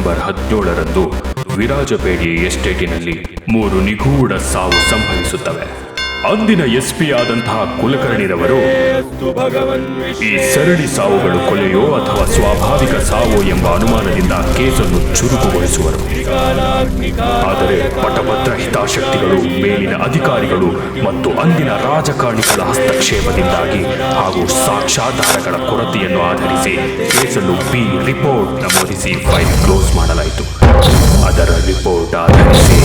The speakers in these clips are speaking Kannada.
ಸೆಪ್ಟೆಂಬರ್ 17ರಂದು ವಿರಾಜಪೇಟೆ ಎಸ್ಟೇಟಿನಲ್ಲಿ 3 ನಿಗೂಢ ಸಾವು ಸಂಭವಿಸುತ್ತವೆ. ಅಂದಿನ ಎಸ್ಪಿ ಆದಂತಹ ಕುಲಕರ್ಣಿರವರು ಈ ಸರಣಿ ಸಾವುಗಳು ಕೊಲೆಯೋ ಅಥವಾ ಸ್ವಾಭಾವಿಕ ಸಾವೋ ಎಂಬ ಅನುಮಾನದಿಂದ ಕೇಸನ್ನು ಚುರುಕುಗೊಳಿಸುವರು. ಆದರೆ ಪಟಭದ್ರ ಹಿತಾಸಕ್ತಿಗಳು, ಮೇಲಿನ ಅಧಿಕಾರಿಗಳು ಮತ್ತು ಅಂದಿನ ರಾಜಕಾರಣಿಗಳ ಹಸ್ತಕ್ಷೇಪದಿಂದಾಗಿ ಹಾಗೂ ಸಾಕ್ಷ್ಯಾಧಾರಗಳ ಕೊರತೆಯನ್ನು ಆಧರಿಸಿ ಕೇಸನ್ನು ಬಿ ರಿಪೋರ್ಟ್ ನಮೂದಿಸಿ ಫೈಲ್ ಕ್ಲೋಸ್ ಮಾಡಲಾಯಿತು. ಅದರ ರಿಪೋರ್ಟ್ ಆಧರಿಸಿ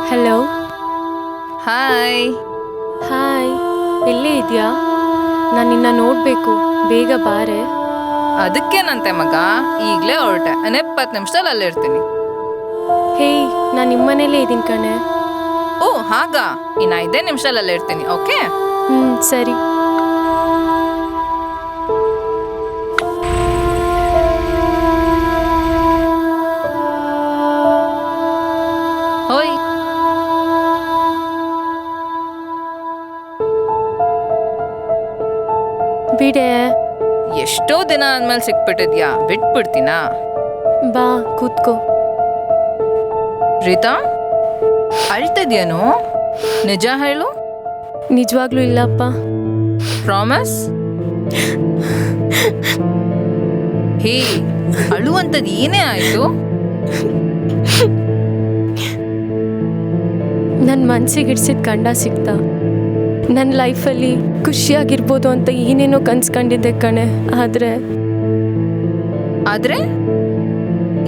ಹಲೋ. ಹಾಯ್. ಹಾಯ್, ಎಲ್ಲೇ ಇದೆಯಾ? ನಾನು ನಿನ್ನ ನೋಡಬೇಕು, ಬೇಗ ಬಾರೆ. ಅದಕ್ಕೇನಂತೆ ಮಗ, ಈಗಲೇ ಹೊರಟೆ, 20 ನಿಮಿಷದಲ್ಲಿ ಅಲ್ಲಿರ್ತೀನಿ. ಹೇಯ್, ನಾನು ನಿಮ್ಮನೇಲೇ ಇದ್ದೀನಿ ಕಣೆ. ಓ ಹಾಗಾ, ಇನ್ನು 5 ನಿಮಿಷದಲ್ಲಿ ಅಲ್ಲಿರ್ತೀನಿ. ಓಕೆ, ಸರಿ. ಹೋಯ್. ಬಿಡೆ. ಎಷ್ಟೋ ದಿನ ಆದ್ಮೇಲೆ ಸಿಕ್ಬಿಟ್ಟಿದ್ಯಾ, ಬಿಟ್ಬಿಡ್ತೀನಾ? ಬಾ ಕೂತ್ಕೋ. ರೀತಾ, ಅಳ್ತಿದ್ಯೇನು? ನಿಜ ಹೇಳು. ನಿಜವಾಗ್ಲೂ ಇಲ್ಲಪ್ಪ. ಪ್ರಾಮಿಸ್? ಹೇ, ಅಳುವಂಥದ್ದು ಏನೇ ಆಯ್ತು? ನನ್ನ ಮನ್ಸಿಗೆ ಇಡ್ಸಿದ ಗಂಡ ಸಿಕ್ತ. ನನ್ನ ಲೈಫಲ್ಲಿ ಖುಷಿಯಾಗಿರ್ಬೋದು ಅಂತ ಏನೇನೋ ಕನ್ಸ್ಕೊಂಡಿದ್ದೆ ಕಣೆ. ಆದರೆ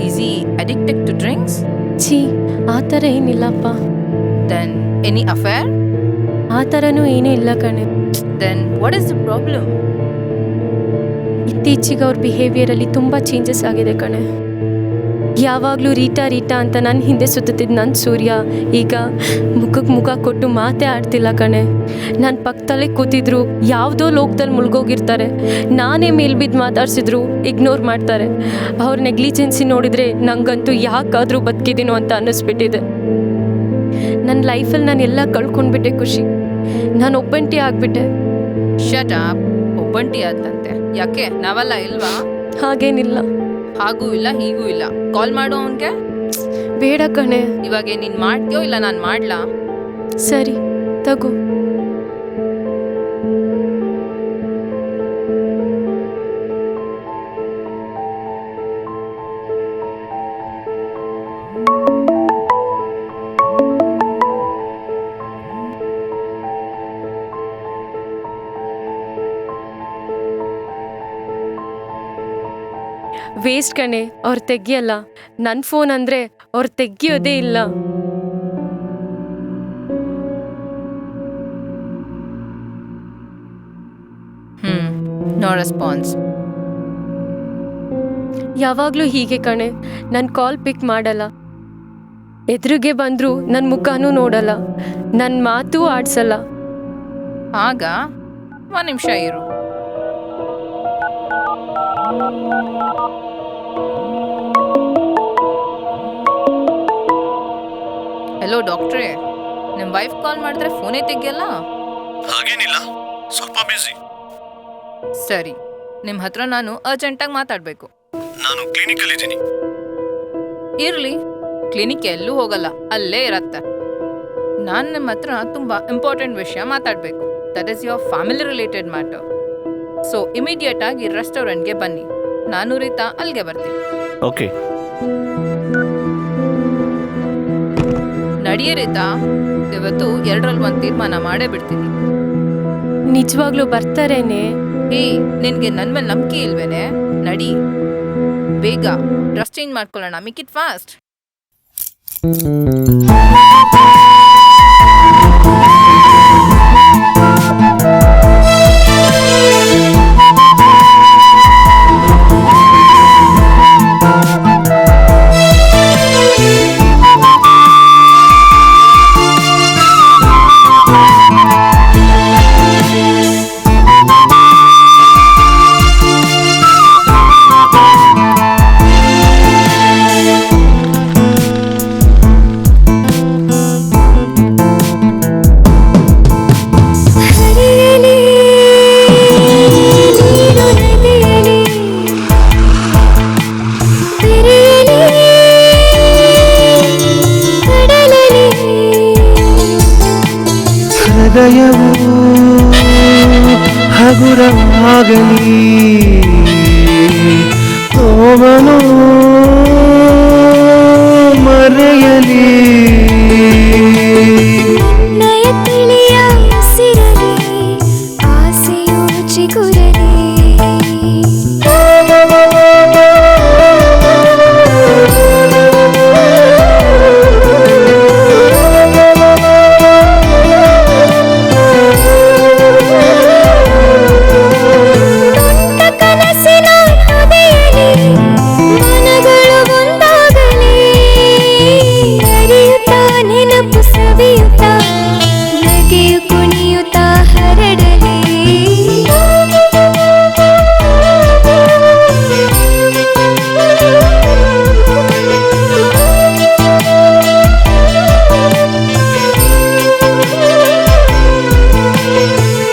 is he addicted to drinks? ಛೀ, ಆ ಥರ ಏನಿಲ್ಲಪ್ಪ. Then any affair? ಆ ಥರನೂ ಏನೂ ಇಲ್ಲ ಕಣೆ. Then what is the problem? ಇತ್ತೀಚೆಗೆ ಅವ್ರ ಬಿಹೇವಿಯರಲ್ಲಿ ತುಂಬ ಚೇಂಜಸ್ ಆಗಿದೆ ಕಣೆ. ಯಾವಾಗಲೂ ರೀಟಾ ರೀಟಾ ಅಂತ ನನ್ನ ಹಿಂದೆ ಸುತ್ತುತ್ತಿದ್ದ ನನ್ನ ಸೂರ್ಯ ಈಗ ಮುಖಕ್ಕೆ ಮುಖ ಕೊಟ್ಟು ಮಾತೇ ಆಡ್ತಿಲ್ಲ ಕಣೆ. ನನ್ನ ಪಕ್ಕದಲ್ಲೇ ಕೂತಿದ್ರು ಯಾವುದೋ ಲೋಕದಲ್ಲಿ ಮುಳುಗೋಗಿರ್ತಾರೆ. ನಾನೇ ಮೇಲ್ಬಿದ್ದು ಮಾತಾಡ್ಸಿದ್ರು ಇಗ್ನೋರ್ ಮಾಡ್ತಾರೆ. ಅವ್ರ ನೆಗ್ಲಿಜೆನ್ಸಿ ನೋಡಿದರೆ ನಂಗಂತೂ ಯಾಕಾದರೂ ಬದುಕಿದ್ದೀನೋ ಅಂತ ಅನ್ನಿಸ್ಬಿಟ್ಟಿದೆ. ನನ್ನ ಲೈಫಲ್ಲಿ ನಾನು ಎಲ್ಲ ಕಳ್ಕೊಂಡ್ಬಿಟ್ಟೆ ಖುಷಿ. ನಾನು ಒಬ್ಬಂಟಿ ಆಗಿಬಿಟ್ಟೆ. Shut up. ಒಬ್ಬಂಟಿ ಆದಂತೆ ಯಾಕೆ? ನಾವೆಲ್ಲ ಇಲ್ವಾ? ಹಾಗೇನಿಲ್ಲ. ಹಾಗೂ ಇಲ್ಲ ಹೀಗೂ ಇಲ್ಲ. ಕಾಲ್ ಮಾಡು ಅವನ್ಗೆ. ಬೇಡ ಕಣೆ. ಇವಾಗ ನೀನ್ ಮಾಡ್ತೀಯೋ ಇಲ್ಲ ನಾನು ಮಾಡ್ಲಾ? ಸರಿ ತಗೋ. ವೇಸ್ಟ್ ಕಣೆ, ಅವ್ರು ತೆಗಿಯಲ್ಲ. ನನ್ನ ಫೋನ್ ಅಂದರೆ ಅವ್ರು ತೆಗಿಯೋದೇ ಇಲ್ಲ. No response. ಯಾವಾಗಲೂ ಹೀಗೆ ಕಣೆ. ನನ್ನ ಕಾಲ್ ಪಿಕ್ ಮಾಡಲ್ಲ. ಎದುರಿಗೆ ಬಂದರೂ ನನ್ನ ಮುಖನೂ ನೋಡಲ್ಲ. ನನ್ನ ಮಾತೂ ಆಡ್ಸಲ್ಲ. ಆಗ 1 ನಿಮಿಷ ಇರು. ಹಲೋ ಡಾಕ್ಟ್ರೇ, ನಿಮ್ಮ ವೈಫ್ ಕಾಲ್ ಮಾಡಿದ್ರೆ ಫೋನೇ ತೆಗಿಯಲ್ಲ. ಹಾಗೇನಿಲ್ಲ, ಸ್ವಲ್ಪ ಬ್ಯುಸಿ. ಸರಿ, ನಿಮ್ಮ ಹತ್ರ ನಾನು ಅರ್ಜೆಂಟಾಗಿ ಮಾತಾಡಬೇಕು. ನಾನು ಕ್ಲಿನಿಕಲ್ಲಿ ಇದ್ದೀನಿ. ಇರಲಿ, ಕ್ಲಿನಿಕ್ ಎಲ್ಲೂ ಹೋಗಲ್ಲ, ಅಲ್ಲೇ ಇರತ್ತೆ. ನಾನು ನಿಮ್ಮ ಹತ್ರ ತುಂಬ ಇಂಪಾರ್ಟೆಂಟ್ ವಿಷಯ ಮಾತಾಡಬೇಕು. That is your family related matter. So immediate ಆಗಿ ರೆಸ್ಟೋರೆಂಟ್ಗೆ ಬನ್ನಿ. ನಾನು ರೀತಾ ಅಲ್ಲಿಗೆ ಬರ್ತೀನಿ. ಓಕೆ. ನಡಿಯೇ ರೀತಾ, ಇವತ್ತು 2ರಲ್ಲಿ 1 ತೀರ್ಮಾನ ಮಾಡೇ ಬಿಡ್ತೀನಿ. ನಿಜವಾಗ್ಲೂ ಬರ್ತಾರೇನೆ? ನಿನ್ಗೆ ನನ್ನ ಮೇಲೆ ನಂಬಿಕೆ ಇಲ್ವೇನೆ? ನಡಿ ಬೇಗ, ಡ್ರೆಸ್ ಚೇಂಜ್ ಮಾಡ್ಕೊಳ್ಳೋಣ. Make it fast. ಹಗುರವಾಗಲಿ, ನೋವನು ಮರೆಯಲಿ. ನಯ ತಿಳಿಯ ಉಸಿರಲಿ ಆಸೆಯು ಚಿಗುರಲಿ. ಕನಸಿನ ತುದಿಯಲಿ ಮನಗಳು ಒಂದಾಗಲಿ, ಅರಿಯುತ್ತಾ ನೆನಪು ಸವಿಯುತ್ತಾ ನಗೆಯು ಕುಣಿಯುತ್ತಾ ಹರಡಲಿ.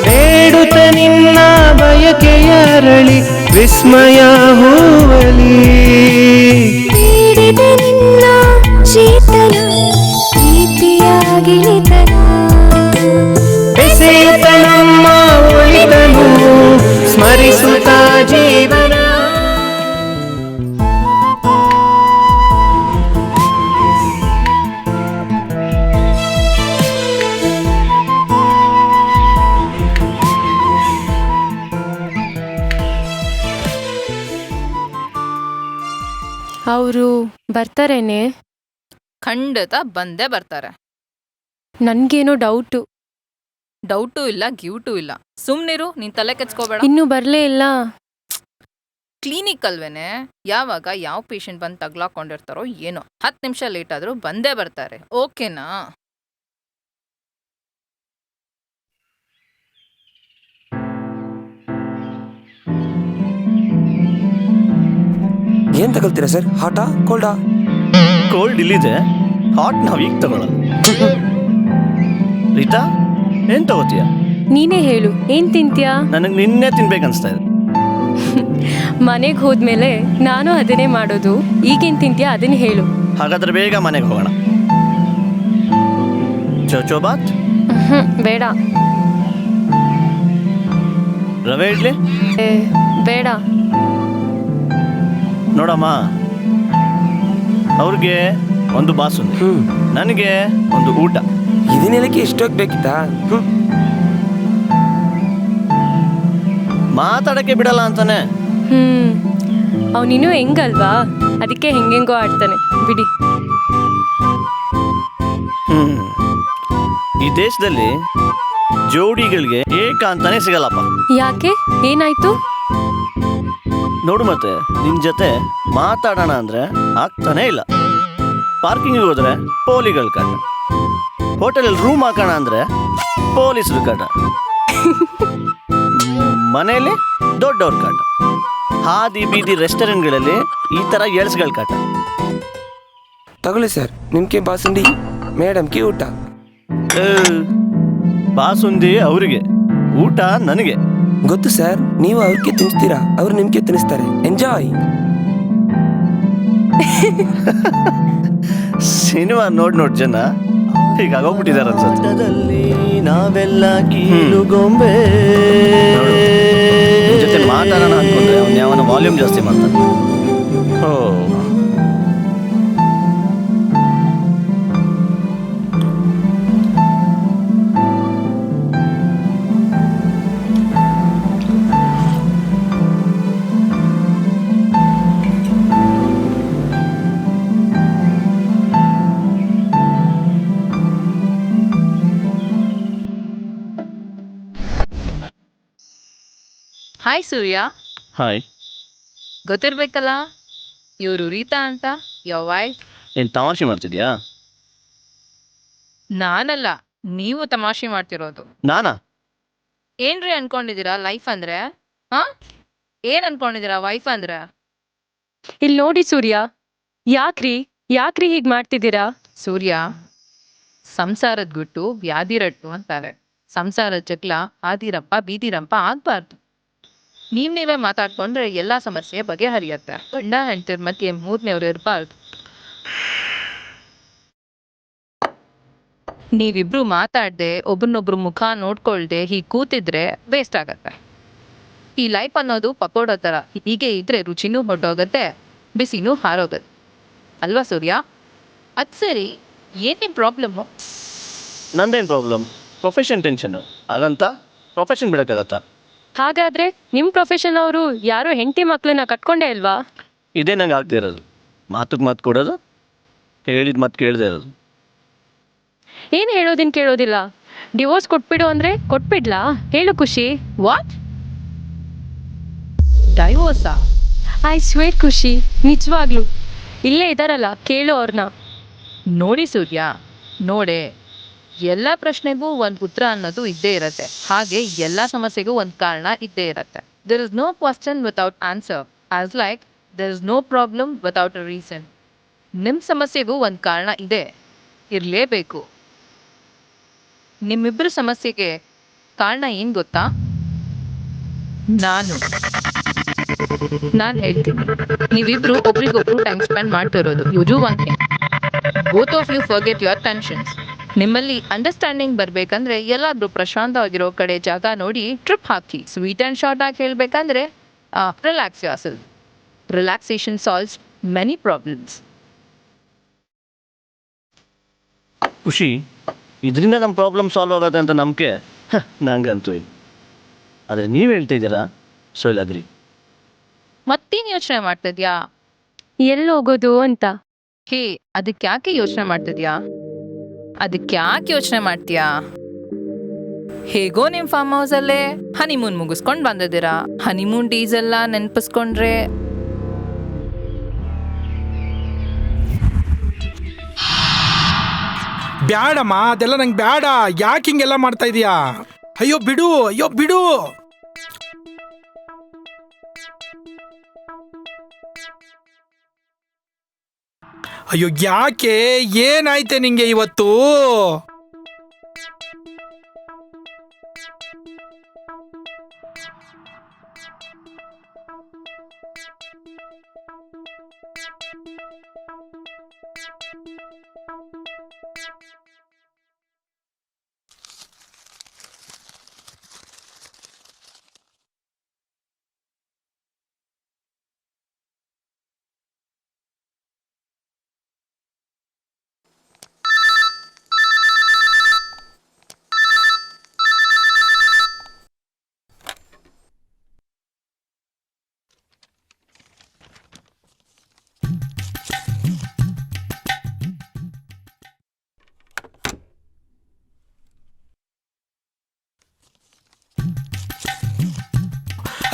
ಬೇಡುತ್ತ ನಿನ್ನ ಬಯಕೆಯ ಅರಳಿ ವಿಸ್ಮಯ ಹೂವಲಿ. ಬೇಡಿದ ನಿನ್ನ ಚೇತನ ಪ್ರೀತಿಯಾಗಿಳಿತನ, ಬೆಸೆಯುತ್ತ ನಮ್ಮ ಒಳಿತನು ಸ್ಮರಿಸುತ್ತ ಜೀವನ. ಅವರು ಬರ್ತಾರೇನೆ? ಖಂಡಿತ ಬಂದೇ ಬರ್ತಾರೆ. ನನಗೇನೋ ಡೌಟು. ಡೌಟು ಇಲ್ಲ, ಗಿವ್ಟು ಇಲ್ಲ. ಸುಮ್ನಿರು, ನೀನ್ ತಲೆ ಕೆಚ್ಕೋಬೇಡ. ಇನ್ನೂ ಬರಲೇ ಇಲ್ಲ. ಕ್ಲಿನಿಕ್ ಅಲ್ವೇನೆ, ಯಾವಾಗ ಯಾವ ಪೇಷಂಟ್ ಬಂದು ತಗ್ಲಾಕೊಂಡಿರ್ತಾರೋ ಏನೋ, 10 ನಿಮಿಷ ಲೇಟ್ ಆದ್ರೂ ಬಂದೇ ಬರ್ತಾರೆ. ಓಕೆನಾ? ಏನ್ ತಗೊಳ್ತೀರಾ ಸರ್? ಹಾಟಾ ಕೋಲ್ಡಾ? ಕೋಲ್ಡ್ ಇಲ್ಲಿದೆ, ಹಾಟ್ ನಾವು ಈಗ ತಗೊಳ್ಳಲ್ಲ. ರೀಟಾ, ಏನ್ ತಗೋತೀಯ? ನೀನೇ ಹೇಳು, ಏನು ತಿಂತೀಯಾ? ನನಗೆ ನಿನ್ನೆ ತಿನ್ಬೇಕನ್ಸ್ತಾ ಇದೆ. ಮನೆಗೆ ಹೋದ್ಮೇಲೆ ನಾನು ಅದನ್ನೇ ಮಾಡೋದು. ಈಗೇನು ತಿಂತೀಯಾ ಅದನ್ನ ಹೇಳು. ಹಾಗಾದ್ರೆ ಬೇಗ ಮನೆಗೆ ಹೋಗೋಣ. ಚೌಚೌಬಾತ್, ಬೇಡ. ರವೆ ಇಡ್ಲಿ, ಏ, ಬೇಡ. ನೋಡಮ್ಮ, ಅವ್ರಿಗೆ ಒಂದು ಬಾಸುಂದಿ, ನನಗೆ ಒಂದು ಊಟ. ಇದನ್ನೆಲ್ಲಕ್ಕೆ ಎಷ್ಟೋಗ್ಬೇಕಿತ್ತಾ? ಮಾತಾಡಕ್ಕೆ ಬಿಡಲ್ಲ ಅಂತಾನೆ. ಅವನಿನ್ನೂ ಹೆಂಗಲ್ವಾ, ಅದಕ್ಕೆ ಹೆಂಗೆಂಗೋ ಆಡ್ತಾನೆ ಬಿಡಿ. ಈ ದೇಶದಲ್ಲಿ ಜೋಡಿಗಳಿಗೆ ಏಕಾಂತನೇ ಸಿಗಲ್ಲಪ್ಪ. ಯಾಕೆ, ಏನಾಯ್ತು? ನೋಡು, ಮತ್ತೆ ನಿನ್ ಜೊತೆ ಮಾತಾಡೋಣ ಅಂದ್ರೆ ಆಗ್ತಾನೆ ಇಲ್ಲ. ಪಾರ್ಕಿಂಗಿಗೆ ಹೋದ್ರೆ ಪೋಲಿಗಳ ಕಾಟ, ಹೋಟೆಲಲ್ಲಿ ರೂಮ್ ಹಾಕೋಣ ಅಂದ್ರೆ ಪೊಲೀಸರು ಕಾಟ, ಮನೆಯಲ್ಲಿ ದೊಡ್ಡವ್ರ ಕಾಟ, ಹಾದಿ ಬೀದಿ ರೆಸ್ಟೋರೆಂಟ್ಗಳಲ್ಲಿ ಈ ತರ ಎಳ್ಸ್ಗಳ ಕಾಟ. ತಗೊಳ್ಳಿ ಸರ್, ನಿಮ್ಗೆ ಬಾಸುಂಡಿ, ಮೇಡಮ್ಗೆ ಊಟ. ಬಾಸುಂದಿ ಅವರಿಗೆ, ಊಟ ನನಗೆ. ಗೊತ್ತು ಸರ್, ನೀವು ಅವ್ರಿಗೆ ತಿನ್ನಿಸ್ತೀರಾ, ಅವ್ರು ನಿಮ್ಗೆ ತಿನ್ನಿಸ್ತಾರೆ. ಎಂಜಾಯ್. ಸಿನಿಮಾ ನೋಡ್ ಜನ ಹೀಗಾಗೋಗ್ಬಿಟ್ಟಿದ್ದಾರೆ ಅನ್ಸುತ್ತೆ. ನಾವೆಲ್ಲ ಕೀಲುಗೊಂಬೆ. ನಿನ್ ಜೊತೆ ಮಾತಾಡೋಣ ಅನ್ಕೊಂಡ್ರೆ ಅವ್ನು ಯಾವನ ವಾಲ್ಯೂಮ್ ಜಾಸ್ತಿ ಮಾಡ್ತಾನೆ. ಓ, ಹಾಯ್ ಸೂರ್ಯ. ಹಾಯ್. ಗೊತ್ತಿರ್ಬೇಕಲ್ಲ, ಇವರು ರೀತಾ ಅಂತ, ಯೋರ್ ವೈಫ್. ಏನ್ ತಮಾಷೆ ಮಾಡ್ತಿದ್ಯಾ? ನಾನಲ್ಲ, ನೀವು ತಮಾಷೆ ಮಾಡ್ತಿರೋದು. ನಾನಾ? ಏನ್ರಿ ಅನ್ಕೊಂಡಿದ್ದೀರಾ ಲೈಫ್ ಅಂದ್ರೆ? ಹಾ, ಏನ್ ಅನ್ಕೊಂಡಿದ್ದೀರಾ ವೈಫ್ ಅಂದ್ರೆ? ಇಲ್ಲಿ ನೋಡಿ ಸೂರ್ಯ, ಯಾಕ್ರಿ ಹೀಗೆ ಮಾಡ್ತಿದ್ದೀರಾ? ಸೂರ್ಯ, ಸಂಸಾರದ ಗುಟ್ಟು ವ್ಯಾಧಿರಟ್ಟು ಅಂತಾರೆ. ಸಂಸಾರದ ಚಕ್ಲ ಹಾದಿರಂಪ ಬೀದಿರಂಪ ಆಗ್ಬಾರ್ದು. ನೀವೇ ಮಾತಾಡ್ಕೊಂಡ್ರೆ ಎಲ್ಲಾ ಸಮಸ್ಯೆ ಬಗೆಹರಿಯತ್ತೆ. ಗಂಡ ಹೆಂಡತಿರ ಮಧ್ಯೆ ಮೂರನೇವ್ರು ಇರಬಾರ್ದು. ನೀವಿಬ್ರು ಮಾತಾಡದೆ ಒಬ್ರನ್ನೊಬ್ರು ಮುಖ ನೋಡ್ಕೊಳ್ದೆ ಹೀಗೆ ಕೂತಿದ್ರೆ ವೇಸ್ಟ್ ಆಗತ್ತೆ. ಈ ಲೈಫ್ ಅನ್ನೋದು ಪಕೋಡೋ ಥರ, ಹೀಗೆ ಇದ್ರೆ ರುಚಿನೂ ಹೊರಟೋಗತ್ತೆ, ಬಿಸಿನೂ ಹಾರೋಗತ್ತೆ ಅಲ್ವಾ ಸೂರ್ಯ? ಅದು ಸರಿ, ಏನೇ ಪ್ರಾಬ್ಲಮ್ಮು? ನಂದೇನು ಪ್ರಾಬ್ಲಮ್? ಪ್ರೊಫೆಷನ್ ಟೆನ್ಷನ್ ಅದಂತ ಪ್ರೊಫೆಷನ್ ಬಿಡೋಕ್ಕಾಗತ್ತಾ? ಹಾಗಾದ್ರೆ ನಿಮ್ಮ ಪ್ರೊಫೆಷನ್ ಅವರು ಯಾರೋ ಹೆಂಡತಿ ಮಕ್ಕಳನ್ನ ಕಟ್ಕೊಂಡೇ ಇಲ್ವಾ? ಇದೇ ನಂಗೆ ಆಗ್ತಾ ಇರೋದು. ಮಾತಿಗೆ ಮಾತು ಕೊಡೋದು, ಹೇಳಿದ ಮಾತು ಕೇಳದೆ ಇರೋದು. ಏನು ಹೇಳೋದಿನ್ ಕೇಳೋದಿಲ್ಲ. ಡಿವೋರ್ಸ್ ಕೊಟ್ಬಿಡು ಅಂದರೆ ಕೊಟ್ಬಿಡ್ಲಾ? ಹೇಳು ಖುಷಿ. ವಾಟ್? ಡೈವೋರ್ಸಾ? ಐ ಸ್ವೇಟ್ ಖುಷಿ, ನಿಜವಾಗ್ಲು ಇಲ್ಲೇ ಇದ್ದಾರಲ್ಲ, ಕೇಳು ಅವ್ರನ್ನ. ನೋಡಿ ಸೂರ್ಯ, ನೋಡೆ, ಎಲ್ಲ ಪ್ರಶ್ನೆಗೂ ಒಂದು ಉತ್ತರ ಅನ್ನೋದು ಇದ್ದೇ ಇರತ್ತೆ. ಹಾಗೆ ಎಲ್ಲ ಸಮಸ್ಯೆಗೂ ಒಂದು ಕಾರಣ ಇದ್ದೇ ಇರತ್ತೆ. There is no question without answer, as like there is no problem without a reason. ನಿಮ್ಮ ಸಮಸ್ಯೆಗೂ ಒಂದು ಕಾರಣ ಇದೆ, ಇರಲೇಬೇಕು. ನಿಮ್ಮಿಬ್ಬರ ಸಮಸ್ಯೆಗೆ ಕಾರಣ ಏನು ಗೊತ್ತಾ? ನಾನು ಹೇಳ್ತೀನಿ. ನೀವಿಬ್ರು ಒಬ್ರಿಗೊಬ್ರು ಟೈಮ್ ಸ್ಪೆಂಡ್ ಮಾಡ್ತಿರೋದು. You do one thing, both of you forget your tensions. ನಿಮ್ಮಲ್ಲಿ ಅಂಡರ್ಸ್ಟ್ಯಾಂಡಿಂಗ್ ಬರಬೇಕಂದ್ರೆ ಎಲ್ಲಾದರೂ ಪ್ರಶಾಂತವಾಗಿರೋ ಕಡೆ ಜಾಗ ನೋಡಿ ಟ್ರಿಪ್ ಹಾಕಿ. ಸ್ವೀಟ್ ಆ್ಯಂಡ್ ಶಾರ್ಟ್ ಆಗಿ ಹೇಳಬೇಕಂದ್ರೆ relax yourself. Relaxation solves many problems. Khushi, ಇದರಿಂದ ನಮ್ಮ ಪ್ರಾಬ್ಲಮ್ ಸಾಲ್ವ್ ಆಗುತ್ತೆ ಅಂತ ನಂಬಿಕೆ ನಂಗಂತೂ ಇಲ್ಲ. ಆದರೆ ನೀವು ಹೇಳ್ತಿದ್ದೀರಾ, ಸೊ ಇಲ್ಲ ಅಗ್ರಿ. ಮತ್ತೇನು ಯೋಚನೆ ಮಾಡ್ತಿದ್ಯಾ? ಎಲ್ಲಿ ಹೋಗೋದು ಅಂತ. ಹೇ, ಅದಕ್ಕೆ ಯಾಕೆ ಯೋಚನೆ ಮಾಡ್ತಿದ್ಯಾ? ಹೇಗೋ ನಿಮ್ಮ ಫಾರ್ಮ್ ಹೌಸಲ್ಲೇ ಹನಿಮೂನ್ ಮುಗಿಸ್ಕೊಂಡು ಬಂದಿದ್ದೀರಾ. ಹನಿಮೂನ್ ಡೇಸ್ ಎಲ್ಲ ನೆನಪಿಸ್ಕೊಂಡ್ರೆ ಬ್ಯಾಡಮ್ಮ, ಅದೆಲ್ಲ ನಂಗೆ ಬ್ಯಾಡ. ಯಾಕೆ ಹಿಂಗೆಲ್ಲ ಮಾಡ್ತಾ ಇದೀಯಾ? ಅಯ್ಯೋ ಬಿಡು, ಅಯ್ಯೋ ಬಿಡು. ಅಯ್ಯೋ ಯಾಕೆ, ಏನಾಯ್ತೆ ನಿಂಗೆ ಇವತ್ತು?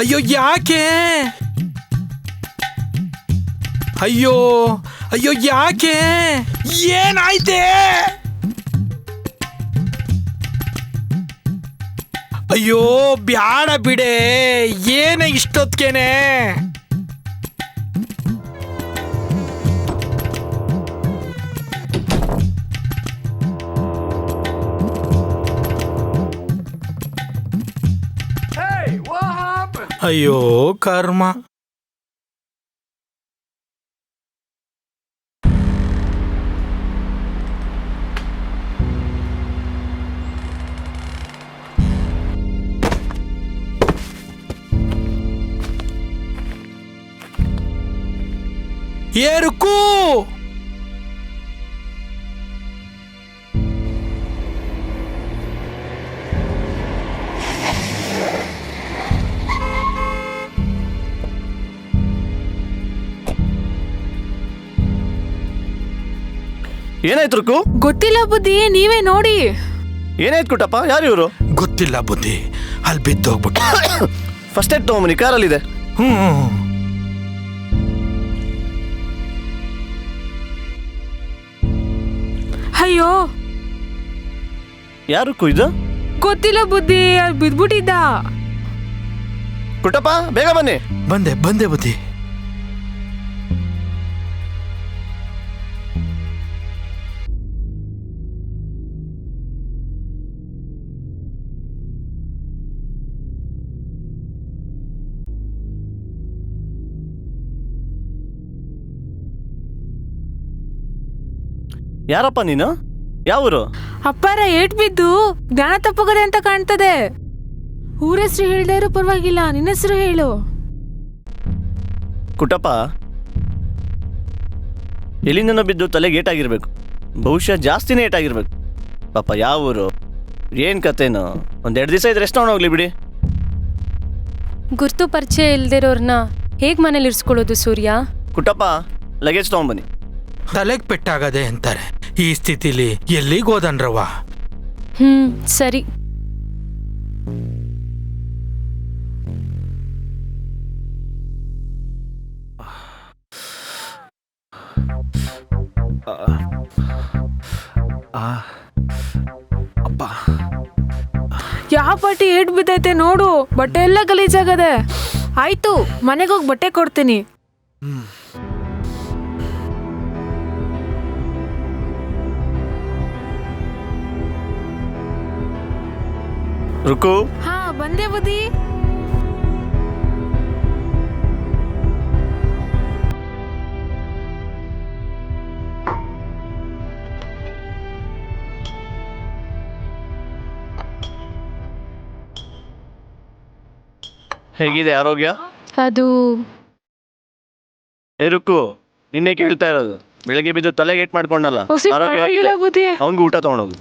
ಅಯ್ಯೋ ಯಾಕೆ? ಅಯ್ಯೋ ಅಯ್ಯೋ ಯಾಕೆ, ಏನಾಯ್ತೆ? ಅಯ್ಯೋ ಬ್ಯಾಡ ಬಿಡೆ, ಏನ ಇಷ್ಟೊತ್ಕೇನೆ? ಅಯ್ಯೋ ಕರ್ಮ. ಏರುಕು ಏನಾಯ್ತು ರುಕು? ಗೊತ್ತಿಲ್ಲ ಬುದ್ಧಿ, ನೀವೇ ನೋಡಿ. ಏನಾಯ್ತು ಕುಟಪ್ಪ? ಯಾರು ಇವರು? ಗೊತ್ತಿಲ್ಲ ಬುದ್ಧಿ, ಅಲ್ಲಿ ಬಿದ್ದೋಗ್ಬಿಟ್ಟು. First aid ತಗೊಂಬನಿ, ಕಾರಲ್ಲಿದೆ. ಅಯ್ಯೋ ಯಾರು ಇದು? ಗೊತ್ತಿಲ್ಲ ಬುದ್ಧಿ, ಅಲ್ಲಿ ಬಿದ್ಬಿಟ್ಟಿದ್ದ. ಕುಟಪ್ಪ ಬೇಗ ಬನ್ನಿ. ಬಂದೆ ಬಂದೆ ಬುದ್ಧಿ. ಯಾರಪ್ಪ ನೀನು? ಯಾವೂರು? ಅಪ್ಪಾರ ಏಟ್ ಬಿದ್ದು ಜ್ಞಾನ ತಪ್ಪೋಗದೆ ಅಂತ ಕಾಣ್ತದೆ. ಊರ ಹೆಸರು ಹೇಳ್ದೇ ಇರೋ ಪರವಾಗಿಲ್ಲ, ನಿನ್ನ ಹೆಸರು ಹೇಳು. ಕುಟಪ್ಪ, ಎಲ್ಲಿಂದನೋ ಬಿದ್ದು ತಲೆಗೆ ಏಟಾಗಿರ್ಬೇಕು. ಬಹುಶಃ ಜಾಸ್ತಿನೇ ಏಟಾಗಿರ್ಬೇಕು. ಪಾಪ ಯಾವೂರು, ಏನು ಕತೆನೋ. 1-2 ದಿವಸ ಇದ್ರೆ ಎಷ್ಟು ಹೋಗ್ಲಿ ಬಿಡಿ. ಗುರ್ತು ಪರಿಚಯ ಇಲ್ದಿರೋರ್ನ ಹೇಗೆ ಮನೇಲಿ ಇರಿಸ್ಕೊಳ್ಳೋದು ಸೂರ್ಯ? ಕುಟಪ್ಪ, ಲಗೇಜ್ ತೊಗೊಂಬನ್ನಿ. ತಲೆಗೆ ಪೆಟ್ಟಾಗದೆ ಅಂತಾರೆ. ಈ ಸ್ಥಿತಿಲಿ ಎಲ್ಲಿಗೆ ಹೋದನ್ರವ? ಸರಿ. ಅಪ್ಪ, ಯಾವ ಪಾಟಿ ಏಟ್ ಬಿದ್ದೈತೆ ನೋಡು. ಬಟ್ಟೆ ಎಲ್ಲ ಗಲೀಜಾಗದೆ. ಆಯ್ತು, ಮನೆಗೆ ಹೋಗಿ ಬಟ್ಟೆ ಕೊಡ್ತೀನಿ. ರುಕು. ಹಾ, ಬಂದೆ ಬುದ್ಧಿ. ಹೇಗಿದೆ ಆರೋಗ್ಯ? ಅದು ರುಕು, ನಿನ್ನೆ ಕೇಳ್ತಾ ಇರೋದು. ಬೆಳಗ್ಗೆ ಬಿದ್ದು ತಲೆಗೆ ಏಟ್ ಮಾಡ್ಕೊಂಡಲ್ಲ, ಪರವಾಗಿಲ್ಲ ಬುದ್ಧಿ. ಅವನಿಗೂ ಊಟ ತಗೊಂಡೋಗು.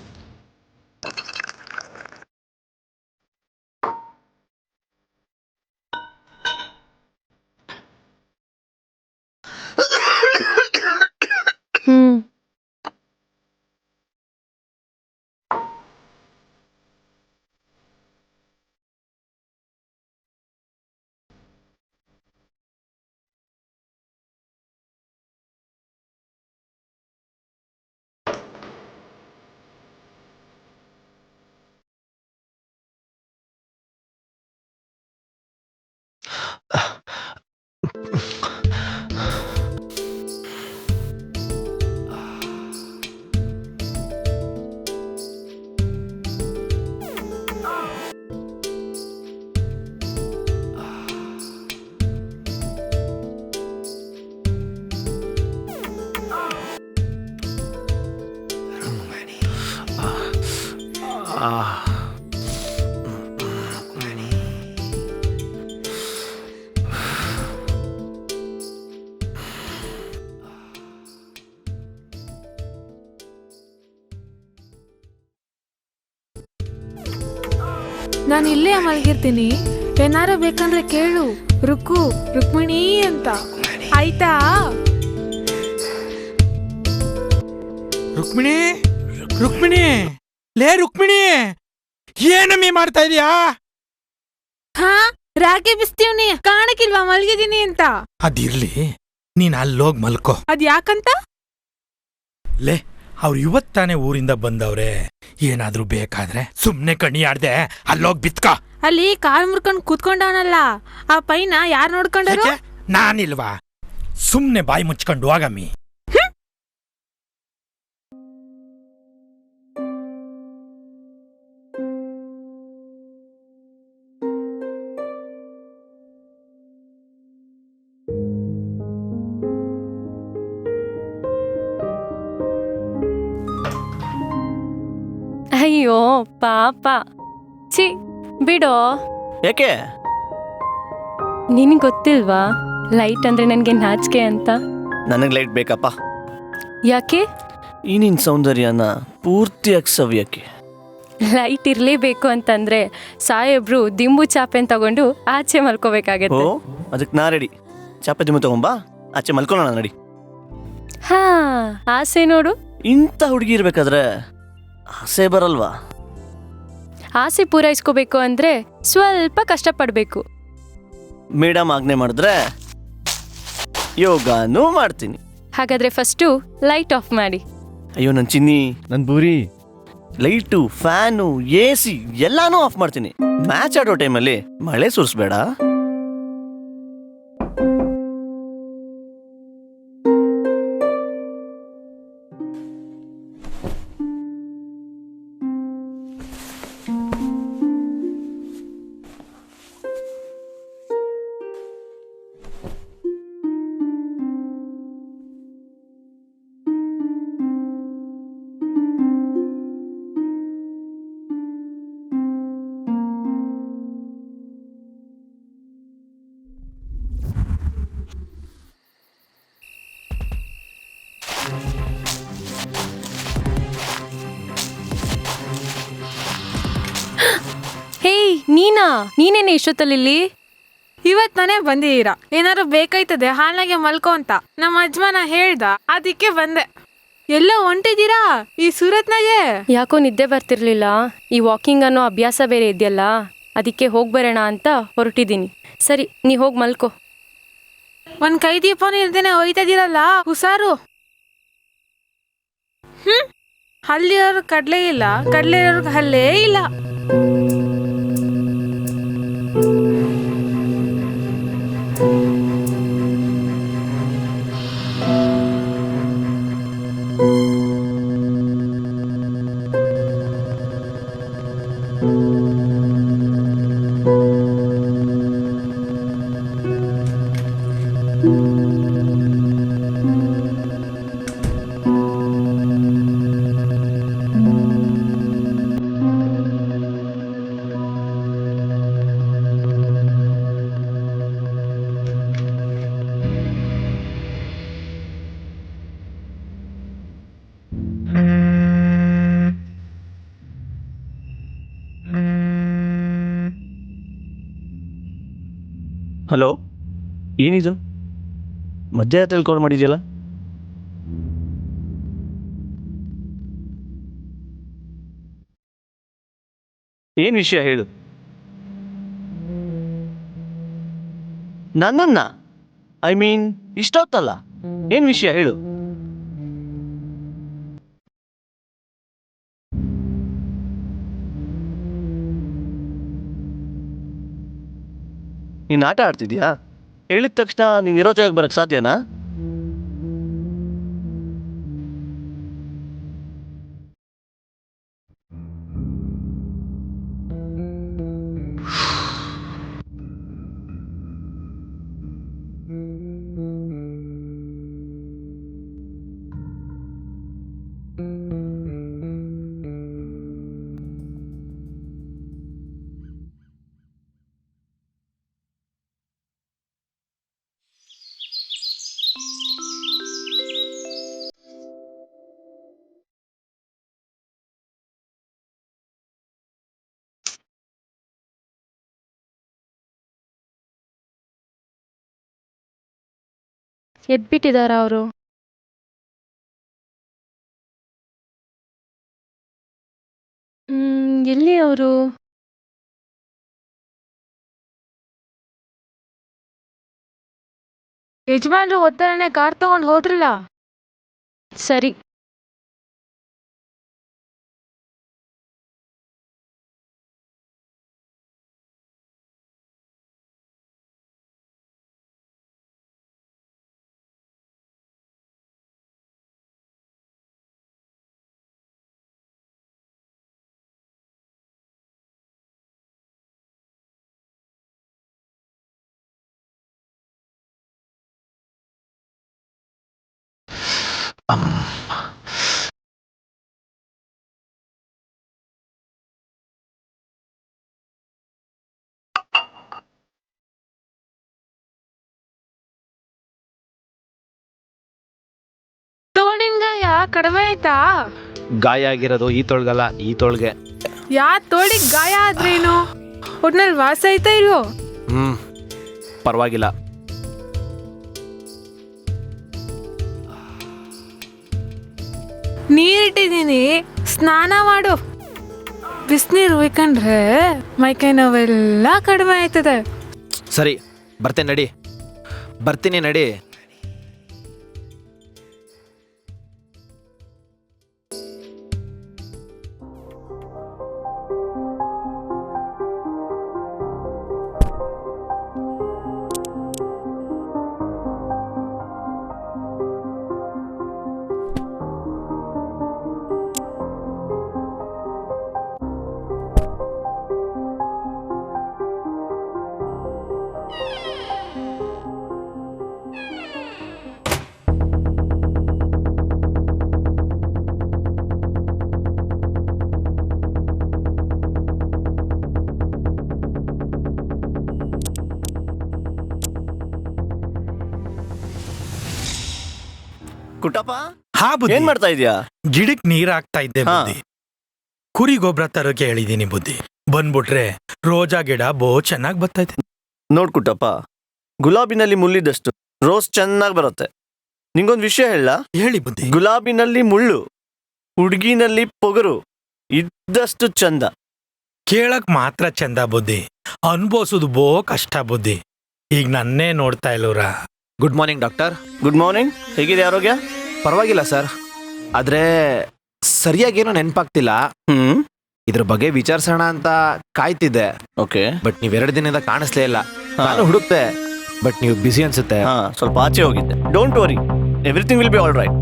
ನಾನು ಇಲ್ಲೇ ಮಲಗಿರ್ತೀನಿ. ಏನಾರು ಬೇಕಂದ್ರೆ ಕೇಳು. ರುಕ್ಕು, ರುಕ್ಮಿಣಿ ಅಂತ. ಆಯ್ತಾ? ರುಕ್ಮಿಣಿ, ರುಕ್ಮಿಣಿ, ಲೇ ರುಕ್ಮಿಣಿ, ಏನಮ್ಮಿ ಮಾಡ್ತಾ ಇದೀಯಾ? ಹಾ, ರಾಗಿ ಬಿಸ್ತೀವ್ನಿ. ಕಾಣಕ್ಕಿಲ್ವಾ ಮಲಗಿದೀನಿ ಅಂತ? ಅದಿರ್ಲಿ, ನೀನ್ ಅಲ್ಲೋಗ್ ಮಲ್ಕೋ. ಅದ್ ಯಾಕಂತ? ಲೇ, ಅವ್ರು ಇವತ್ತಾನೆ ಊರಿಂದ ಬಂದವ್ರೆ. ಏನಾದ್ರೂ ಬೇಕಾದ್ರೆ ಸುಮ್ನೆ ಕಣಿ ಆಡ್ದೆ ಅಲ್ಲೋಗ್ ಬಿತ್ಕ. ಅಲ್ಲಿ ಕಾಲ್ ಮುರ್ಕೊಂಡ್ ಕೂತ್ಕೊಂಡವನಲ್ಲ, ಆ ಪೈನ ಯಾರ್ ನೋಡ್ಕೊಂಡರು? ನಾನಿಲ್ವಾ? ಸುಮ್ನೆ ಬಾಯಿ ಮುಚ್ಕೊಂಡು ಆಗಮ್ಮಿ. ಅಯ್ಯೋ ಪಾಪ, ಛೀ ಬಿಡೋ. ಯಾಕೆ? ನಿನಗೆ ಗೊತ್ತಿಲ್ವಾ ಲೈಟ್ ಅಂದ್ರೆ ನನಗೆ ನಾಚಿಕೆ ಅಂತ? ನನಗೆ ಲೈಟ್ ಬೇಕಪ್ಪ. ಯಾಕೆ? ಈ ನಿನ್ ಸೌಂದರ್ಯನ ಪೂರ್ತಿಯಾಗಿ ಸವಿಯಕ್ಕೆ. ಲೈಟ್ ಇರಲೇಬೇಕು ಅಂತಂದ್ರೆ ಸಾಹೇಬ್ರು ದಿಂಬು ಚಾಪೆನ್ ತಗೊಂಡು ಆಚೆ ಮಲ್ಕೋಬೇಕಾಗತ್ತೆ. ಓ, ಅದಕ್ಕೆ ನಾ ರೆಡಿ. ಚಾಪೆ ದಿಮ್ಮ ತಗೊಂಬಾ, ಆಚೆ ಮಲ್ಕೊಳ್ಳೋಣ ನಡಿ. ಹಾ, ಆಸೆ ನೋಡು. ಇಂಥ ಹುಡುಗಿ ಇರ್ಬೇಕಾದ್ರೆ ಆಸೆ ಬರಲ್ವಾ? ಆಸೆ ಪೂರೈಸ್ಕೋಬೇಕು ಅಂದ್ರೆ ಸ್ವಲ್ಪ ಕಷ್ಟಪಡ್ಬೇಕು. ಮೇಡಮ್ ಆಜ್ಞೆ ಮಾಡಿದ್ರೆ ಯೋಗಾನೂ ಮಾಡ್ತೀನಿ. ಹಾಗಾದ್ರೆ ಫಸ್ಟು ಲೈಟ್ ಆಫ್ ಮಾಡಿ. ಅಯ್ಯೋ ನನ್ನ ಚಿನ್ನಿ, ನನ್ನ ಬೂರಿ, ಲೈಟು, ಫ್ಯಾನು, AC ಎಲ್ಲಾನು ಆಫ್ ಮಾಡ್ತೀನಿ. ಮ್ಯಾಚ್ ಆಡೋ ಟೈಮಲ್ಲಿ ಮಳೆ ಸುರಿಸ್ಬೇಡ. ನೀನೇನೆ ಇಷ್ಟೊತ್ತಲ್ಲಿ? ಇವತ್ ನಾನೇ ಬಂದಿದ್ದೀರಾ, ಏನಾದ್ರು ಬೇಕಾಯ್ತದೆ ಹಾಲ್ನಾಗೆ ಮಲ್ಕೋ ಅಂತ ನಮ್ಮ ಯಜಮಾನ ಹೇಳ್ದ, ಅದಕ್ಕೆ ಬಂದೆ. ಎಲ್ಲ ಹೊಂಟಿದ್ದೀರಾ ಈ ಸೂರತ್ನಾಗೆ? ಯಾಕೋ ನಿದ್ದೆ ಬರ್ತಿರ್ಲಿಲ್ಲ. ಈ ವಾಕಿಂಗ್ ಅನ್ನೋ ಅಭ್ಯಾಸ ಬೇರೆ ಇದೆಯಲ್ಲ, ಅದಕ್ಕೆ ಹೋಗ್ಬರೋಣ ಅಂತ ಹೊರಟಿದ್ದೀನಿ. ಸರಿ, ನೀ ಹೋಗಿ ಮಲ್ಕೋ. ಒಂದ್ ಕೈ ದೀಪನೂ ಇಲ್ದೇನೆ ಹೋಯ್ತಾ ಇದೀರಲ್ಲ, ಹುಷಾರು. ಹಲ್ಲಿರೋರ್ಗೆ ಕಡ್ಲೆ ಇಲ್ಲ, ಕಡ್ಲೆ ಇರೋರ್ಗೆ ಹಲ್ಲೇ ಇಲ್ಲ. ಹಲೋ, ಏನಿದು ಮಧ್ಯರಾತ್ರಿ ಕಾಲ್ ಮಾಡಿದ್ಯಲ್ಲ? ಏನು ವಿಷಯ ಹೇಳು. ನನ್ನನ್ನ ಐ ಮೀನ್ ಇಷ್ಟೊತ್ತಲ್ಲ, ಏನು ವಿಷಯ ಹೇಳು. ನೀನು ಆಟ ಆಡ್ತಿದ್ಯಾ? ಹೇಳಿದ ತಕ್ಷಣ ನೀನು ಇರೋ ಜಾಗಕ್ಕೆ ಬರಕ್ಕೆ ಸಾಧ್ಯನಾ? ಎದ್ಬಿಟ್ಟಿದಾರ ಅವರು? ಎಲ್ಲಿ ಅವರು? ಯಜಮಾನ್ರು ಒತ್ತಡನೆ ಕಾರ್ ತಗೊಂಡು ಹೋದ್ರಲ್ಲ. ಸರಿ. ತೋಳಿನ ಕಡಿಮೆ ಆಯ್ತಾ? ಗಾಯ ಆಗಿರೋದು ಈ ತೊಳ್ಗಲ್ಲ, ಈ ತೊಳ್ಗೆ. ಯಾ ತೋಳಿಗೆ ಗಾಯ ಆದ್ರೇನು? ಒಟ್ನಲ್ಲಿ ವಾಸ ಆಯ್ತಾ ಇಲ್ವೋ? ಪರವಾಗಿಲ್ಲ. ನೀರಿಟ್ಟಿದ್ದೀನಿ, ಸ್ನಾನ ಮಾಡು. ಬಿಸಿನೀರು ಉಯ್ಕೊಂಡ್ರೆ ಮೈಕೈ ನೋವೆಲ್ಲ ಕಡಿಮೆ ಆಯ್ತದೆ. ಸರಿ, ಬರ್ತೇನೆ ನಡಿ. ಬರ್ತೀನಿ ನಡಿ. ಕುಟ್ಟಪ್ಪ, ಹಾ ಬುದ್ಧಿ. ಏನ್ ಮಾಡ್ತಾ ಇದೀಯಾ? ಗಿಡಕ್ ನೀರ್ ಹಾಕ್ತಾ ಇದ್ದೆ ಬುದ್ಧಿ. ಕುರಿ ಗೊಬ್ಬರ ತರೋಕೆ ಹೇಳಿದೀನಿ ಬುದ್ಧಿ. ಬಂದ್ಬಿಟ್ರೆ ರೋಜಾ ಗಿಡ ಚೆನ್ನಾಗಿ ಬರ್ತೈತೆ. ನೋಡ್ಕುಟ್ಟಪ್ಪ, ಗುಲಾಬಿನಲ್ಲಿ ಮುಳ್ಳಿದಷ್ಟು ರೋಸ್ ಚೆನ್ನಾಗಿ ಬರುತ್ತೆ. ನಿಂಗೊಂದು ವಿಷಯ ಹೇಳ, ಹೇಳಿ ಬುದ್ಧಿ. ಗುಲಾಬಿನಲ್ಲಿ ಮುಳ್ಳು, ಹುಡುಗಿನಲ್ಲಿ ಪೊಗರು ಇದ್ದಷ್ಟು ಚಂದ. ಕೇಳಕ್ ಮಾತ್ರ ಚಂದ ಬುದ್ಧಿ, ಅನ್ಭವಿಸೋದು ಕಷ್ಟ ಬುದ್ಧಿ. ಈಗ ನನ್ನೇ ನೋಡ್ತಾ ಇಲ್ಲವ್ರ. Good morning doctor. Good morning. ಹೇಗಿದೆ ಆರೋಗ್ಯ? ಪರವಾಗಿಲ್ಲ ಸರ್, ಆದ್ರೆ ಸರಿಯಾಗೇನೋ ನೆನಪಾಗ್ತಿಲ್ಲ. ಇದ್ರ ಬಗ್ಗೆ ವಿಚಾರಿಸೋಣ ಅಂತ ಕಾಯ್ತಿದ್ದೆ. ಓಕೆ. ಬಟ್ ನೀವ್ 2 ದಿನದಿಂದ ಕಾಣಿಸ್ಲೇ ಇಲ್ಲ. ನಾನು ಹುಡುಕ್ತೆ, ಬಟ್ ನೀವು ಬಿಸಿ ಅನ್ಸುತ್ತೆ. ಸ್ವಲ್ಪ ಆಚೆ ಹೋಗಿದ್ದೆ. Don't worry, everything will be all right.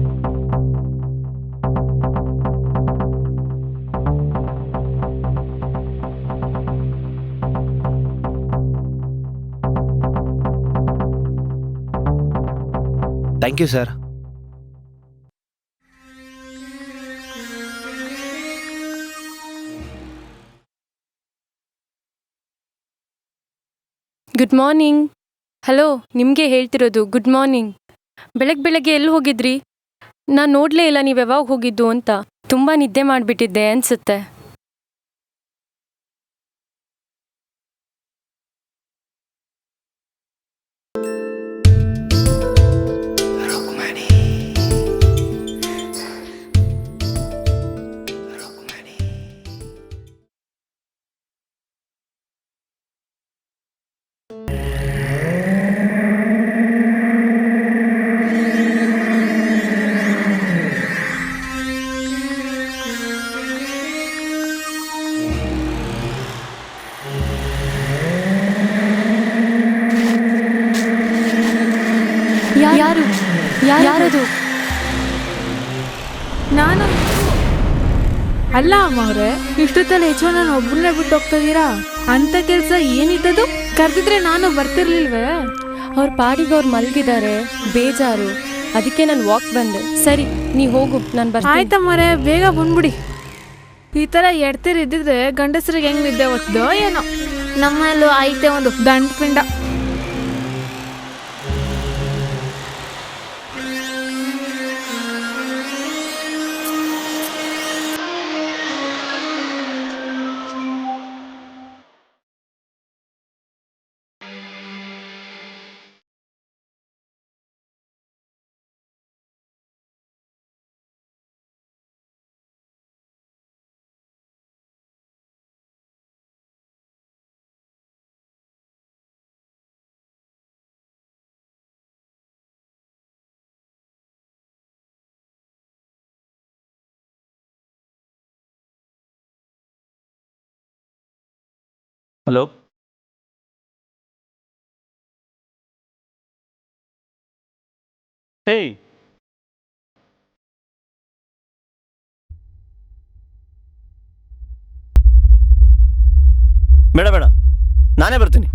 Thank you sir. Good morning. Hello, ನಿಮಗೆ ಹೇಳ್ತಿರೋದು ಗುಡ್ ಮಾರ್ನಿಂಗ್. ಬೆಳಗ್ಗೆ ಎಲ್ಲಿ ಹೋಗಿದ್ರಿ? ನಾನು ನೋಡಲೇ ಇಲ್ಲ ನೀವು ಯಾವಾಗ ಹೋಗಿದ್ದು ಅಂತ. ತುಂಬ ನಿದ್ದೆ ಮಾಡಿಬಿಟ್ಟಿದ್ದೆ ಅನಿಸುತ್ತೆ. ಯಾರದು? ನಾನು ಅಲ್ಲ ಅಮ್ಮ ಅವ್ರೆ, ಇಷ್ಟೊತ್ತಲ್ಲಿ ಹೆಚ್ಚು ನಾನು ಒಬ್ಬರನ್ನೇ ಬಿಟ್ಟು ಹೋಗ್ತಿದ್ದೀರಾ? ಅಂತ ಕೆಲಸ ಏನಿದ್ದದು? ಕರೆದಿದ್ರೆ ನಾನು ಬರ್ತಿರ್ಲಿಲ್ವೇ? ಅವ್ರ ಪಾಡಿಗೆ ಅವ್ರು ಮಲಗಿದ್ದಾರೆ, ಬೇಜಾರು, ಅದಕ್ಕೆ ನಾನು ವಾಕ್ ಬಂದೆ. ಸರಿ, ನೀ ಹೋಗು, ನಾನು ಬರ್ತೀನಿ. ಆಯ್ತಮ್ಮರೆ, ಬೇಗ ಬಂದ್ಬಿಡಿ. ಈ ಥರ ಎಡ್ತಿರಿದ್ದಿದ್ರೆ ಗಂಡಸರಿಗೆ ಹೆಂಗ್ ನಿದ್ದೆ ಒತ್ತದೋ ಏನೋ. ನಮ್ಮಲ್ಲೂ ಐತೆ ಒಂದು ದಂಡ ಪಿಂಡ. ಹಲೋ. ಹೇಯ್, ಬೇಡ, ನಾನೇ ಬರ್ತೀನಿ.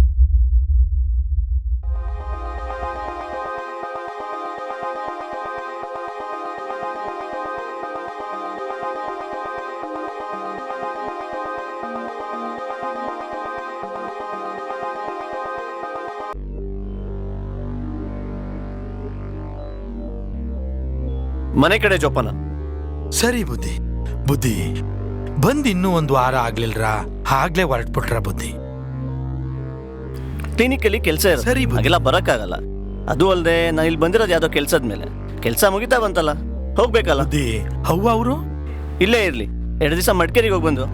ಮನೆ ಕಡೆ ಜೋಪಾನ. ಸರಿ ಬುದ್ಧಿ. ಬಂದ್ ಇನ್ನೂ 1 ವಾರ ಆಗ್ಲಿಲ್ರ, ಆಗ್ಲೇ ಹೊರಟ್ಬಿಟ್ರ ಬುದ್ಧಿ. ಕ್ಲಿನಿಕಲ್ಲಿ ಕೆಲಸ ಇರುತ್ತೆ, ಸರಿ ಬುದ್ಧಿ. ಹಾಗೆಲ್ಲ ಬರಕ್ಕಾಗಲ್ಲ. ಅದು ಅಲ್ಲದೆ ನಾನು ಇಲ್ಲಿ ಬಂದಿರೋದು ಯಾವುದೋ ಕೆಲಸದ ಮೇಲೆ. ಕೆಲಸ ಮುಗಿತಾ ಬಂತಲ್ಲ, ಹೋಗ್ಬೇಕಲ್ಲ. ಬುದ್ಧಿ, ಅವ್ವ ಅವರು ಇಲ್ಲೇ ಇರ್ಲಿ. 2 ದಿವಸ ಮಡಿಕೇರಿಗೆ ಹೋಗಿ ಬಂದು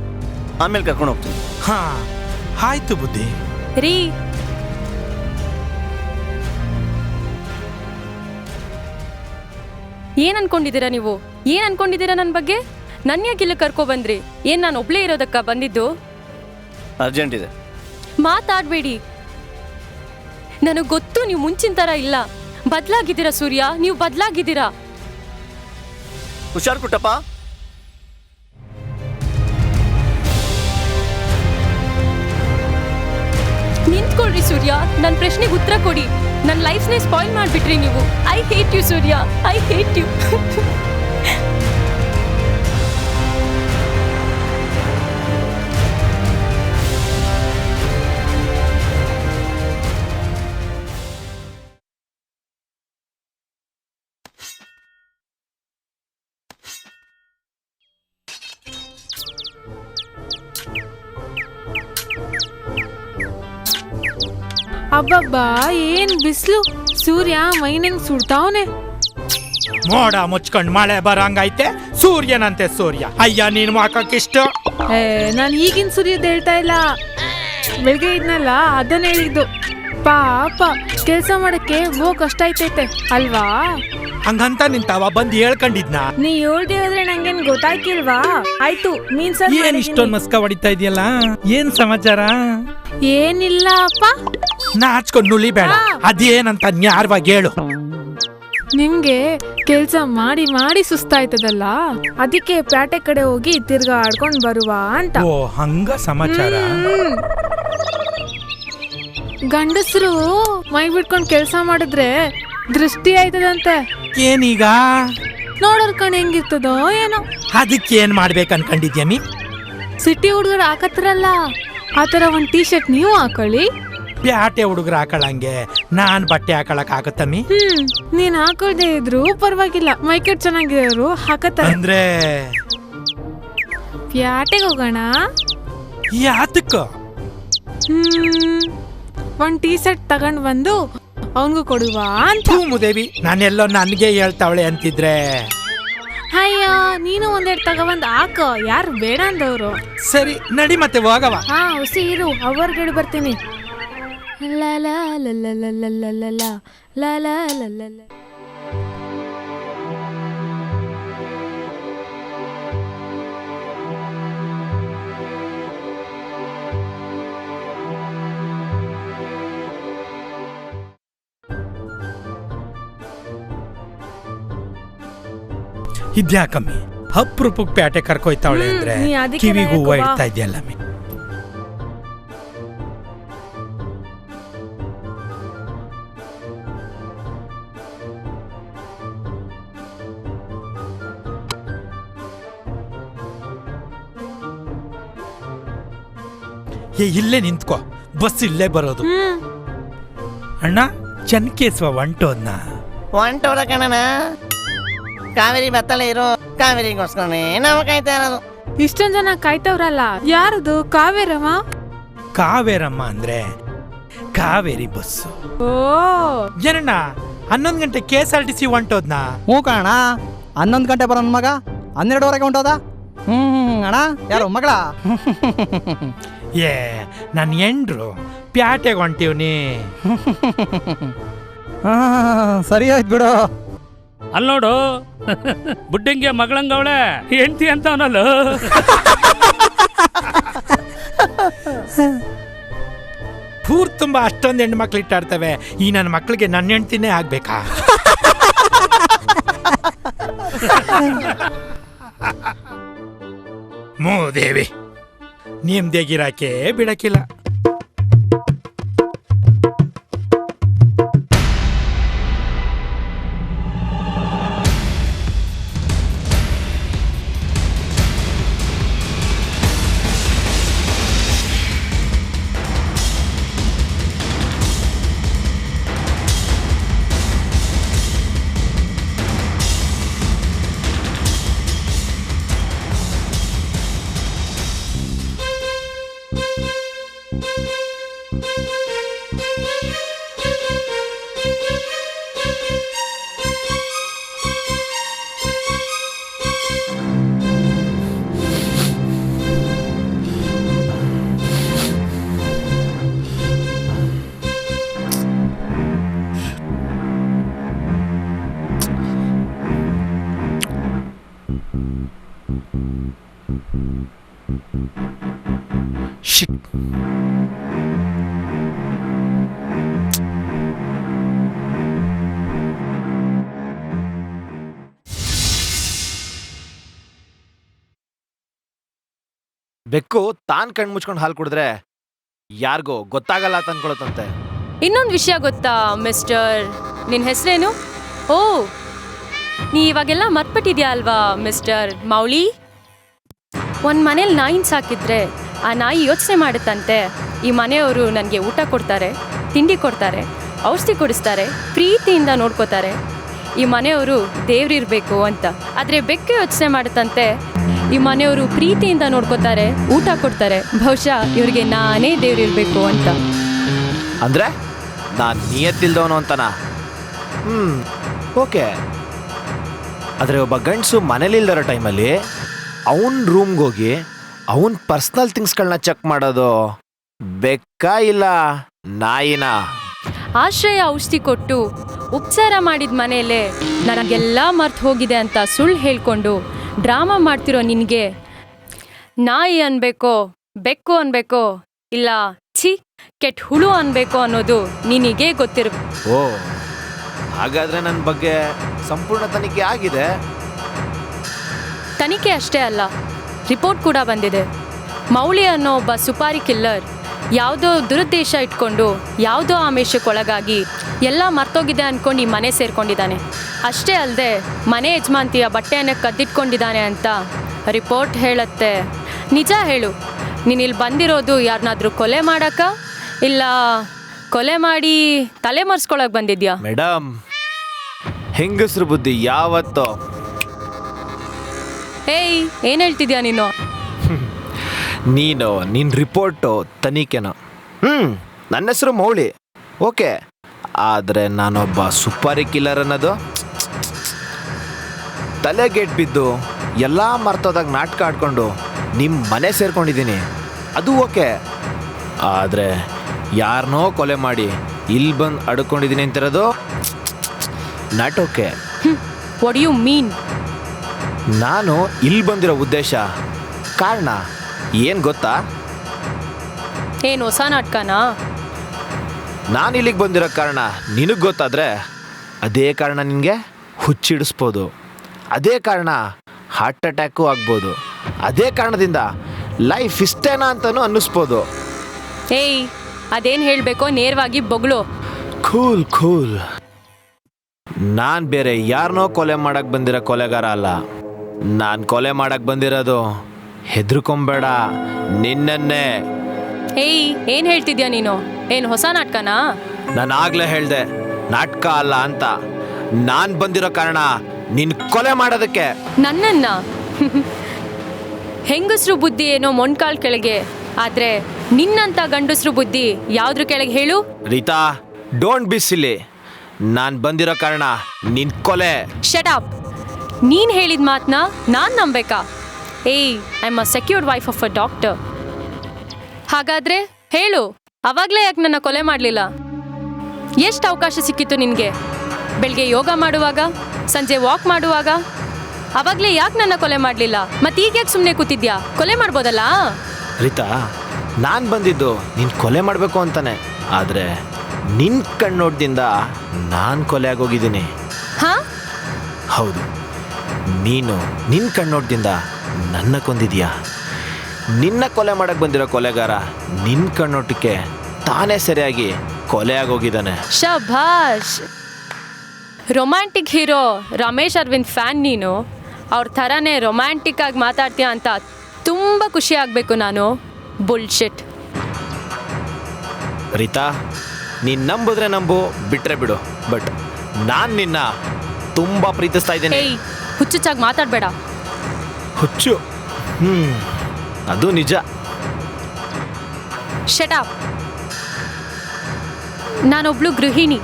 ಆಮೇಲೆ ಕರ್ಕೊಂಡು ಹೋಗ್ತೀನಿ. ಹಾ, ಆಯ್ತು ಬುದ್ಧಿ. ರೀ, ಏನ್ ಅನ್ಕೊಂಡಿದ್ದೀರಾ ನೀವು? ಏನ್ ಅನ್ಕೊಂಡಿದ್ದೀರಾ ನನ್ನ ಬಗ್ಗೆ? ನನ್ನ ಯಾಕೆ ಇಲ್ಲಿ ಕರ್ಕೊ ಬಂದ್ರಿ? ಏನ್ ನಾನು ಒಬ್ಳೇ ಇರೋದಕ್ಕ ಬಂದಿದ್ದು? ಅರ್ಜೆಂಟ್ ಇದೆ. ಮಾತಾಡ್ಬೇಡಿ. ನನಗೆ ಗೊತ್ತು ನೀವು ಮುಂಚಿನ ಥರ ಇಲ್ಲ. ಬದಲಾಗಿದ್ದೀರಾ ಸೂರ್ಯ, ನೀವು ಬದಲಾಗಿದ್ದೀರಾ. ಹುಷಾರ್ ಕುಟ್ಟಪ್ಪ. ನಿಂತ್ಕೊಳ್ರಿ ಸೂರ್ಯ, ನನ್ನ ಪ್ರಶ್ನೆಗೆ ಉತ್ತರ ಕೊಡಿ. ನನ್ನ ಲೈಫ್ನೇ ಸ್ಪಾಯ್ಲ್ ಮಾಡಿಬಿಟ್ರಿ ನೀವು. I hate you Surya, I hate you. ಅಬ್ಬಬ್ಬಾ ಏನ್ ಬಿಸ್ಲು, ಸೂರ್ಯ ಮೈನಂಗ್ ಸುಡ್ತಾವನೆ. ಮೋಡ ಮುಚ್ಕೊಂಡ್ ಮಳೆ ಬರಂಗೈತೆ, ಸೂರ್ಯನಂತೆ ಸೂರ್ಯ. ಅಯ್ಯ ನೀನ್ ಮಾಕಕ್ಕಿಷ್ಟ. ನಾನು ಈಗಿನ ಸೂರ್ಯದ ಹೇಳ್ತಾ ಇಲ್ಲ, ಬೆಳಗ್ಗೆ ಇದ್ನಲ್ಲ ಅದನ್ನ ಹೇಳಿದ್ದು. ಪಾಪ ಕೆಲ್ಸ ಮಾಡಕ್ಕೆ ಕಷ್ಟ ಐತೈತೆ ಅಲ್ವಾ? ಹಂಗಂತ ನಿಂತಾವ ಬಂದು ಹೇಳ್ಕೊಂಡಿದ್ನ. ನೀ ಹೇಳ್ದೆ ಹೋದ್ರೆ ನಂಗೇನ್ ಗೊತ್ತಾಯ್ಕಿಲ್ವಾ? ಆಯ್ತು ನೀನ್ ಏನ್ ಇಷ್ಟೊಂದ್ ಮಸ್ಕ ಹೊಡಿತಾ ಇದೆಯಲ್ಲ, ಏನ್ ಸಮಾಚಾರ? ಏನಿಲ್ಲ ಅಪ್ಪ. ನಾಚ್ಕೊಂಡ್ ನುಳಿ ಬೇಡ, ಅದೇನಂತ ನ್ಯಾರವಾಗಿ ಹೇಳು. ನಿಮ್ಗೆ ಕೆಲ್ಸ ಮಾಡಿ ಮಾಡಿ ಸುಸ್ತಾಯ್ತದಲ್ಲ, ಅದಕ್ಕೆ ಪ್ಯಾಟೆ ಕಡೆ ಹೋಗಿ ತಿರ್ಗಾ ಆಡ್ಕೊಂಡ್ ಬರುವ ಅಂತ. ಓ ಹಂಗ ಸಮಾಚಾರ. ಗಂಡಸರು ಮೈ ಬಿಟ್ಕೊಂಡ್ ಕೆಲ್ಸ ಮಾಡಿದ್ರೆ ದೃಷ್ಟಿ ಆಯ್ತದಂತೆ. ಏನೀಗ ನೋಡೋರ್ ಕಣ್ ಹೆಂಗಿರ್ತದೋ ಏನೋ. ಅದಕ್ಕೆ ಏನ್ ಮಾಡ್ಬೇಕು ಅನ್ಕೊಂಡಿದ್ಯಮಿ? ಸಿಟಿ ಹುಡುಗರು ಹಾಕತ್ರಲ್ಲ, ಆತರ ಒಂದ್ ಟೀ ಶರ್ಟ್ ನೀವು ಹಾಕೊಳ್ಳಿ. ಪ್ಯಾಟೆ ಹುಡುಗರು ಹಾಕೊಳ್ಳಂಗೆ ನಾನ್ ಬಟ್ಟೆ ಹಾಕೊಳಕ್ ಆಗತ್ತಮ್ಮಿ? ನೀನ್ ಹಾಕೊಳ್ದೆ ಇದ್ರು ಪರವಾಗಿಲ್ಲ, ಮೈಕೆಟ್ ಚೆನ್ನಾಗಿರೋರು ಹಾಕತ್ತಾರೆ. ಅಂದ್ರೆ ಪ್ಯಾಟೆಗೆ ಹೋಗೋಣ. ಯಾತಕ್ಕ? ಒಂದ್ ಟೀ ಶರ್ಟ್ ತಗೊಂಡ್ ಬಂದು ಅವನ್ಗೂ ಕೊಡುವ ಅಂತ. ಮುದೇವಿ, ನಾನೆಲ್ಲೋ ನನ್ಗೆ ಹೇಳ್ತಾವಳೆ ಅಂತಿದ್ರೆ. ಅಯ್ಯೋ ನೀನು ಒಂದೆರಡು ತಗೊಂಡ್ ಹಾಕೋ, ಯಾರು ಬೇಡ ಅಂದವ್ರು. ಸರಿ ನಡಿ ಮತ್ತೆ ಹೋಗವ. ಹಾ ಹುಸಿ ಇರು, ಅವರ್ಗಡೆ ಬರ್ತೀನಿ. ಲಾ ಲಾ ಲಾ ಲಾ ಲಾ ಲಾ ಲಾ ಲಾ ಲಾ ಲಾ ಲಾ ಲಾ ಲಾ. ಇದ್ಯಾಕಮ್ಮಿ ಅಪ್ರೂಪಕ್ಕೆ ಪ್ಯಾಟೆ ಕರ್ಕೊಯ್ತಾವಳೆ ಅಂದ್ರೆ ನೀ ಅದಕ್ಕೆ ಕಿವಿಗೂ ಹೂವ ನಾಯಕವಾ? ಇಡ್ತಾ ಇದೆಯಲ್ಲಮ್ಮಿ. ಇಲ್ಲೇ ನಿಂತ್ಕೋ, ಬಸ್ ಇಲ್ಲೇ ಬರೋದು. ಅಣ್ಣ ಚನ್ಕೇಸ್ವ ಹೊಂಟೋದ್ನ. ಹೊಂಟೋದ ಕಣನ, ಕಾವೇರಿ ಬತ್ತಲೇ ಇರೋ, ಕಾವೇರಿಗೋಸ್ಕರನೇ ನಾವು ಕಾಯ್ತಾ ಇರೋದು. ಇಷ್ಟೊಂದ್ ಜನ ಕಾಯ್ತವ್ರಲ್ಲ, ಯಾರದು? ಕಾವೇರಮ್ಮ? ಕಾವೇರಮ್ಮ ಅಂದ್ರೆ ಕಾವೇರಿ ಬಸ್ಸು. ಓ ಏನಣ್ಣ 11 ಗಂಟೆ KSRTC ಹೊಂಟೋದ್ನ? ಹ್ಞೂ ಕಣ, 11 ಗಂಟೆ ಬರೋ ಮಗ 12ವರೆಗೆ ಹೊಂಟೋದ. ಅಣ್ಣ ಯಾರು ಮಗಳ? ಏ ನನ್ನ ಎಂಡ್ರು ಪ್ಯಾಟೆಗೆ ಹೊಂಟೀವ್ನಿ. ಸರಿ ಆಯ್ತು ಬಿಡು. ಅಲ್ಲಿ ನೋಡು, ಬುಡ್ಡಿಂಗೆ ಮಗಳಂಗವಳೆ ಹೆಂಡ್ತಿ ಅಂತ ಅವನಲ್ಲ. ಊರ್ ತುಂಬಾ ಅಷ್ಟೊಂದು ಹೆಣ್ಣು ಮಕ್ಳು ಇಟ್ಟಾಡ್ತವೆ, ಈ ನನ್ನ ಮಕ್ಳಿಗೆ ನನ್ನ ಹೆಂಡ್ತಿನೇ ಆಗ್ಬೇಕಾ? ಮೂದೇವಿ ನಿಮ್ದೇಗಿರಾಕೆ ಬಿಡಕಿಲ್ಲ. ಬೆಕ್ಕು ತಾನ್ ಕಣ್ ಮುಚ್ಕೊಂಡು ಹಾಲು ಕುಡಿದ್ರೆ ಯಾರಿಗೋ ಗೊತ್ತಾಗಲ್ಲ ಅಂತ ಅನ್ಕೊಳತ್ತಂತೆ. ಇನ್ನೊಂದು ವಿಷಯ ಗೊತ್ತಾ ಮಿಸ್ಟರ್, ನಿನ್ನ ಹೆಸರೇನು? ಓ, ನೀ ಇವಾಗೆಲ್ಲ ಮರ್ತ್ಬಿಟ್ಟಿದ್ಯಾ ಅಲ್ವಾ ಮಿಸ್ಟರ್ ಮೌಳಿ? ಒಂದು ಮನೇಲಿ ನಾಯಿನ ಸಾಕಿದ್ರೆ ಆ ನಾಯಿ ಯೋಚನೆ ಮಾಡುತ್ತಂತೆ, ಈ ಮನೆಯವರು ನನಗೆ ಊಟ ಕೊಡ್ತಾರೆ, ತಿಂಡಿ ಕೊಡ್ತಾರೆ, ಔಷಧಿ ಕೊಡಿಸ್ತಾರೆ, ಪ್ರೀತಿಯಿಂದ ನೋಡ್ಕೋತಾರೆ, ಈ ಮನೆಯವರು ದೇವ್ರಿರ್ಬೇಕು ಅಂತ. ಆದರೆ ಬೆಕ್ಕು ಯೋಚನೆ ಮಾಡುತ್ತಂತೆ, ಈ ಮನೆಯವರು ಪ್ರೀತಿಯಿಂದ ನೋಡ್ಕೋತಾರೆ, ಊಟ ಕೊಡ್ತಾರೆ, ಬಹುಶಃ ಇವ್ರಿಗೆ ನಾನೇ ದೇವ್ರಿರ್ಬೇಕು ಅಂತ. ಅಂದ್ರೆ ನಾನು ನಿಯತ್ತಿಲ್ದವನು ಅಂತನ ಓಕೆ. ಆದರೆ ಒಬ್ಬ ಗಂಡಸು ಮನೇಲಿಲ್ದಿರೋ ಟೈಮಲ್ಲಿ ಅವನ ರೂಮ್ಗೆ ಹೋಗಿ ಅವನ ಪರ್ಸ್ನಲ್ ಥಿಂಗ್ಸ್ಗಳನ್ನ ಚೆಕ್ ಮಾಡೋದು ಬೆಕ್ಕಾ ಇಲ್ಲ ನಾಯಿನ? ಆಶ್ರಯ ಔಷಧಿ ಕೊಟ್ಟು ಉಪಚಾರ ಮಾಡಿದ ಮನೆಯಲ್ಲೇ ನನಗೆಲ್ಲ ಮರ್ತು ಹೋಗಿದೆ ಅಂತ ಸುಳ್ಳು ಹೇಳ್ಕೊಂಡು ಡ್ರಾಮಾ ಮಾಡ್ತಿರೋ ನಿನಗೆ ನಾಯಿ ಅನ್ಬೇಕೋ ಬೆಕ್ಕು ಅನ್ಬೇಕೋ ಇಲ್ಲ ಛೀ ಕೆಟ್ಟ ಹುಳು ಅನ್ಬೇಕೋ ಅನ್ನೋದು ನಿನಗೆ ಗೊತ್ತಿರಬೇಕು. ಓ, ಹಾಗಾದ್ರೆ ನನ್ನ ಬಗ್ಗೆ ಸಂಪೂರ್ಣ ತನಿಖೆ ಆಗಿದೆ. ತನಿಖೆ ಅಷ್ಟೇ ಅಲ್ಲ, ರಿಪೋರ್ಟ್ ಕೂಡ ಬಂದಿದೆ. ಮೌಳಿ ಅನ್ನೋ ಒಬ್ಬ ಸುಪಾರಿ ಕಿಲ್ಲರ್ ಯಾವುದೋ ದುರುದ್ದೇಶ ಇಟ್ಕೊಂಡು ಯಾವುದೋ ಆಮಿಷಕ್ಕೊಳಗಾಗಿ ಎಲ್ಲ ಮರ್ತೋಗಿದೆ ಅಂದ್ಕೊಂಡು ಈ ಮನೆ ಸೇರ್ಕೊಂಡಿದ್ದಾನೆ. ಅಷ್ಟೇ ಅಲ್ಲದೆ ಮನೆ ಯಜಮಾಂತಿಯ ಬಟ್ಟೆಯನ್ನು ಕದ್ದಿಟ್ಕೊಂಡಿದ್ದಾನೆ ಅಂತ ರಿಪೋರ್ಟ್ ಹೇಳುತ್ತೆ. ನಿಜ ಹೇಳು, ನೀನು ಇಲ್ಲಿ ಬಂದಿರೋದು ಯಾರನ್ನಾದ್ರೂ ಕೊಲೆ ಮಾಡಕ್ಕ ಇಲ್ಲ ಕೊಲೆ ಮಾಡಿ ತಲೆ ಮರೆಸ್ಕೊಳಕ್ ಬಂದಿದ್ಯಾ? ಮೇಡಮ್, ಹೆಂಗಸ್ರ ಬುದ್ಧಿ ಯಾವತ್ತೋ. ಏಯ್, ಏನು ಹೇಳ್ತಿದ್ಯಾ ನೀನು? ನೀನು ನಿನ್ನ ರಿಪೋರ್ಟು ತನಿಖೆನೋ? ನನ್ನ ಹೆಸರು ಮೌಳಿ, ಓಕೆ. ಆದರೆ ನಾನೊಬ್ಬ ಸುಪಾರಿ ಕಿಲ್ಲರ್ ಅನ್ನೋದು ತಲೆಗೆಟ್ ಬಿದ್ದು ಎಲ್ಲ ಮರ್ತೋದಾಗ ನಾಟಕ ಆಡ್ಕೊಂಡು ನಿಮ್ಮ ಮನೆ ಸೇರ್ಕೊಂಡಿದ್ದೀನಿ, ಅದು ಓಕೆ. ಆದರೆ ಯಾರನ್ನೋ ಕೊಲೆ ಮಾಡಿ ಇಲ್ಲಿ ಬಂದು ಅಡ್ಕೊಂಡಿದ್ದೀನಿ ಅಂತಿರೋದು not okay. What you mean? ನಾನು ಇಲ್ಲಿ ಬಂದಿರೋ ಉದ್ದೇಶ ಕಾರಣ ಏನು ಗೊತ್ತಾ? ಏನು ಹೊಸ ನಾಟಕನಾ? ನಾನು ಇಲ್ಲಿಗೆ ಬಂದಿರೋ ಕಾರಣ ನಿನಗೆ ಗೊತ್ತಾದರೆ ಅದೇ ಕಾರಣ ನಿನಗೆ ಹುಚ್ಚಿಡಿಸ್ಬೋದು, ಅದೇ ಕಾರಣ ಹಾರ್ಟ್ ಅಟ್ಯಾಕು ಆಗ್ಬೋದು, ಅದೇ ಕಾರಣದಿಂದ ಲೈಫ್ ಇಷ್ಟೇನಾ ಅಂತಲೂ ಅನ್ನಿಸ್ಬೋದು. ಏಯ್, ಅದೇನು ಹೇಳಬೇಕೋ ನೇರವಾಗಿ ಬೊಗಳು. Cool cool. ನಾನು ಬೇರೆ ಯಾರನ್ನೋ ಕೊಲೆ ಮಾಡಕ್ಕೆ ಬಂದಿರೋ ಕೊಲೆಗಾರ ಅಲ್ಲ. ನಾನು ಕೊಲೆ ಮಾಡಕ್ಕೆ ಬಂದಿರೋದು, ಹೆದರ್ಕೊಂಬೇಡ, ನಿನ್ನನ್ನೇ. ಏಯ್, ಏನು ಹೇಳ್ತಿದ್ಯಾ ನೀನು? ಏನು ಹೊಸ ನಾಟಕನಾ? ನಾನು ಆಗಲೇ ಹೇಳಿದೆ ನಾಟಕ ಅಲ್ಲ ಅಂತ. ನಾನು ಬಂದಿರೋ ಕಾರಣ ನಿನ್ನ ಕೊಲೆ ಮಾಡೋದಕ್ಕೆ. ನನ್ನನ್ನ ಹೆಂಗಸ್ರು ಬುದ್ಧಿ ಏನೋ ಮೊಣ್ಕಾಲ್ ಕೆಳಗೆ, ಆದ್ರೆ ನಿನ್ನಂತ ಗಂಡಸ್ರು ಬುದ್ಧಿ ಯಾವ್ದ್ರ ಕೆಳಗೆ ಹೇಳು? Rita, don't be silly. ನಾನು ಬಂದಿರೋ ಕಾರಣ ನಿನ್ನ ಕೊಲೆ. Shut up. ನೀನ್ ಹೇಳಿದ ಮಾತನ್ನ ನಾನ್ ನಂಬೇಕಾ? ಏಯ್, I am a secured wife of a doctor. ಹಾಗಾದ್ರೆ ಹೇಳು, ಅವಾಗ್ಲೇ ಯಾಕೆ ನನ್ನ ಕೊಲೆ ಮಾಡಲಿಲ್ಲ? ಎಷ್ಟು ಅವಕಾಶ ಸಿಕ್ಕಿತ್ತು ನಿನಗೆ? ಬೆಳಗ್ಗೆ ಯೋಗ ಮಾಡುವಾಗ, ಸಂಜೆ ವಾಕ್ ಮಾಡುವಾಗ, ಅವಾಗ್ಲೇ ಯಾಕೆ ನನ್ನ ಕೊಲೆ ಮಾಡಲಿಲ್ಲ? ಮತ್ತೆ ಈಗ ಯಾಕೆ ಸುಮ್ಮನೆ ಕೂತಿದ್ಯಾ? ಕೊಲೆ ಮಾಡ್ಬೋದಲ್ಲ? ರೀತಾ, ನಾನು ಬಂದಿದ್ದು ನಿನ್ನ ಕೊಲೆ ಮಾಡಬೇಕು ಅಂತಾನೆ. ಆದರೆ ನಿನ್ನ ಕಣ್ಣೋಟದಿಂದ ನಾನು ಕೊಲೆ ಆಗೋಗಿದ್ದೀನಿ. ಹಾ? ಹೌದು, ನೀನು ನಿನ್ನ ಕಣ್ಣೋಟದಿಂದ ನನ್ನ ಕೊಂದಿದ್ಯಾ. ನಿನ್ನ ಕೊಲೆ ಮಾಡಕ್ಕೆ ಬಂದಿರೋ ಕೊಲೆಗಾರ ನಿನ್ನ ಕಣ್ಣೋಟಕ್ಕೆ ತಾನೇ ಸರಿಯಾಗಿ ಕೊಲೆ ಆಗೋಗಿದ್ದಾನೆ. ಶಭಾಷ್. Romantic hero Ramesh Aravind fan ನೀನು. ಅವ್ರ ಥರನೇ ರೊಮ್ಯಾಂಟಿಕ್ ಆಗಿ ಮಾತಾಡ್ತೀಯ ಅಂತ ತುಂಬ ಖುಷಿ ಆಗಬೇಕು ನಾನು. ಬುಲ್ಶಿಟ್. ರೀತಾ, ನೀನು ನಂಬಿದ್ರೆ ನಂಬು, ಬಿಟ್ರೆ ಬಿಡು. ಬಟ್ ನಾನು ನಿನ್ನ ತುಂಬ ಪ್ರೀತಿಸ್ತಾ ಇದ್ದೀನಿ. ಏಯ್, ಹುಚ್ಚುಚ್ಚಾಗಿ ಮಾತಾಡಬೇಡ. ಹುಚ್ಚು? ಅದು ನಿಜ. Shut up. ನಾನೊಬ್ಳು ಗೃಹಿಣಿ.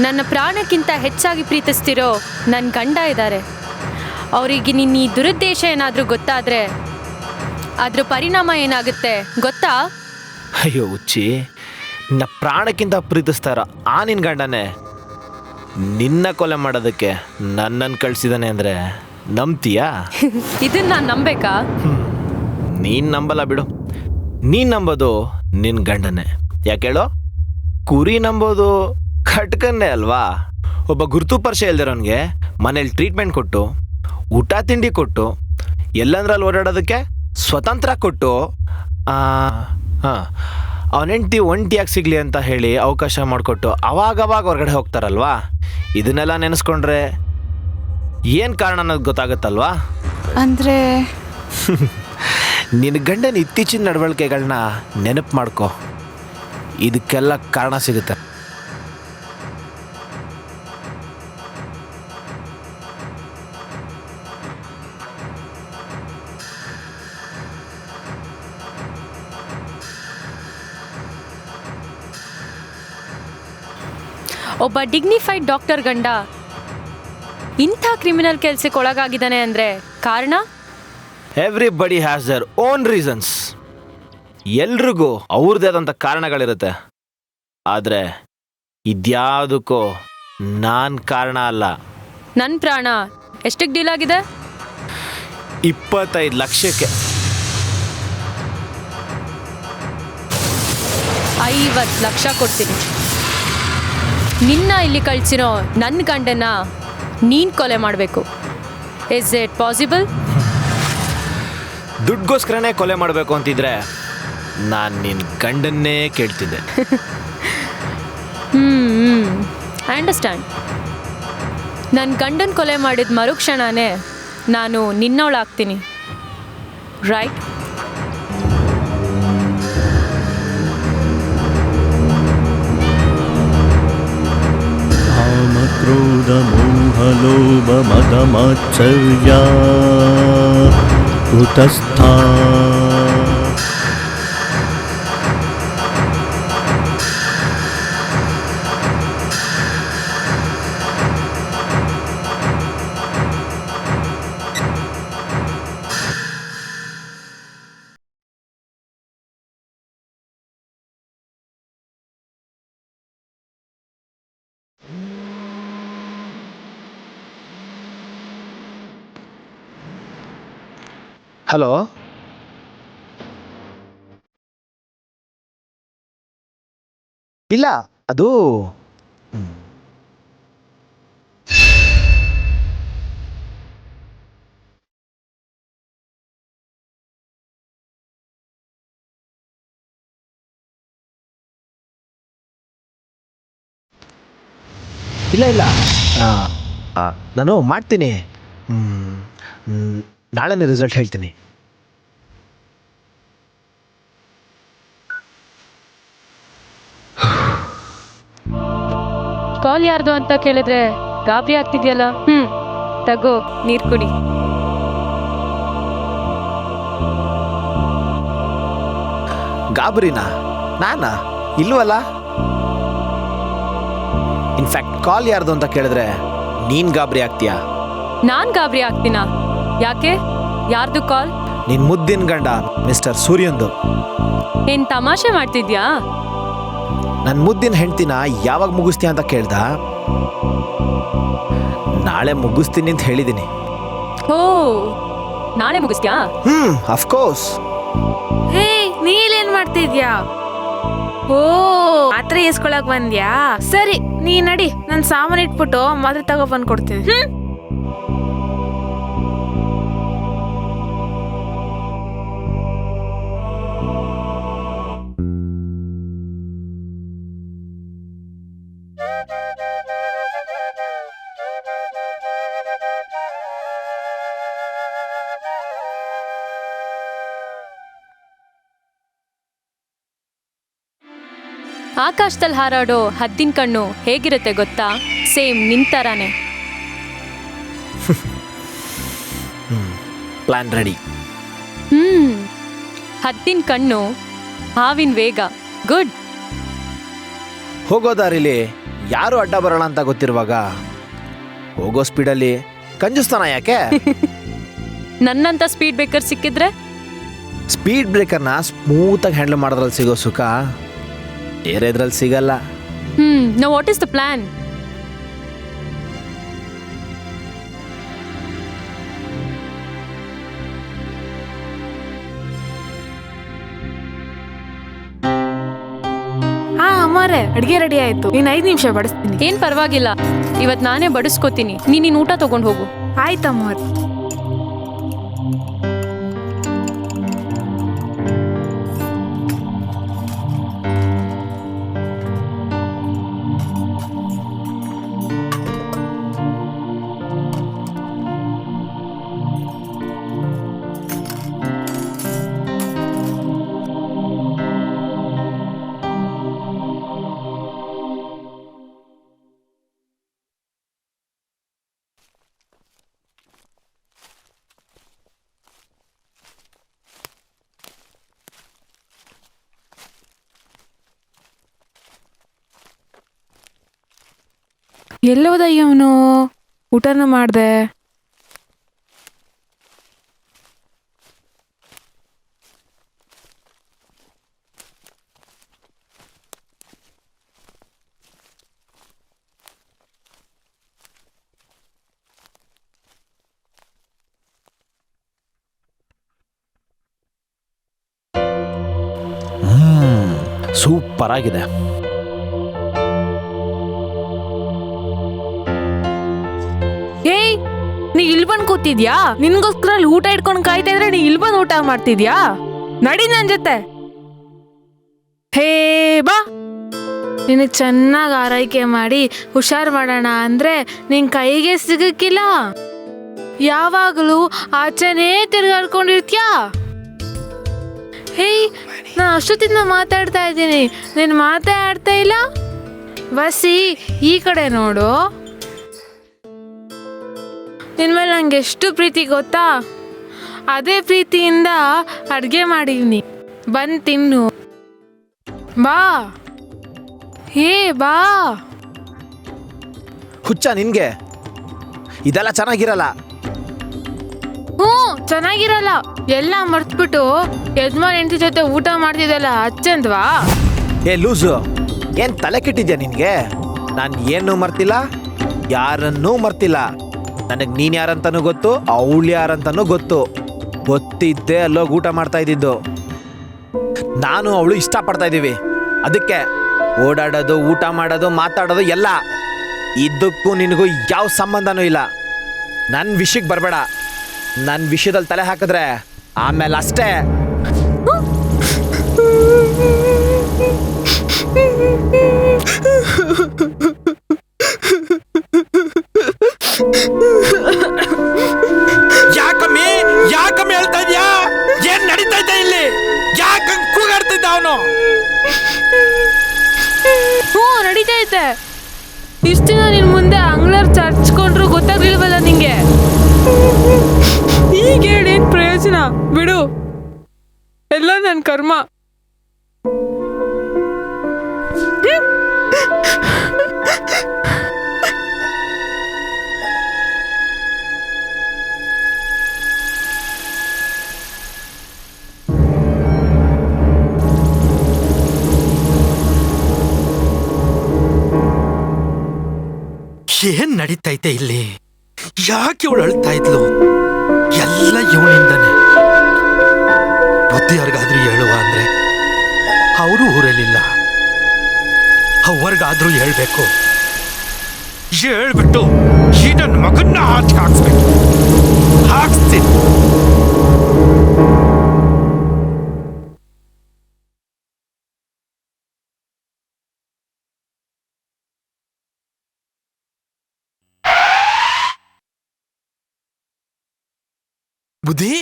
ನನ್ನ ಪ್ರಾಣಕ್ಕಿಂತ ಹೆಚ್ಚಾಗಿ ಪ್ರೀತಿಸ್ತಿರೋ ನನ್ನ ಗಂಡ ಇದ್ದಾರೆ. ಅವರಿಗೆ ನಿನ್ನ ಈ ದುರುದ್ದೇಶ ಏನಾದರೂ ಗೊತ್ತಾದರೆ ಅದ್ರ ಪರಿಣಾಮ ಏನಾಗುತ್ತೆ ಗೊತ್ತಾ? ಅಯ್ಯೋ ಹುಚ್ಚಿ, ನಿನ್ನ ಪ್ರಾಣಕ್ಕಿಂತ ಪ್ರೀತಿಸ್ತಾ ಇರೋ ಆ ನಿನ್ನ ಗಂಡನೇ ನಿನ್ನ ಕೊಲೆ ಮಾಡೋದಕ್ಕೆ ನನ್ನನ್ನು ಕಳಿಸಿದಾನೆ ಅಂದರೆ ನಂಬ್ತೀಯಾ? ಇದನ್ನ ನಾನು ನಂಬೇಕಾ? ನೀನು ನಂಬಲ್ಲ ಬಿಡು. ನೀನು ನಂಬೋದು ನಿನ್ನ ಗಂಡನೇ. ಯಾಕೆ ಹೇಳೋ? ಕುರಿ ನಂಬೋದು ಖಟ್ಕನ್ನೇ ಅಲ್ವಾ? ಒಬ್ಬ ಗುರುತು ಪರಿಚಯ ಇಲ್ದಿರೋನ್ಗೆ ಮನೇಲಿ ಟ್ರೀಟ್ಮೆಂಟ್ ಕೊಟ್ಟು, ಊಟ ತಿಂಡಿ ಕೊಟ್ಟು, ಎಲ್ಲಂದ್ರಲ್ಲಿ ಓಡಾಡೋದಕ್ಕೆ ಸ್ವತಂತ್ರ ಕೊಟ್ಟು, ಅವನ ಹೆಂಡ್ತಿ ಒಂಟಿಯಾಗಿ ಸಿಗಲಿ ಅಂತ ಹೇಳಿ ಅವಕಾಶ ಮಾಡಿಕೊಟ್ಟು ಅವಾಗವಾಗ ಹೊರಗಡೆ ಹೋಗ್ತಾರಲ್ವಾ? ಇದನ್ನೆಲ್ಲ ನೆನೆಸ್ಕೊಂಡ್ರೆ ಏನು ಕಾರಣ ಅನ್ನೋದು ಗೊತ್ತಾಗುತ್ತಲ್ವಾ? ಅಂದರೆ ನಿನ್ನ ಗಂಡನ ಇತ್ತೀಚಿನ ನಡವಳಿಕೆಗಳನ್ನ ನೆನಪು ಮಾಡ್ಕೊ, ಇದಕ್ಕೆಲ್ಲ ಕಾರಣ ಸಿಗುತ್ತೆ. ಒಬ್ಬ ಡಿಗ್ನಿಫೈಡ್ ಡಾಕ್ಟರ್ ಗಂಡ ಇಂಥ ಕ್ರಿಮಿನಲ್ ಕೆಲ್ಸಕ್ಕೆ ಒಳಗಾಗಿದ್ದಾನೆ ಅಂದರೆ ಕಾರಣ? Everybody has their own reasons. ಎಲ್ರಿಗೂ ಅವ್ರದ್ದೇ ಆದಂಥ ಕಾರಣಗಳಿರುತ್ತೆ. ಆದರೆ ಇದ್ಯಾವುದಕ್ಕೂ ನಾನು ಕಾರಣ ಅಲ್ಲ. ನನ್ನ ಪ್ರಾಣ ಎಷ್ಟಕ್ಕೆ ಡೀಲ್ ಆಗಿದೆ? 25 ಲಕ್ಷಕ್ಕೆ. 50 ಲಕ್ಷ ಕೊಡ್ತೀನಿ. ನಿನ್ನ ಇಲ್ಲಿ ಕಳ್ಸಿರೋ ನನ್ನ ಗಂಡನ್ನ ನೀನು ಕೊಲೆ ಮಾಡಬೇಕು. Is it possible? ದುಡ್ಗೋಸ್ಕರನೇ ಕೊಲೆ ಮಾಡಬೇಕು ಅಂತಿದ್ರೆ ನಾನು ನಿನ್ನ ಗಂಡನ್ನೇ ಕೇಳ್ತಿದ್ದೆ. I understand. ನನ್ನ ಗಂಡನ ಕೊಲೆ ಮಾಡಿದ ಮರುಕ್ಷಣನೇ ನಾನು ನಿನ್ನವಳಾಗ್ತೀನಿ, ರೈಟ್? ಕ್ರೋಧ ಮೋಹ ಲೋಭ ಮದ ಮಾತ್ಸರ್ಯ ಕುತಸ್ಥಾ ಹಲೋ, ಇಲ್ಲ ಅದು ಇಲ್ಲ ನಾನು ಮಾಡ್ತೀನಿ. ನಾಳೆನೇ ರಿಸಲ್ಟ್ ಹೇಳ್ತೀನಿ. ಕಾಲ್ ಯಾರ್ದು ಅಂತ ಕೇಳಿದ್ರೆ ಗಾಬರಿ ಆಗ್ತಿದ್ಯಲ್ಲ. ತಗೋ ನೀರು ಕುಡಿ. ಗಾಬರಿನಾ? ನಾನಾ? ಇಲ್ವಲ್ಲ. ಇನ್ಫ್ಯಾಕ್ಟ್ ಕಾಲ್ ಯಾರ್ದು ಅಂತ ಕೇಳಿದ್ರೆ ನೀನ್ ಗಾಬರಿ ಆಗ್ತೀಯಾ? ನಾನ್ ಗಾಬರಿ ಆಗ್ತೀನಾ? ಯಾಕೆ? ಯಾರ್ದು ಕಾಲ್? ನಿನ್ ಮುದ್ದಿನ ಗಂಡ ಮಿಸ್ಟರ್ ಸೂರ್ಯಂದು. ಏನ್ ತಮಾಷೆ ಮಾಡ್ತಿದ್ಯಾ? ನನ್ನ ಮುದ್ದಿನ ಹೆಂಡ್ತಿನ ಯಾವಾಗ ಮುಗಿಸ್ತೀಯ ಅಂತ ಕೇಳ್ದ. ನಾಳೆ ಮುಗಿಸ್ತೀನಿ ಅಂತ ಹೇಳಿದ್ದೀನಿ. ಓ, ನಾಳೆ ಮುಗಿಸ್ತ್ಯಾ? ಅಫ್ಕೋರ್ಸ್. ಹೇ, ನೀಲೇನ್ ಮಾಡ್ತಿದ್ಯಾ? ಓ, ಮಾತ್ರೆ ಎಸ್ಕೊಳಕ್ ಬಂದ್ಯಾ? ಸರಿ, ನೀ ನಡಿ, ನನ್ ಸಾಮಾನು ಇಟ್ಬಿಟ್ಟು ಮಾತ್ರೆ ತಗೋ ಬಂದ್ ಕೊಡ್ತೀನಿ. ಆಕಾಶದಲ್ಲಿ ಹಾರಾಡೋ ಹದ್ದಿನ ಕಣ್ಣು ಹೇಗಿರುತ್ತೆ ಗೊತ್ತಾ? ಸೇಮ್ ನಿಂತರಾನೆ. Plan ready. ಹದ್ದಿನ ಕಣ್ಣು, ಹಾವಿನ ವೇಗ. ಗುಡ್. ಹೋಗೋ ದಾರಿಲಿ ಯಾರು ಅಡ್ಡ ಬರೋಣ ಅಂತ ಗೊತ್ತಿರುವಾಗ ಹೋಗೋ ಸ್ಪೀಡಲ್ಲಿ ಕಂಜುಸ್ತಾನ ಯಾಕೆ? ನನ್ನಂತ ಸ್ಪೀಡ್ ಬ್ರೇಕರ್ ಸಿಕ್ಕಿದ್ರೆ? ಸ್ಪೀಡ್ ಬ್ರೇಕರ್ನ ಸ್ಮೂತಾಗಿ ಹ್ಯಾಂಡಲ್ ಮಾಡೋದ್ರಲ್ಲಿ ಸಿಗೋ ಸುಖ ಬೇರೆದ್ರಲ್ಲಿ ಸಿಗಲ್ಲ. No, what is the plan? ಅಮ್ಮಾರೆ, ಅಡ್ಗೆ ರೆಡಿ ಆಯ್ತು. ಇನ್ 5 ನಿಮಿಷ ಬಡಿಸ್ತೀನಿ. ಏನ್ ಪರವಾಗಿಲ್ಲ, ಇವತ್ ನಾನೇ ಬಡಿಸ್ಕೋತೀನಿ. ನೀನ್ ಊಟ ತಗೊಂಡ್ ಹೋಗು. ಆಯ್ತಮ್ಮವ್ರೆ. ಎಲ್ಲೋದ ಇವನು? ಊಟನೂ ಮಾಡ್ದೆ. ಸೂಪರ್ ಆಗಿದೆ. ಏಯ್, ನೀ ಇಲ್ಲಿ ಬಂದು ಕೂತಿದ್ಯಾ? ನಿನ್ಗೋಸ್ಕರ ಅಲ್ಲಿ ಊಟ ಇಟ್ಕೊಂಡು ಕಾಯ್ತಾ ಇದ್ರೆ ನೀ ಇಲ್ಲಿ ಬಂದು ಊಟ ಮಾಡ್ತಿದ್ಯಾ? ನಡಿ ನನ್ ಜೊತೆ. ಹೇ ಬಾ. ನಿನಗೆ ಚೆನ್ನಾಗಿ ಆರೈಕೆ ಮಾಡಿ ಹುಷಾರ್ ಮಾಡೋಣ ಅಂದ್ರೆ ನಿನ್ ಕೈಗೆ ಸಿಗಕ್ಕಿಲ್ಲ. ಯಾವಾಗಲೂ ಆಚೆನೇ ತಿರ್ಗಾಡ್ಕೊಂಡಿರ್ತ್ಯಾ? ಹೇಯ್, ನಾನು ಅಷ್ಟೊತ್ತಿಂದ ಮಾತಾಡ್ತಾ ಇದ್ದೀನಿ, ನೀನು ಮಾತಾಡ್ತಾ ಇಲ್ಲ. ಬಸ್ಸಿ, ಈ ಕಡೆ ನೋಡು. ನಿನ್ನ ಮೇಲೆ ನಂಗೆ ಎಷ್ಟು ಪ್ರೀತಿ ಗೊತ್ತಾ? ಅದೇ ಪ್ರೀತಿಯಿಂದ ಅಡುಗೆ ಮಾಡೀನಿ, ಬಂದು ತಿನ್ನು. ಬಾ, ಹೇ ಬಾ. ಹುಚ್ಚ ನಿನ್ಗೆ ಇದೆಲ್ಲ ಚೆನ್ನಾಗಿರಲ್ಲ. ಹ್ಞೂ, ಚೆನ್ನಾಗಿರಲ್ಲ. ಎಲ್ಲ ಮರ್ತ್ಬಿಟ್ಟು ಯಜಮಾನ್ ಹೆಂಡತಿ ಜೊತೆ ಊಟ ಮಾಡ್ತಿದ್ದಲ್ಲ, ಅಚ್ಚಂದ್ವಾ? ಏ ಲೂಸು, ಏನ್ ತಲೆ ಕೆಟ್ಟಿದ್ಯಾ ನಿನ್ಗೆ? ನಾನು ಏನು ಮರ್ತಿಲ್ಲ, ಯಾರನ್ನೂ ಮರ್ತಿಲ್ಲ. ನನಗೆ ನೀನ್ ಯಾರಂತನೂ ಗೊತ್ತು, ಅವಳು ಯಾರಂತನೂ ಗೊತ್ತು. ಗೊತ್ತಿದ್ದೆ ಅಲ್ಲೋಗಿ ಊಟ ಮಾಡ್ತಾ ಇದ್ದಿದ್ದು. ನಾನು ಅವಳು ಇಷ್ಟಪಡ್ತಾ ಇದ್ದೀವಿ, ಅದಕ್ಕೆ ಓಡಾಡೋದು, ಊಟ ಮಾಡೋದು, ಮಾತಾಡೋದು ಎಲ್ಲ. ಇದಕ್ಕೂ ನಿನಗೂ ಯಾವ ಸಂಬಂಧನೂ ಇಲ್ಲ. ನನ್ನ ವಿಷಯಕ್ಕೆ ಬರಬೇಡ. ನನ್ನ ವಿಷಯದಲ್ಲಿ ತಲೆ ಹಾಕಿದ್ರೆ ಆಮೇಲೆ ಅಷ್ಟೇ. ಯಾಕಮ್ಮಿ ಹೇಳ್ತಾ ಇದ್ಯಾ? ಏನ್ ನಡೀತಾ ಇದ್ದ ಇಲ್ಲಿ? ಯಾಕ ಕೂಗಾಡ್ತಿದ್ದ ಅವನು? ಹ್ಞೂ, ನಡೀತಾ ಐತೆ. ಇಷ್ಟು ದಿನ ನಿನ್ ಮುಂದೆ ಅಂಗ್ಳರ್ ಚರ್ಚ್ಕೊಂಡ್ರು ಗೊತ್ತಾಗ್ಲಿಲ್ವಲ್ಲ ನಿಂಗೆ? ಈಗ ಹೇಳೇನ್ ಪ್ರಯೋಜನ? ಬಿಡು, ಎಲ್ಲ ನನ್ನ ಕರ್ಮ. ಏನ್ ನಡೀತೈತೆ ಇಲ್ಲಿ? ಯಾಕೆ ಇವಳು ಅಳ್ತಾ ಇದ್ಲು? ಎಲ್ಲ ಇವನಿಂದಾನೆ. ಬುದ್ಧಿ ಯಾರಿಗಾದ್ರೂ ಹೇಳುವ ಅಂದ್ರೆ ಅವರು ಊರಲ್ಲಿಲ್ಲ, ಅವ್ರಿಗಾದ್ರೂ ಹೇಳ್ಬೇಕು. ಹೇಳ್ಬಿಟ್ಟು ಈ ನನ್ನ ಮಗನ್ನ ಆಚೆ ಹಾಕ್ಸ್ಬೇಕು. ಹಾಕ್ಸ್ತೀನಿ. ಬುದ್ಧಿ,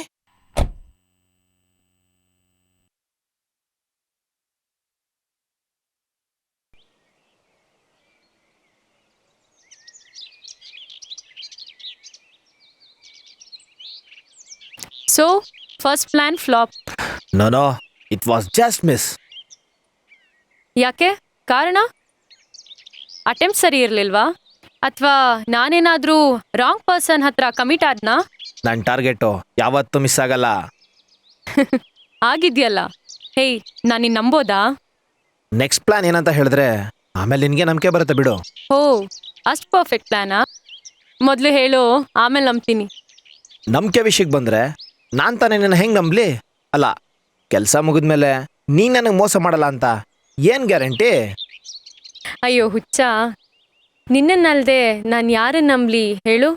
so first plan flop. No, it was just miss. ಯಾಕೆ? ಕಾರಣ? ಅಟೆಂಪ್ಟ್ ಸರಿ ಇರಲಿಲ್ವಾ? ಅಥವಾ ನಾನೇನಾದರೂ ರಾಂಗ್ ಪರ್ಸನ್ ಹತ್ರ ಕಮಿಟ್ ಆದ್ನಾ? ನನ್ನ ಟಾರ್ಗೆಟು ಯಾವತ್ತೂ ಮಿಸ್ ಆಗಲ್ಲ. ಆಗಿದ್ಯಲ್ಲ. ಹೇಯ್, ನಾನು ನಿನ್ನ ನಂಬೋದಾ? ನೆಕ್ಸ್ಟ್ ಪ್ಲಾನ್ ಏನಂತ ಹೇಳಿದ್ರೆ ಆಮೇಲೆ ನಿನಗೆ ನಂಬಿಕೆ ಬರುತ್ತೆ ಬಿಡು. ಓ, ಅಷ್ಟು ಪರ್ಫೆಕ್ಟ್ ಪ್ಲಾನಾ? ಮೊದಲು ಹೇಳು, ಆಮೇಲೆ ನಂಬ್ತೀನಿ. ನಂಬಿಕೆ ವಿಷಯಕ್ಕೆ ಬಂದರೆ ನಾನು ತಾನೇ ನಿನ್ನ ಹೆಂಗೆ ನಂಬಲಿ? ಅಲ್ಲ, ಕೆಲಸ ಮುಗಿದ್ಮೇಲೆ ನೀನು ನನಗೆ ಮೋಸ ಮಾಡಲ್ಲ ಅಂತ ಏನು ಗ್ಯಾರಂಟಿ? ಅಯ್ಯೋ ಹುಚ್ಚ, ನಿನ್ನನ್ನಲ್ದೆ ನಾನು ಯಾರನ್ನು ನಂಬಲಿ ಹೇಳು?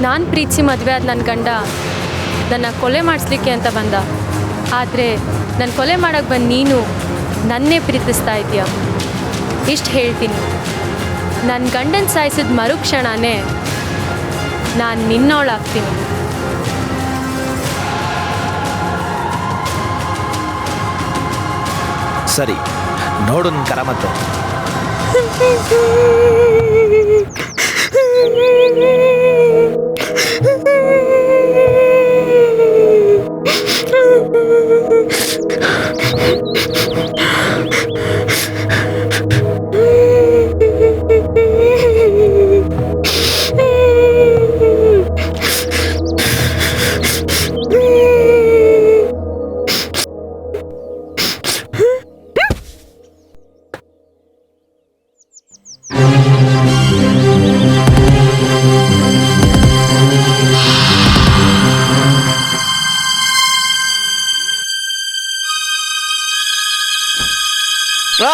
ನಾನು ಪ್ರೀತಿಸಿ ಮದುವೆ ಆದ ನನ್ನ ಗಂಡ ನನ್ನ ಕೊಲೆ ಮಾಡಿಸ್ಲಿಕ್ಕೆ ಅಂತ ಬಂದ. ಆದರೆ ನನ್ನ ಕೊಲೆ ಮಾಡೋಕ್ಕೆ ಬಂದು ನೀನು ನನ್ನೇ ಪ್ರೀತಿಸ್ತಾ ಇದೆಯಾ? ಇಷ್ಟು ಹೇಳ್ತೀನಿ, ನನ್ನ ಗಂಡನ ಸಾಯಿಸಿದ ಮರುಕ್ಷಣನೇ ನಾನು ನಿನ್ನೋಳಾಗ್ತೀನಿ. ಸರಿ, ನೋಡು ನನ್ನ ಕರಾಮತ್ತು. ಏಯ್,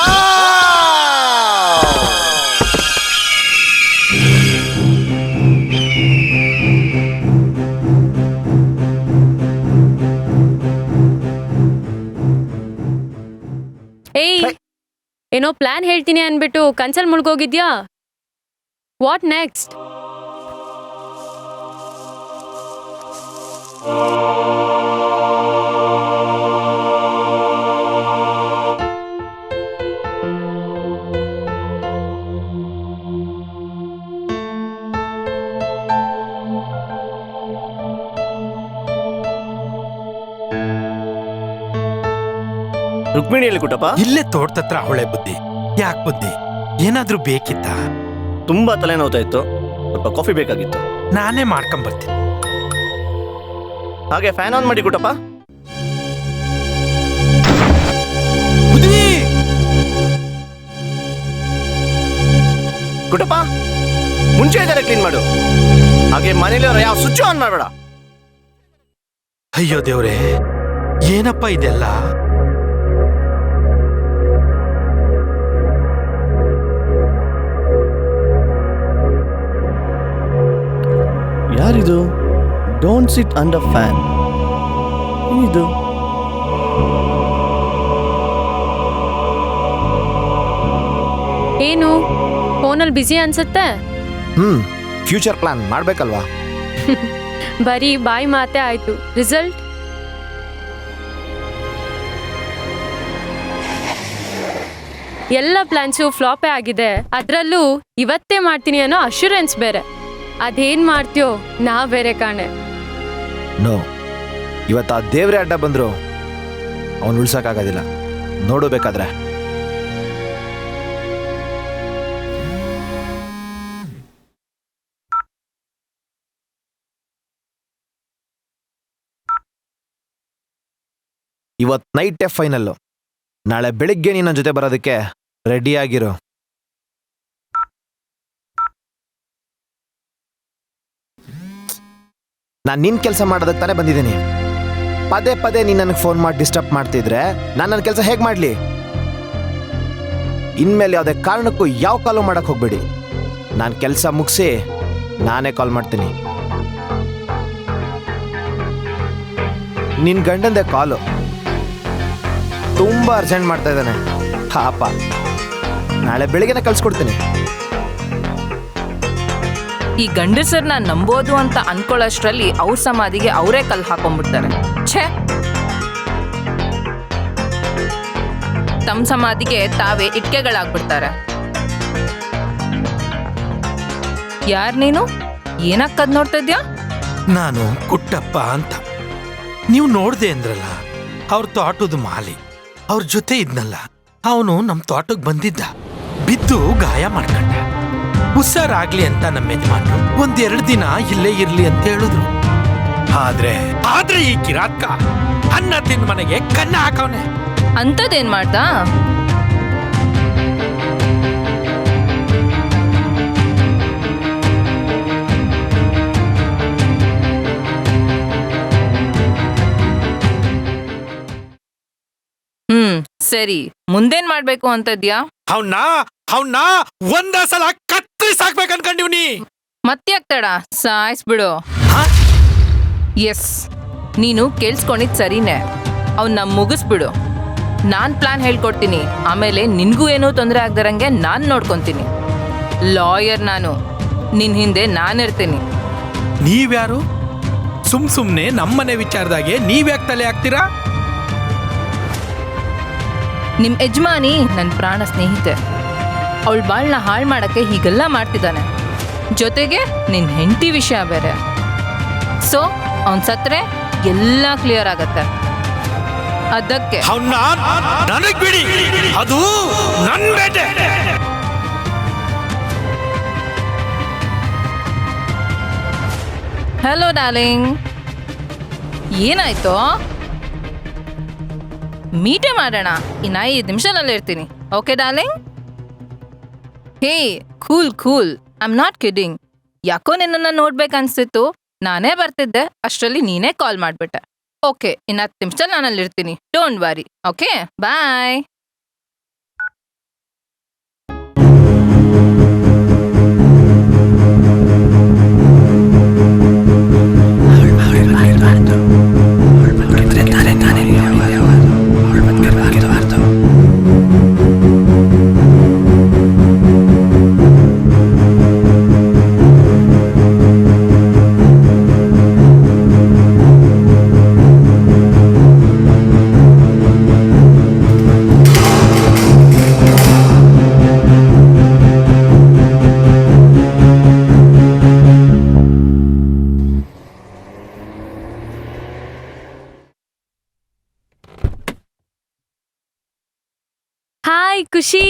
ಏನೋ ಪ್ಲಾನ್ ಹೇಳ್ತೀನಿ ಅನ್ಬಿಟ್ಟು ಕನ್ಸಲ್ ಮುಳ್ಗೋಗಿದ್ಯಾ? What next? ರುಕ್ಮಿಣಿಯಲ್ಲಿ ಕುಟಪ್ಪ ಇಲ್ಲೇ ತೋಟದತ್ರ ಅವಳೆ ಬುದ್ಧಿ. ಯಾಕೆ ಬುದ್ಧಿ? ಏನಾದ್ರೂ ಬೇಕಿತ್ತ? ತುಂಬಾ ತಲೆನೋವ್ತಾ ಇತ್ತು, ಸ್ವಲ್ಪ ಕಾಫಿ ಬೇಕಾಗಿತ್ತು. ನಾನೇ ಮಾಡ್ಕೊಂಬರ್ತೀನಿ. ಹಾಗೆ ಫ್ಯಾನ್ ಆನ್ ಮಾಡಿ ಕುಟಪ್ಪ. ಬುದ್ಧಿ! ಕುಟಪ್ಪ ಮುಂಚೆ ಇದ್ದಾರೆ ಕ್ಲೀನ್ ಮಾಡು. ಹಾಗೆ ಮನೇಲಿ ಯಾವ ಸ್ವಿಚ್ ಆನ್ ಮಾಡಬೇಡ. ಅಯ್ಯೋ ದೇವ್ರೆ, ಏನಪ್ಪ ಇದೆಲ್ಲ? ಯಾರಿದು? Don't sit under fan. ಇದು ಏನು ಫೋನಲ್ಲಿ ಬ್ಯುಸಿ ಅನ್ಸುತ್ತೆ? ಫ್ಯೂಚರ್ ಪ್ಲಾನ್ ಮಾಡ್ಬೇಕಲ್ವಾ? ಬರೀ ಬಾಯಿ ಮಾತೇ ಆಯ್ತು. ರಿಸಲ್ಟ್? ಎಲ್ಲ ಪ್ಲಾನ್ಸು ಫ್ಲಾಪೇ ಆಗಿದೆ. ಅದರಲ್ಲೂ ಇವತ್ತೇ ಮಾಡ್ತೀನಿ ಅನ್ನೋ ಅಶ್ಯೂರೆನ್ಸ್ ಬೇರೆ. ಅದೇನ್ ಮಾಡ್ತೀಯೋ ನಾ ಬೇರೆ ಕಾಣೆ. ನೋ, ಇವತ್ತು ಆ ದೇವ್ರೆ ಅಡ್ಡ ಬಂದ್ರು ಅವನು ಉಳ್ಸಕ್ಕಾಗೋದಿಲ್ಲ. ನೋಡಬೇಕಾದ್ರೆ ಇವತ್ತು ನೈಟೇ ಫೈನಲ್ಲು. ನಾಳೆ ಬೆಳಿಗ್ಗೆ ನೀನು ನನ್ನ ಜೊತೆ ಬರೋದಕ್ಕೆ ರೆಡಿಯಾಗಿರು. ನಾನು ನಿನ್ನ ಕೆಲಸ ಮಾಡೋದಕ್ಕೆ ತಾನೇ ಬಂದಿದ್ದೀನಿ. ಪದೇ ಪದೇ ನೀನು ನನಗೆ ಫೋನ್ ಮಾಡಿ ಡಿಸ್ಟರ್ಬ್ ಮಾಡ್ತಿದ್ರೆ ನಾನು ನನ್ನ ಕೆಲಸ ಹೇಗೆ ಮಾಡಲಿ? ಇನ್ಮೇಲೆ ಯಾವುದೇ ಕಾರಣಕ್ಕೂ ಯಾವ ಕಾಲು ಮಾಡಕ್ಕೆ ಹೋಗ್ಬೇಡಿ. ನಾನು ಕೆಲಸ ಮುಗಿಸಿ ನಾನೇ ಕಾಲ್ ಮಾಡ್ತೀನಿ. ನಿನ್ನ ಗಂಡಂದೆ ಕಾಲು ತುಂಬ ಅರ್ಜೆಂಟ್ ಮಾಡ್ತಾ ಇದ್ದಾನೆ ಪಾಪ. ನಾಳೆ ಬೆಳಿಗ್ಗೆನೆ ಕಳ್ಸ್ಕೊಡ್ತೀನಿ. ಈ ಗಂಡಸರ್ನ ನಂಬೋದು ಅಂತ ಅನ್ಕೊಳ್ಳೋಷ್ಟ್ರಲ್ಲಿ ಅವ್ರ ಸಮಾಧಿಗೆ ಅವರೇ ಕಲ್ಲು ಹಾಕೊಂಡ್ಬಿಡ್ತಾರೆ. ಛೇ, ತಮ್ಮ ಸಮಾಧಿಗೆ ತಾವೇ ಇಟ್ಕೆಗಳಾಗ್ಬಿಡ್ತಾರೆ. ಯಾರ್ ನೀನು? ಏನಕ್ಕದ್ ನೋಡ್ತಾ ಇದ್ಯಾ? ನಾನು ಕುಟ್ಟಪ್ಪ ಅಂತ. ನೀವು ನೋಡ್ದೆ ಅಂದ್ರಲ್ಲ, ಅವ್ರ ತೋಟದ ಮಾಲಿ. ಅವ್ರ ಜೊತೆ ಇದ್ನಲ್ಲ, ಅವನು ನಮ್ಮ ತೋಟಕ್ಕೆ ಬಂದಿದ್ದ. ಬಿದ್ದು ಗಾಯ ಮಾಡ್ಕೊಂಡ. ಹುಷಾರಾಗ್ಲಿ ಅಂತ ನಮ್ಮ ಯಜಮಾನ್ರು 1-2 ದಿನ ಇಲ್ಲೇ ಇರ್ಲಿ ಅಂತ ಹೇಳಿದ್ರು. ಆದ್ರೆ ಈ ಕಿರಾತ್ಕ ಅನ್ನ ತಿನ್ ಮನೆಗೆ ಕನ್ನ ಹಾಕವನೆ. ಅಂತದೇನ್ ಮಾಡ್ದ? ಸರಿ, ಮುಂದೇನ್ ಮಾಡ್ಬೇಕು ಅಂತದ್ಯಾ? ಅವ್ನ ಒಂದ ಸಲ ಕತ್ರಿ ಸಾಕ್ಬೇಕು ಅನ್ಕೊಂಡಿವ್ನಿ. ಮತ್ತ್ಯಾಕ್ ತಡ? ಸಾಯಿಸ್ಬಿಡು. ಎಸ್, ನೀನು ಕೇಳಿಸ್ಕೊಂಡಿದ್ ಸರಿನೇ. ಅವನ್ನ ಮುಗಿಸ್ಬಿಡು. ನಾನ್ ಪ್ಲಾನ್ ಹೇಳ್ಕೊಡ್ತೀನಿ. ಆಮೇಲೆ ನಿನ್ಗೂ ಏನೂ ತೊಂದರೆ ಆಗ್ದಿರಂಗೆ ನಾನ್ ನೋಡ್ಕೊಂತೀನಿ. ಲಾಯರ್ ನಾನು. ನಿನ್ ಹಿಂದೆ ನಾನಿರ್ತೀನಿ. ನೀವ್ಯಾರು? ಸುಮ್ನೆ ನಮ್ಮನೆ ವಿಚಾರದಾಗೆ ನೀವ್ಯಾಕೆ ತಲೆ ಹಾಕ್ತೀರಾ? ನಿಮ್ ಯಜಮಾನಿ ನನ್ನ ಪ್ರಾಣ ಸ್ನೇಹಿತೆ. ಅವಳ ಬಾಳ್ನ ಹಾಳು ಮಾಡಕ್ಕೆ ಹೀಗೆಲ್ಲ ಮಾಡ್ತಿದ್ದಾನೆ. ಜೊತೆಗೆ ನಿನ್ ಹೆಂಡತಿ ವಿಷಯ ಬೇರೆ. ಸೊ ಅವನ್ ಸತ್ರೆ ಎಲ್ಲ ಕ್ಲಿಯರ್ ಆಗತ್ತೆ. ಅದಕ್ಕೆ ನನಗ್ ಬಿಡಿ, ಅದು ನನ್ ಬೇಟೆ. ಹಲೋ ಡಾರ್ಲಿಂಗ್, ಏನಾಯ್ತು? ಮೀಟೇ ಮಾಡೋಣ. ಇನ್ನು 5 ನಿಮಿಷದಲ್ಲಿ ಇರ್ತೀನಿ. Okay darling? Hey, cool. I am not kidding. ಯಾಕೋ ನಿನ್ನನ್ನು ನೋಡ್ಬೇಕನ್ಸ್ತಿತ್ತು. ನಾನೇ ಬರ್ತಿದ್ದೆ, ಅಷ್ಟರಲ್ಲಿ ನೀನೇ ಕಾಲ್ ಮಾಡ್ಬಿಟ್ಟೆ. ಓಕೆ, ಇನ್ನು 10 ನಿಮಿಷದಲ್ಲಿ ನಾನಲ್ಲಿರ್ತೀನಿ. Don't worry. Okay, bye. Hi Khushi.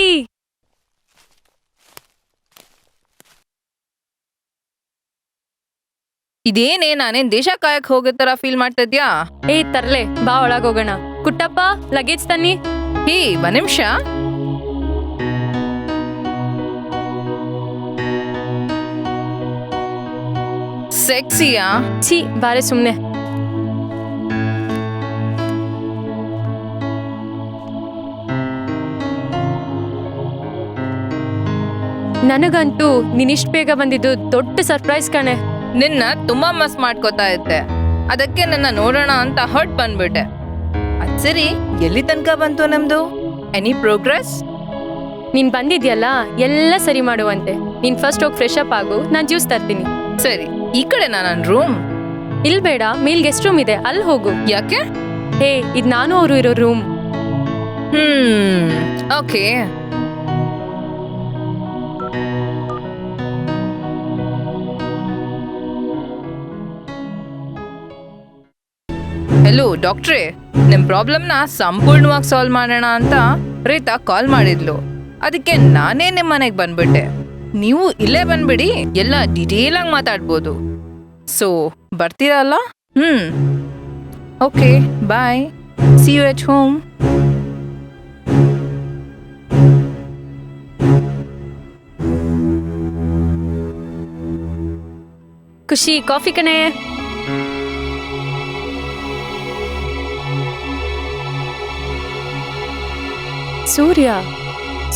ಇದೇನೇ ನಾನೇನ್ ದೇಶ ಕಾಯಕ್ ಹೋಗೋ ತರ ಫೀಲ್ ಮಾಡ್ತಾ ಇದ್ಯಾ? ಏ ತರ್ಲೆ, ಬಾ ಒಳಗೋಗೋಣ. ಕುಟ್ಟಪ್ಪ, ಲಗೇಜ್ ತನ್ನಿ. ಹೇ, ಒಂದ್ ನಿಮಿಷ. ಸೆಕ್ಸಿಯಾ? ಛೀ, ಬಾರೆ ಸುಮ್ನೆ. ನನಗಂತೂ ನೀನಿಷ್ಟು ಬೇಗ ಬಂದಿದ್ದು ದೊಡ್ಡ ಸರ್ಪ್ರೈಸ್ ಕಣೆ. ನಿನ್ನ ತುಂಬಾ ಮಸ್ ಮಾಡ್ಕೋತಾ ಇದ್ದೆ, ಅದಕ್ಕೆ ನನ್ನ ನೋಡೋಣ ಅಂತ ಹೊಟ್ ಬಂದ್ಬಿಟ್ಟೆ. ಅದ್ ಸರಿ, ಎಲ್ಲಿ ತನಕ ಬಂತು ನಮ್ದು? Any progress? ನೀನ್ ಬಂದಿದ್ಯಲ್ಲ, ಎಲ್ಲ ಸರಿ ಮಾಡುವಂತೆ. ನೀನ್ ಫಸ್ಟ್ ಹೋಗಿ ಫ್ರೆಶ್ ಅಪ್ ಆಗು, ನಾನ್ ಜ್ಯೂಸ್ ತರ್ತೀನಿ. ಸರಿ, ಈ ಕಡೆ ನನ್ನ ರೂಮ್. ಇಲ್ ಬೇಡ, ಮೇಲ್ ಗೆಸ್ಟ್ ರೂಮ್ ಇದೆ, ಅಲ್ಲಿ ಹೋಗು. ಯಾಕೆ? ಹೇ, ಇದ್ ನಾನು ಅವರು ಇರೋ ರೂಮ್. ಓಕೆ. ಹೆಲೋ ಡಾಕ್ಟ್ರೇ, ನಿಮ್ ಪ್ರಾಬ್ಲಮ್ನ ಸಂಪೂರ್ಣವಾಗಿ ಸಾಲ್ವ್ ಮಾಡೋಣ ಅಂತ ರೀತಾ ಕಾಲ್ ಮಾಡಿದ್ಲು. ಅದಕ್ಕೆ ನಾನೇ ನಿಮ್ ಮನೆಗೆ ಬಂದ್ಬಿಟ್ಟೆ. ನೀವು ಇಲ್ಲೇ ಬಂದ್ಬಿಡಿ, ಎಲ್ಲ ಡಿಟೇಲ್ ಆಗಿ ಮಾತಾಡ್ಬೋದು. ಸೊ ಬರ್ತೀರಲ್ಲ? Okay, bye. See you at home. Khushi, coffee ಕಣೆ.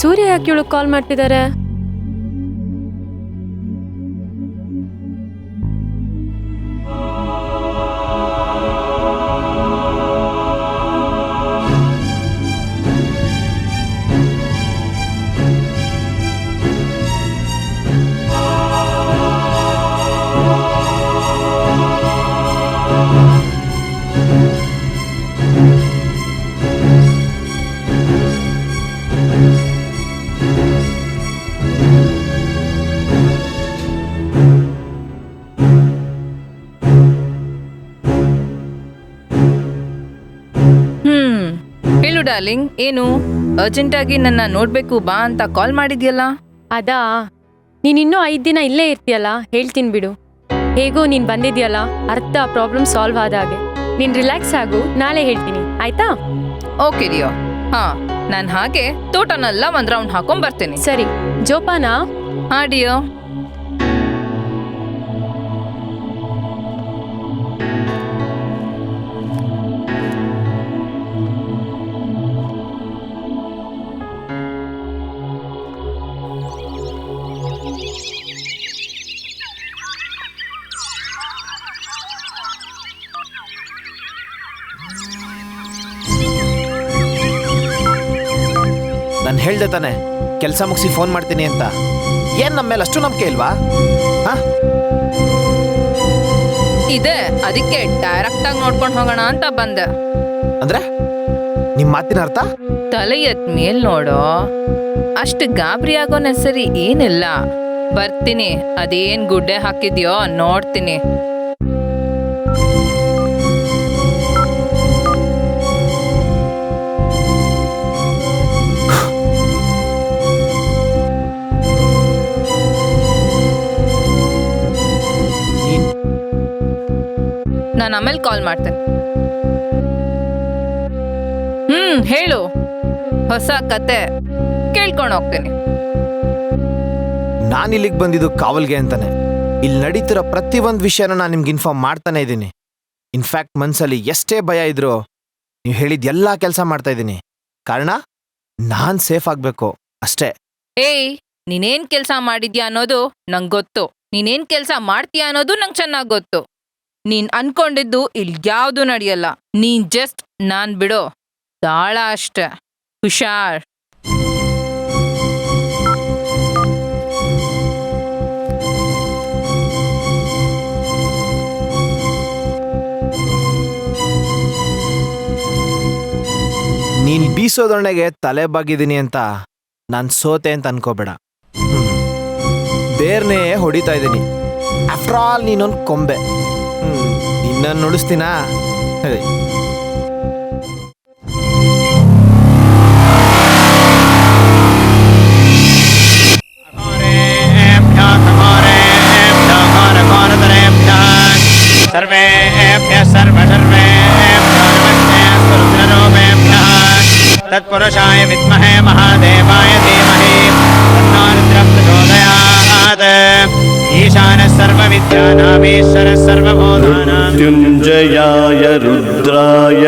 ಸೂರ್ಯ ಯಾಕೆ ಇವಳು ಕಾಲ್ ಮಾಡ್ತಿದ್ದಾರೆ? ಹೇಳು ಡಾರ್ಲಿಂಗ್, ಏನು ಅರ್ಜೆಂಟಾಗಿ ನನ್ನ ನೋಡ್ಬೇಕು ಬಾ ಅಂತ ಕಾಲ್ ಮಾಡಿದ್ಯಲ್ಲ? ಅದಾ, ನೀನಿನ್ನೂ 5 ದಿನ ಇಲ್ಲೇ ಇರ್ತೀಯಲ್ಲ, ಹೇಳ್ತೀನಿ ಬಿಡು. ಹೇಗೋ ನೀನ್ ಬಂದಿದ್ಯಲ್ಲ, ಅರ್ಧ ಪ್ರಾಬ್ಲಮ್ ಸಾಲ್ವ್ ಆದ ಹಾಗೆ. ನೀನ್ ರಿಲ್ಯಾಕ್ಸ್ ಆಗು, ನಾಳೆ ಹೇಳ್ತೀನಿ, ಆಯ್ತಾ? ಓಕೆ ಡಿಯೋ. ಹಾ, ನಾನು ಹಾಗೆ ತೋಟನೆಲ್ಲ ಒಂದ್ ರೌಂಡ್ ಹಾಕೊಂಡ್ ಬರ್ತೇನೆ. ಸರಿ, ಜೋಪಾನ. ಹಾ ಡಿಯೋ. ನಾನು ಹೇಳ್ದೆ ತಾನೆ ಕೆಲಸ ಮುಗಿಸಿ ಫೋನ್ ಮಾಡ್ತೀನಿ ಅಂತ. ಏನ್ ನಮ್ಮ ಮೇಲೆ ಅಷ್ಟು ನಂಬಿಕೆ ಇಲ್ವಾ? ಇದೆ, ಅದಕ್ಕೆ ಡೈರೆಕ್ಟ್ ಆಗಿ ನೋಡ್ಕೊಂಡು ಹೋಗೋಣ ಅಂತ ಬಂದೆ. ಅಂದ್ರೆ ನಿಮ್ ಮಾತಿನ ಅರ್ಥ? ತಲೆ ಎತ್ ಮೇಲ್ ನೋಡೋ, ಅಷ್ಟು ಗಾಬರಿ ಆಗೋ ನೆಸರಿ ಏನಿಲ್ಲ. ಬರ್ತೀನಿ, ಅದೇನ್ ಗುಡ್ಡೆ ಹಾಕಿದ್ಯೋ ನೋಡ್ತೀನಿ. ನಾನು ಆಮೇಲೆ ಕಾಲ್ ಮಾಡ್ತೇನೆ. ಹೇಳು, ಹೊಸ ಕತೆ ಕೇಳ್ಕೊಂಡು ಹೋಗ್ತೇನೆ. ನಾನು ಇಲ್ಲಿಗೆ ಬಂದಿದ್ದು ಕಾವಲ್ಗೆ ಅಂತಾನೆ. ಇಲ್ಲಿ ನಡೀತಿರೋ ಪ್ರತಿಯೊಂದು ವಿಷಯನ ನಾನು ನಿಮ್ಗೆ ಇನ್ಫಾರ್ಮ್ ಮಾಡ್ತಾನೆ ಇದ್ದೀನಿ. ಇನ್ಫ್ಯಾಕ್ಟ್ ಮನ್ಸಲ್ಲಿ ಎಷ್ಟೇ ಭಯ ಇದ್ರೂ ನೀವು ಹೇಳಿದ ಎಲ್ಲಾ ಕೆಲಸ ಮಾಡ್ತಾ ಇದ್ದೀನಿ. ಕಾರಣ ನಾನ್ ಸೇಫ್ ಆಗ್ಬೇಕು ಅಷ್ಟೇ. ಏಯ್, ನೀನೇನ್ ಕೆಲ್ಸ ಮಾಡಿದ್ಯಾ ಅನ್ನೋದು ನಂಗೆ ಗೊತ್ತು. ನೀನೇನ್ ಕೆಲ್ಸ ಮಾಡ್ತೀಯಾ ಅನ್ನೋದು ನಂಗೆ ಚೆನ್ನಾಗಿ ಗೊತ್ತು. ನೀನ್ ಅನ್ಕೊಂಡಿದ್ದು ಇಲ್ಲಿ ಯಾವ್ದು ನಡೆಯಲ್ಲ. ನೀನ್ ಜಸ್ಟ್ ನಾನ್ ಬಿಡೋ ತಾಳ ಅಷ್ಟೆ. ಹುಷಾರ್. ನೀನ್ ಬೀಸೋದೊಣೆಗೆ ತಲೆ ಬಾಗಿದ್ದೀನಿ ಅಂತ ನಾನ್ ಸೋತೆ ಅಂತ ಅನ್ಕೋಬೇಡ. ಬೇರ್ನೇ ಹೊಡಿತಾ ಇದ್ದೀನಿ. ಆಫ್ಟರ್ ಆಲ್ ನೀನೊಂದು ಕೊಂಬೆ. ನಿನ್ನ ನುಡಿಸ್ತೀನಾ? तत्पुरुषाय विद्महे महादेवाय धीमहि तन्नो रुद्रः प्रचोदयात् ईशानः सर्वविद्यानामीश्वरः सर्वभूतानां मृत्युञ्जयाय रुद्राय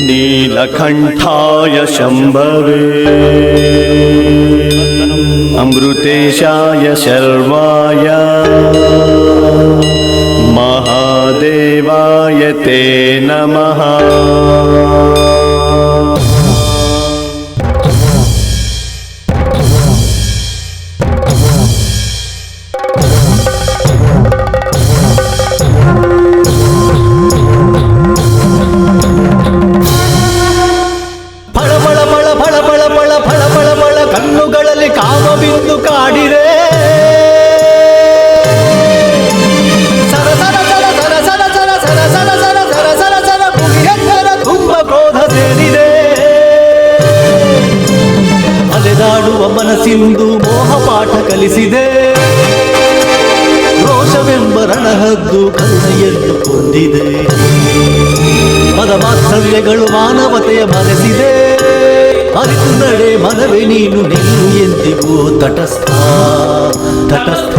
नीलकण्ठाय शम्भवे अमृतेशाय शर्वाय महादेवाय ते नमः। ಕಣ್ಣುಗಳಲ್ಲಿ ಕಾಮಬಿಂದು ಕಾಡಿರೆ ಸರ ಸರ ಸರ ಸರ ಸರ ಸರ ಸರ ಸರ ಸರ ಸರ ಸರ ಸರ ಮುಗಿಯಂಗರ ತುಂಬ ಕ್ರೋಧ ಸೇರಿದೆ ಅಲೆದಾಡುವ ಮನಸ್ಸಿಂದು ಮೋಹ ಪಾಠ ಕಲಿಸಿದೆ ರೋಷವೆಂಬ ರಣಹದ್ದು ಕರುಣೆಯನ್ನು ಕೊಂದಿದೆ ಮದ ಮಾತ್ಸರ್ಯಗಳು ಮಾನವತೆಯ ಮರೆಸಿದೆ ಅರಿತು ನಡೆ ಮನವೇ ನೀನು ನಿಲ್ಲು ಎಂದಿಗೂ ತಟಸ್ಥ ತಟಸ್ಥ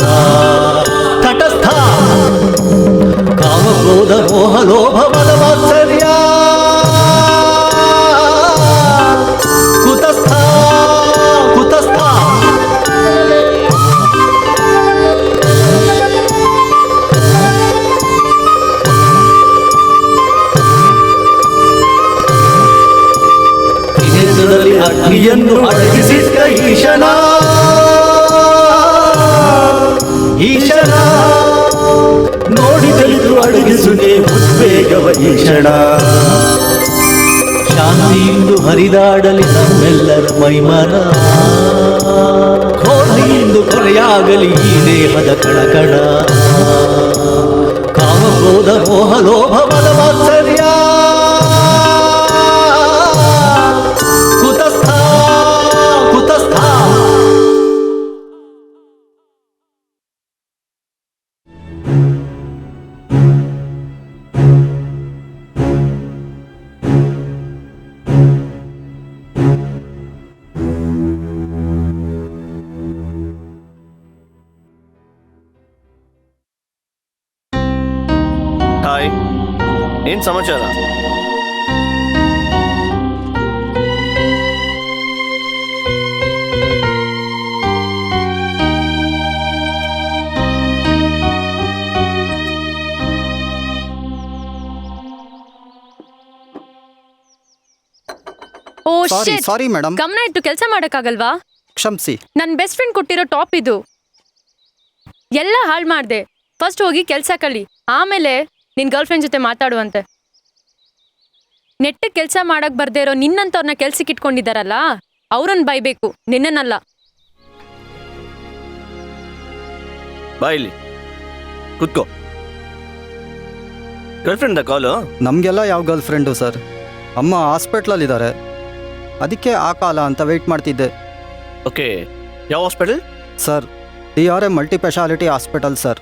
ತಟಸ್ಥ ಕಾಮ ಕ್ರೋಧ ಮೋಹ ಲೋಭ ಮದ ಮಾತ್ಸರ್ಯ ಕುತಸ್ಥ ಕುತಸ್ಥ ಅಗ್ನಿಯನ್ನು ಅಡಗಿಸಿದ್ದ ಈಶನ ಈಶನ ನೋಡಿದೆಂದು ಅಡಗಿಸುವೆ ಉದ್ವೇಗವ ಈಶನ ಶಾಂತಿಯಿಂದ ಹರಿದಾಡಲಿ ನಮ್ಮೆಲ್ಲರ ಮೈಮನ ಕ್ರೋಧೆಯಿಂದ ಕೊರೆಯಾಗಲಿ ಈ ದೇಹದ ಕಣಕಣ ಕಾಮ ಕ್ರೋಧ ಮೋಹ ಲೋಭ ಮದ ಮಾತ್ಸರ್ಯ ಹಾಯ್, ಏನ್ ಸಮಾಚಾರ? ಓ ಸಾರಿ ಶಿಟ್, ಸಾರಿ ಮೇಡಮ್, ಗಮನ ಇಟ್ಟು ಕೆಲಸ ಮಾಡಕ್ಕಾಗಲ್ವಾ? ಕ್ಷಮಿಸಿ. ನನ್ನ ಬೆಸ್ಟ್ ಫ್ರೆಂಡ್ ಕೊಟ್ಟಿರೋ ಟಾಪ್ ಇದು. ಎಲ್ಲ ಹಾಳು ಮಾಡ್ದೆ. ಫಸ್ಟ್ ಹೋಗಿ ಕೆಲಸ ಕಲಿ, ಆಮೇಲೆ ನಿನ್ ಗರ್ಲ್ ಫ್ರೆಂಡ್ ಜೊತೆ ಮಾತಾಡುವಂತೆ. ನೆಟ್ಟಗೆ ಕೆಲಸ ಮಾಡಕ್ ಬರ್ದೇ ಇರೋ ನಿನ್ನಂತವ್ರನ್ನ ಕೆಲ್ಸಕ್ಕೆ ಇಟ್ಕೊಂಡಿದ್ದಾರಲ್ಲ, ಅವ್ರನ್ನ ಬೈಬೇಕು, ನಿನ್ನನ್ನಲ್ಲ. ಬಾಯಿಲಿ ಕೂತ್ಕೋ. ಗರ್ಲ್ ಫ್ರೆಂಡ್ ಕಾಲು? ನಮಗೆಲ್ಲ ಯಾವ ಗರ್ಲ್ ಫ್ರೆಂಡು ಸರ್? ಅಮ್ಮ ಹಾಸ್ಪಿಟ್ಲಲ್ಲಿದ್ದಾರೆ, ಅದಕ್ಕೆ ಆ ಕಾಲ ಅಂತ ವೆಯ್ಟ್ ಮಾಡ್ತಿದ್ದೆ. ಓಕೆ, ಯಾವ hospital? Sir, DRM multi speciality hospital sir.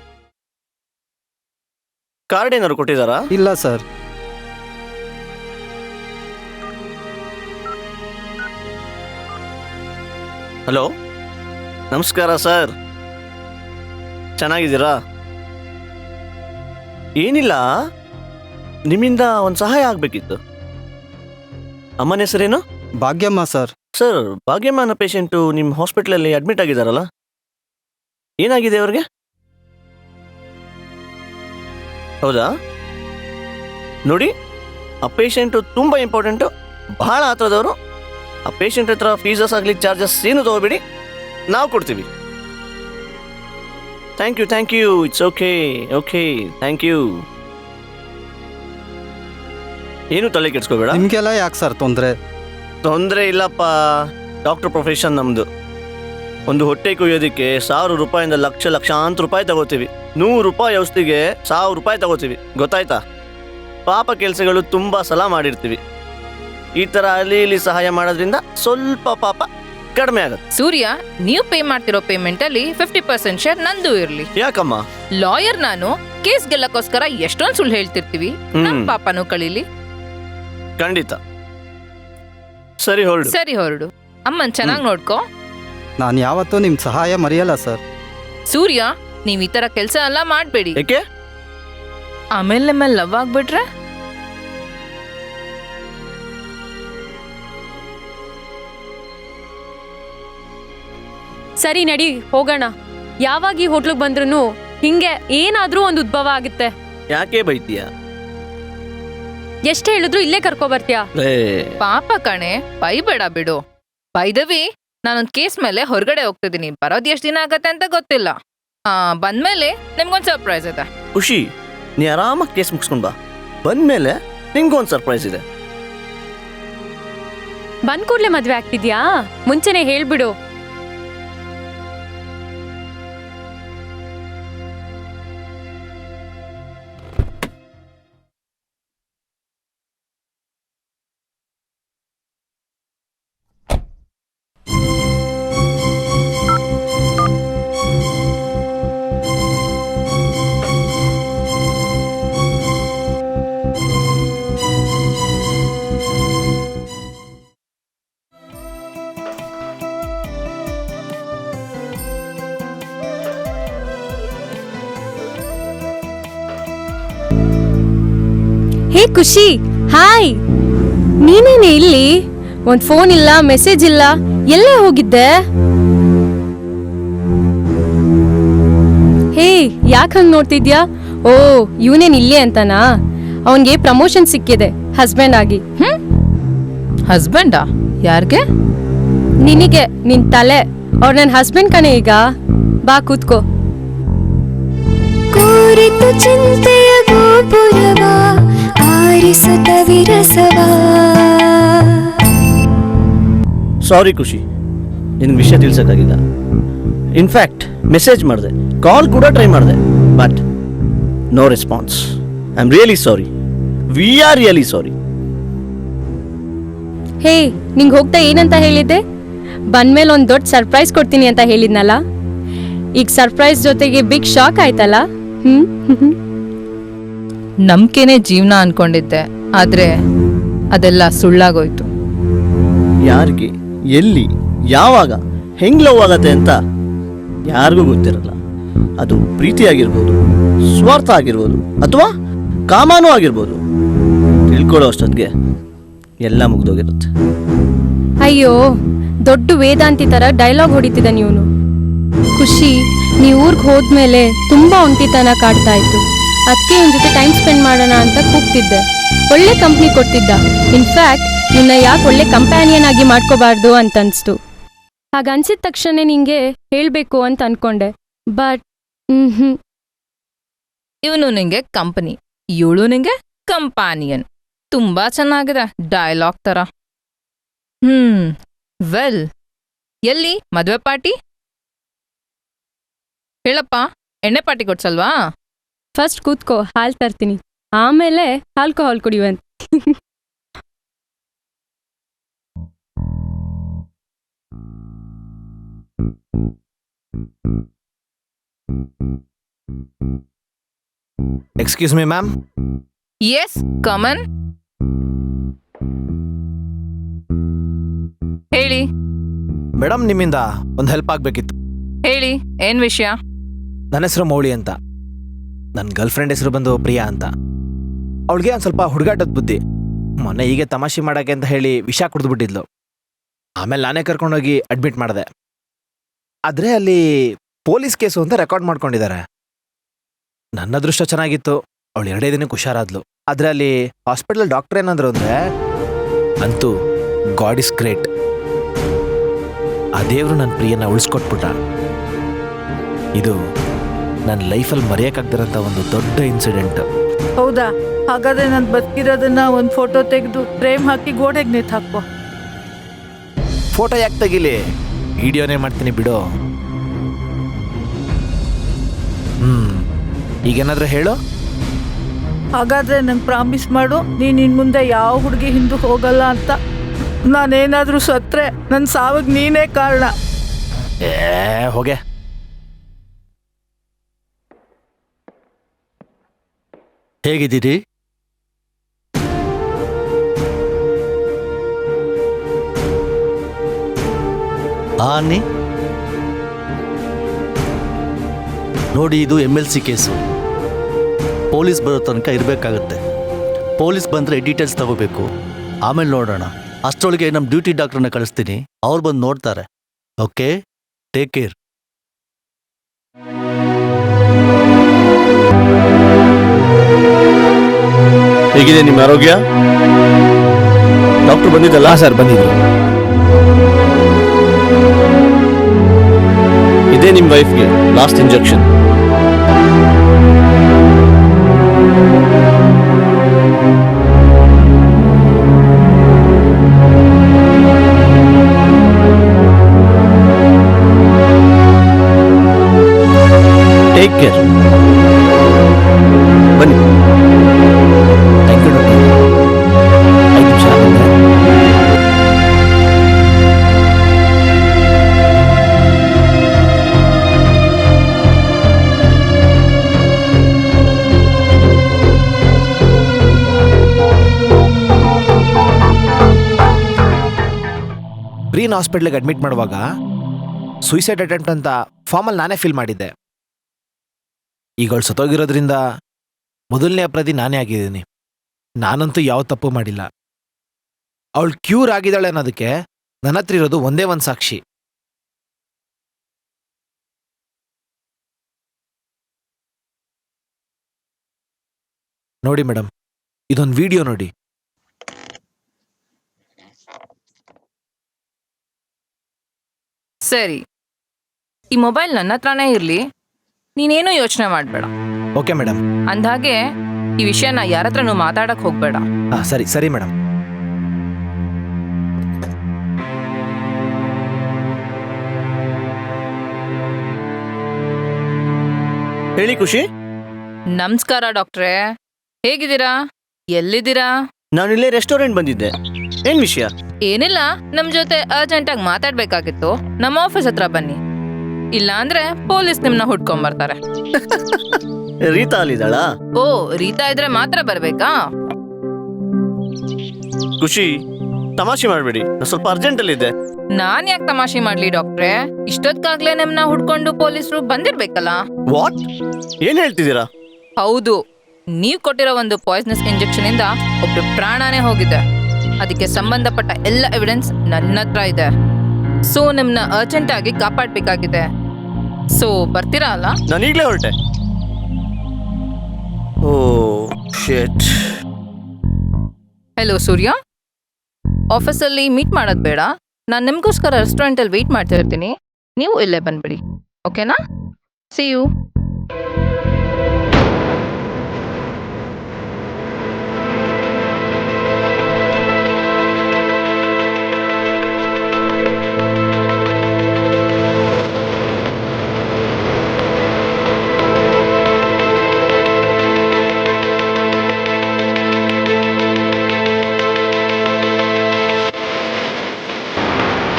Card ಏನಾದ್ರು ಕೊಟ್ಟಿದ್ದಾರಾ? ಇಲ್ಲ ಸರ್. ಹಲೋ, ನಮಸ್ಕಾರ ಸರ್, ಚೆನ್ನಾಗಿದ್ದೀರಾ? ಏನಿಲ್ಲ, ನಿಮ್ಮಿಂದ ಒಂದು ಸಹಾಯ ಆಗಬೇಕಿತ್ತು. ಅಮ್ಮನ ಹೆಸರೇನು? ಭಾಗ್ಯಮ್ಮ ಸರ್. ಸರ್, ಭಾಗ್ಯಮ್ಮ ಅನ್ನೋ ಪೇಷಂಟು ನಿಮ್ಮ ಹಾಸ್ಪಿಟ್ಲಲ್ಲಿ ಅಡ್ಮಿಟ್ ಆಗಿದ್ದಾರಲ್ಲ, ಏನಾಗಿದೆ ಅವ್ರಿಗೆ? ಹೌದಾ? ನೋಡಿ, ಆ ಪೇಷಂಟು ತುಂಬ ಇಂಪಾರ್ಟೆಂಟು, ಬಹಳ ಹತ್ರದವರು. ಆ ಪೇಷಂಟ್ ಹತ್ರ ಫೀಸಸ್ ಆಗಲಿ ಚಾರ್ಜಸ್ ಏನು ತಗೋಬೇಡಿ, ನಾವು ಕೊಡ್ತೀವಿ. Thank you, it's okay, thank you. ಏನು ತಲೆ ಕೆಡ್ಸ್ಕೋಬೇಡ. ನಿಮಗೆಲ್ಲ ಯಾಕೆ ಸರ್ ತೊಂದರೆ? ತೊಂದರೆ ಇಲ್ಲಪ್ಪ, ಡಾಕ್ಟರ್ ಪ್ರೊಫೆಷನ್ ನಮ್ಮದು. ಒಂದು ಹೊಟ್ಟೆ ಕೊಯ್ಯೋದಕ್ಕೆ 1000 ರೂಪಾಯಿಂದ ಲಕ್ಷಾಂತರ ರೂಪಾಯಿ ತಗೋತೀವಿ. 100 ರೂಪಾಯಿ ಔಷಧಿಗೆ 1000 ರೂಪಾಯಿ ತಗೋತೀವಿ, ಗೊತ್ತಾಯ್ತಾ? ಪಾಪ ಕೆಲಸಗಳು ತುಂಬ ಸಲ ಮಾಡಿರ್ತೀವಿ. ಈ ಥರ ಅಲ್ಲಿ ಇಲ್ಲಿ ಸಹಾಯ ಮಾಡೋದ್ರಿಂದ ಸ್ವಲ್ಪ ಪಾಪ ಕಡಿಮೆ ಆಗುತ್ತೆ. ಸೂರ್ಯ, ನೀವು ಪೇ ಮಾಡ್ತಿರೋ ಪೇಮೆಂಟ್ ಅಲ್ಲಿ 50% ಶೇರ್ ನಂದು ಇರ್ಲಿ. ಯಾಕಮ್ಮ? ಲಾಯರ್ ನಾನು, ಕೇಸ್ ಗೆಲ್ಲಕ್ಕೋಸ್ಕರ ಎಷ್ಟೊಂದು ಸುಳ್ಳು ಹೇಳ್ತಿರ್ತೀವಿ, ನಮ್ ಪಾಪನೂ ಕಳೀಲಿ. ಖಂಡಿತ. ಸರಿ ಹೊರಡು. ಸರಿ ಹೊರಡು. ಅಮ್ಮನ್ ಚೆನ್ನಾಗಿ ನೋಡ್ಕೋ. ನಾನು ಯಾವತ್ತೂ ನಿಮ್ಮ ಸಹಾಯ ಮರೆಯಲ್ಲ ಸರ್. ಸೂರ್ಯ, ನೀವ್ ಈ ತರ ಕೆಲ್ಸ ಎಲ್ಲ ಮಾಡ್ಬೇಡಿ. ಏಕೆ? ಆಮೇಲೆ ಲವ್ ಆಗ್ಬಿಟ್ರೆ ಸರಿ ನಡಿ ಹೋಗೋಣ. ಯಾವಾಗ ಈ ಹೋಟ್ಲಿಗೆ ಬಂದ್ರೂ ಹಿಂಗೆ ಏನಾದ್ರೂ ಒಂದು ಉದ್ಭವ ಆಗುತ್ತೆ. ಯಾಕೆ ಬೈತೀಯ? ಎಷ್ಟು ಹೇಳಿದ್ರು ಇಲ್ಲೇ ಕರ್ಕೊ ಬರ್ತೀಯಾ? ಪಾಪ ಕಣೆ, ಬೈಬೇಡ ಬಿಡು. ಬೈದವಿ, ನಾನೊಂದ್ ಕೇಸ್ ಮೇಲೆ ಹೊರಗಡೆ ಹೋಗ್ತಿದ್ದೀನಿ. ಬರೋದ್ ಎಷ್ಟ್ ದಿನ ಆಗತ್ತೆ ಅಂತ ಗೊತ್ತಿಲ್ಲ. ಬಂದ್ಮೇಲೆ ನಿಮ್ಗೊಂದ್ ಸರ್ಪ್ರೈಸ್ ಇದೆ. ಖುಷಿ, ನೀ ಆರಾಮಾಗಿ ಕೇಸ್ ಮುಗಿಸ್ಕೊಂಡ್ ಬಾ. ಬಂದ್ಮೇಲೆ ನಿಂಗೊಂದು ಸರ್ಪ್ರೈಸ್ ಇದೆ. ಬಂದ್ ಕೂಡ್ಲೆ ಮದ್ವೆ ಆಗ್ತಿದ್ಯಾ? ಮುಂಚೆನೆ ಹೇಳ್ಬಿಡು. ಹೇ ಖುಷಿ, ಹಾಯ್. ನೀನೇನೆ ಇಲ್ಲಿ? ಒಂದ್ ಫೋನ್ ಇಲ್ಲ, ಮೆಸೇಜ್ ಇಲ್ಲ, ಎಲ್ಲೇ ಹೋಗಿದ್ದೆ? ಹೇ, ಯಾಕೆ ಹಂಗ್ ನೋಡ್ತಿದ್ಯಾ? ಓ, ಇವನೇನ್ ಇಲ್ಲಿ ಅಂತನಾ? ಅವನ್ಗೆ ಪ್ರಮೋಷನ್ ಸಿಕ್ಕಿದೆ ಹಸ್ಬೆಂಡ್ ಆಗಿ. ಹಸ್ಬೆಂಡಾ? ಯಾರ್ಗೆ? ನಿನಗೆ, ನಿನ್ ತಲೆ. ಅವ್ರ ನನ್ ಹಸ್ಬೆಂಡ್ ಕಣೆ ಈಗ. ಬಾ ಕೂತ್ಕೋ. ಕೋರಿತು ಚಿಂತೆಯ ಗೋಪುರವ ಆರಿಸುತ್ತ ವಿರಸವ. ಸಾರಿ ಖುಷಿ, ನಿನ್ಗೆ ವಿಷಯ ತಿಳಿಸೋಕ್ಕಾಗಿಲ್ಲ. ಇನ್ಫ್ಯಾಕ್ಟ್ ಮೆಸೇಜ್ ಮಾಡಿದೆ, ಕಾಲ್ ಕೂಡ ಟ್ರೈ ಮಾಡಿದೆ, but no response. I am really sorry. We are really sorry. Hey, ನಿಂಗ್ ಹೋಗ್ತಾ ಏನಂತ ಹೇಳಿದ್ದೆ? ಬಂದ್ಮೇಲೆ ಒಂದ್ ದೊಡ್ಡ ಸರ್ಪ್ರೈಸ್ ಕೊಡ್ತೀನಿ ಅಂತ ಹೇಳಿದ್ನಲ್ಲ. ಈಗ ಸರ್ಪ್ರೈಸ್ ಜೊತೆಗೆ ಬಿಗ್ ಶಾಕ್ ಆಯ್ತಲ್ಲ. ನಂಬಿಕೆನೇ ಜೀವನ ಅನ್ಕೊಂಡಿದ್ದೆ, ಆದ್ರೆ ಅದೆಲ್ಲ ಸುಳ್ಳಾಗೋಯ್ತು. ಯಾರಿಗೆ, ಎಲ್ಲಿ, ಯಾವಾಗ, ಹೆಂಗ್ ಲವ್ ಆಗತ್ತೆ ಅಂತ ಯಾರಿಗೂ ಗೊತ್ತಿರಲ್ಲ. ಅದು ಪ್ರೀತಿ ಆಗಿರ್ಬೋದು, ಸ್ವಾರ್ಥ ಆಗಿರ್ಬೋದು, ಅಥವಾ ಕಾಮಾನೂ ಆಗಿರ್ಬೋದು. ತಿಳ್ಕೊಳ್ಳೋ ಅಷ್ಟೊತ್ತಿಗೆ ಎಲ್ಲ ಮುಗ್ದೋಗಿರುತ್ತೆ. ಅಯ್ಯೋ, ದೊಡ್ಡ ವೇದಾಂತಿ ತರ ಡೈಲಾಗ್ ಹೊಡಿತಿದ್ದ ನೀವನು. ಖುಷಿ, ನೀ ಊರ್ಗ್ ಹೋದ್ಮೇಲೆ ತುಂಬಾ ಒಂಟಿತನ ಕಾಡ್ತಾ ಇತ್ತು. ಅದಕ್ಕೆ ಇವನ್ ಜೊತೆ ಟೈಮ್ ಸ್ಪೆಂಡ್ ಮಾಡೋಣ ಅಂತ ಕೂಗ್ತಿದ್ದೆ. ಒಳ್ಳೆ ಕಂಪ್ನಿ ಕೊಡ್ತಿದ್ದ. ಇನ್ಫ್ಯಾಕ್ಟ್ ನಿನ್ನ ಯಾಕೆ ಒಳ್ಳೆ ಕಂಪ್ಯಾನಿಯನ್ ಆಗಿ ಮಾಡ್ಕೋಬಾರ್ದು ಅಂತ ಅನ್ಸ್ತು. ಹಾಗನ್ಸಿದ ತಕ್ಷಣ ನಿಂಗೆ ಹೇಳ್ಬೇಕು ಅಂತ ಅನ್ಕೊಂಡೆ. ಬಟ್ ಇವನು ನಿಂಗೆ ಕಂಪನಿ, ಇವಳು ನಿಂಗೆ ಕಂಪಾನಿಯನ್. ತುಂಬಾ ಚೆನ್ನಾಗಿದೆ ಡೈಲಾಗ್ ತರ. ವೆಲ್, ಎಲ್ಲಿ ಮದ್ವೆ ಪಾರ್ಟಿ? ಹೇಳಪ್ಪ, ಎಣ್ಣೆ ಪಾರ್ಟಿ ಕೊಡ್ಸಲ್ವಾ? ಫಸ್ಟ್ ಕೂತ್ಕೋ, ಹಾಲು ತರ್ತೀನಿ. ಆಮೇಲೆ ಆಲ್ಕೋಹಾಲ್ ಕುಡಿಯುವಂತ. Excuse me ma'am. Yes, come on. ಹೇಳಿ ಮೇಡಮ್, ನಿಮ್ಮಿಂದ ಒಂದು ಹೆಲ್ಪ್ ಆಗಬೇಕಿತ್ತು. ಹೇಳಿ, ಏನ್ ವಿಷಯ? ನನ್ನ ಹೆಸರು ಮೌಳಿ ಅಂತ. ನನ್ನ ಗರ್ಲ್ ಫ್ರೆಂಡ್ ಹೆಸರು ಬಂದು ಪ್ರಿಯಾ ಅಂತ. ಅವಳಿಗೆ ಒಂದು ಸ್ವಲ್ಪ ಹುಡುಗಾಟದ ಬುದ್ಧಿ. ಮೊನ್ನೆ ಹೀಗೆ ತಮಾಷೆ ಮಾಡೋಕ್ಕೆ ಅಂತ ಹೇಳಿ ವಿಷ ಕುಡಿದ್ಬಿಟ್ಟಿದ್ಲು. ಆಮೇಲೆ ನಾನೇ ಕರ್ಕೊಂಡೋಗಿ ಅಡ್ಮಿಟ್ ಮಾಡಿದೆ. ಆದರೆ ಅಲ್ಲಿ ಪೊಲೀಸ್ ಕೇಸು ಅಂತ ರೆಕಾರ್ಡ್ ಮಾಡ್ಕೊಂಡಿದ್ದಾರೆ. ನನ್ನ ಅದೃಷ್ಟ ಚೆನ್ನಾಗಿತ್ತು, ಅವಳು 2 ದಿನಕ್ಕೆ ಹುಷಾರಾದ್ಲು. ಆದರೆ ಅಲ್ಲಿ ಹಾಸ್ಪಿಟಲ್ ಡಾಕ್ಟರ್ ಏನಂದ್ರು ಅಂದರೆ, ಅಂತೂ ಗಾಡ್ ಇಸ್ ಗ್ರೇಟ್, ಆ ದೇವರು ನನ್ನ ಪ್ರಿಯನ ಉಳಿಸ್ಕೊಟ್ಬಿಟ್ಟ. ಇದು ನನ್ನ ಲೈಫಲ್ಲಿ ಮರೆಯೋಕ್ಕಾಗ್ದಿರೋಂಥ ಒಂದು ದೊಡ್ಡ ಇನ್ಸಿಡೆಂಟ್. ಹೌದಾ? ಹಾಗಾದ್ರೆ ನಾನು ಬದುಕಿರೋದನ್ನ ಒಂದು ಫೋಟೋ ತೆಗೆದು ಫ್ರೇಮ್ ಹಾಕಿ ಗೋಡೆಗೆ ನೇತು ಹಾಕೋ. ಫೋಟೋ ಯಾಕೆ ತೆಗಿಲಿ, ವಿಡಿಯೋನೇ ಮಾಡ್ತೀನಿ ಬಿಡು. ಈಗೇನಾದ್ರೂ ಹೇಳು. ಹಾಗಾದ್ರೆ ನಂಗೆ ಪ್ರಾಮಿಸ್ ಮಾಡು, ನೀನು ಇನ್ನು ಮುಂದೆ ಯಾವ ಹುಡುಗಿ ಹಿಂದೂ ಹೋಗಲ್ಲ ಅಂತ. ನಾನೇನಾದರೂ ಸತ್ರೆ ನನ್ನ ಸಾವಿಗೆ ನೀನೇ ಕಾರಣ. ಹೋಗೆ. ಹೇಗಿದ್ದೀರಿ? ಅನ್ನಿ ನೋಡಿ, ಇದು MLC ಕೇಸು. ಪೊಲೀಸ್ ಬರೋ ತನಕ ಇರಬೇಕಾಗತ್ತೆ. ಪೊಲೀಸ್ ಬಂದರೆ ಡೀಟೇಲ್ಸ್ ತಗೋಬೇಕು, ಆಮೇಲೆ ನೋಡೋಣ. ಅಷ್ಟರೊಳಗೆ ನಮ್ಮ ಡ್ಯೂಟಿ ಡಾಕ್ಟ್ರನ್ನ ಕಳಿಸ್ತೀನಿ, ಅವ್ರು ಬಂದು ನೋಡ್ತಾರೆ. Okay, take care. ಹೇಗಿದೆ ನಿಮ್ಮ ಆರೋಗ್ಯ? ಡಾಕ್ಟರ್ ಬಂದಿದ್ದಲ್ಲ? ಸರ್ ಬಂದಿದ್ರು. ಇದೇ ನಿಮ್ಮ ವೈಫ್ಗೆ ಲಾಸ್ಟ್ ಇಂಜೆಕ್ಷನ್. Take care. ಬನ್ನಿ. Thank you doctor. 5 ನಿಮಿಷ ಬಂದೆ. ಗ್ರೀನ್ ಹಾಸ್ಪಿಟ್ಲಿಗೆ ಅಡ್ಮಿಟ್ ಮಾಡುವಾಗ ಸುಯಿಸೈಡ್ ಅಟೆಂಪ್ಟ್ ಅಂತ ಫಾರ್ಮಲ್ಲಿ ನಾನೇ ಫಿಲ್ ಮಾಡಿದ್ದೆ. ಈಗ ಅವಳು ಸತ್ತೋಗಿರೋದ್ರಿಂದ ಮೊದಲನೇ ಅಪರಾಧಿ ನಾನೇ ಆಗಿದ್ದೀನಿ. ನಾನಂತೂ ಯಾವ ತಪ್ಪು ಮಾಡಿಲ್ಲ. ಅವಳು ಕ್ಯೂರ್ ಆಗಿದ್ದಾಳೆ ಅನ್ನೋದಕ್ಕೆ ನನ್ನ ಹತ್ರ ಇರೋದು ಒಂದೇ ಒಂದು ಸಾಕ್ಷಿ. ನೋಡಿ ಮೇಡಮ್, ಇದೊಂದು ವಿಡಿಯೋ ನೋಡಿ. ಸರಿ, ಈ ಮೊಬೈಲ್ ನನ್ನ ಹತ್ರನೇ ಇರಲಿ, ನೀನೇನು ಯೋಚನೆ ಮಾಡಬೇಡ. Okay madam. ಅಂದ್ಹಾಗೆ ಈ ವಿಷಯನ ಯಾರ ಹತ್ರನೂ ಮಾತಾಡಕ್ ಹೋಗ್ಬೇಡ. ಸರಿ ಸರಿ ಮೇಡಮ್. ಹೇಳಿ ಖುಷಿ. ನಮಸ್ಕಾರ ಡಾಕ್ಟ್ರೇ, ಹೇಗಿದ್ದೀರಾ? ಎಲ್ಲಿದ್ದೀರಾ? ನಾನಿಲ್ಲೇ ರೆಸ್ಟೋರೆಂಟ್ ಬಂದಿದ್ದೆ. ಏನ್ ವಿಷಯ? ಏನಿಲ್ಲ, ನಮ್ ಜೊತೆ ಅರ್ಜೆಂಟಾಗಿ ಮಾತಾಡ್ಬೇಕಾಗಿತ್ತು. ನಮ್ಮ ಆಫೀಸ್ ಹತ್ರ ಬನ್ನಿ, ಇಲ್ಲ ಅಂದ್ರೆ ಪೊಲೀಸ್ ನಿಮ್ನ ಹುಡ್ಕೊಂಬರ್ತಾರೆ. ರೀತಾ ಅಲ್ಲಿದ್ದಾಳಾ? ಓ, ರೀತಾ ಇದ್ರೆ ಮಾತ್ರ ಬರ್ಬೇಕಾ? ಖುಷಿ, ತಮಾಷೆ ಮಾಡಬೇಡಿ, ಸ್ವಲ್ಪ ಅರ್ಜೆಂಟ್ ಅಲ್ಲಿ ಇದೆ. ನಾನ್ ಯಾಕೆ ತಮಾಷೆ ಮಾಡ್ಲಿ ಡಾಕ್ಟ್ರೇ? ಇಷ್ಟೊತ್ತಾಗ್ಲೇ ನಮ್ನ ಹುಡ್ಕೊಂಡು ಪೊಲೀಸರು ಬಂದಿರ್ಬೇಕಲ್ಲ. ವಾಟ್? ಏನ್ ಹೇಳ್ತಿದ್ದೀರಾ? ಹೌದು, ನೀವ್ ಕೊಟ್ಟಿರೋ ಒಂದು ಪಾಯ್ಸನಸ್ ಇಂಜೆಕ್ಷನ್ ಇಂದ ಒಬ್ರು ಪ್ರಾಣನೇ ಹೋಗಿದೆ. ಅದಕ್ಕೆ ಸಂಬಂಧಪಟ್ಟ ಎಲ್ಲ ಎವಿಡೆನ್ಸ್ ನನ್ನ ಹತ್ರ ಇದೆ. ಸೊ ನಿಮ್ನ ಅರ್ಜೆಂಟ್ ಆಗಿ ಕಾಪಾಡ್ಬೇಕಾಗಿದೆ. ಸೊ ಬರ್ತೀರಾ ಅಲ್ಲ? ನಾನು ಈಗಲೇ ಹೊರಟೆ. ಓ ಶಿಟ್. ಹೆಲೋ ಸೂರ್ಯ, ಆಫೀಸಲ್ಲಿ ಮೀಟ್ ಮಾಡೋದು ಬೇಡ. ನಾನು ನಿಮಗೋಸ್ಕರ ರೆಸ್ಟೋರೆಂಟಲ್ಲಿ ವೆಯ್ಟ್ ಮಾಡ್ತಾ ಇರ್ತೀನಿ. ನೀವು ಇಲ್ಲೇ ಬಂದ್ಬಿಡಿ, ಓಕೆನಾ? See you.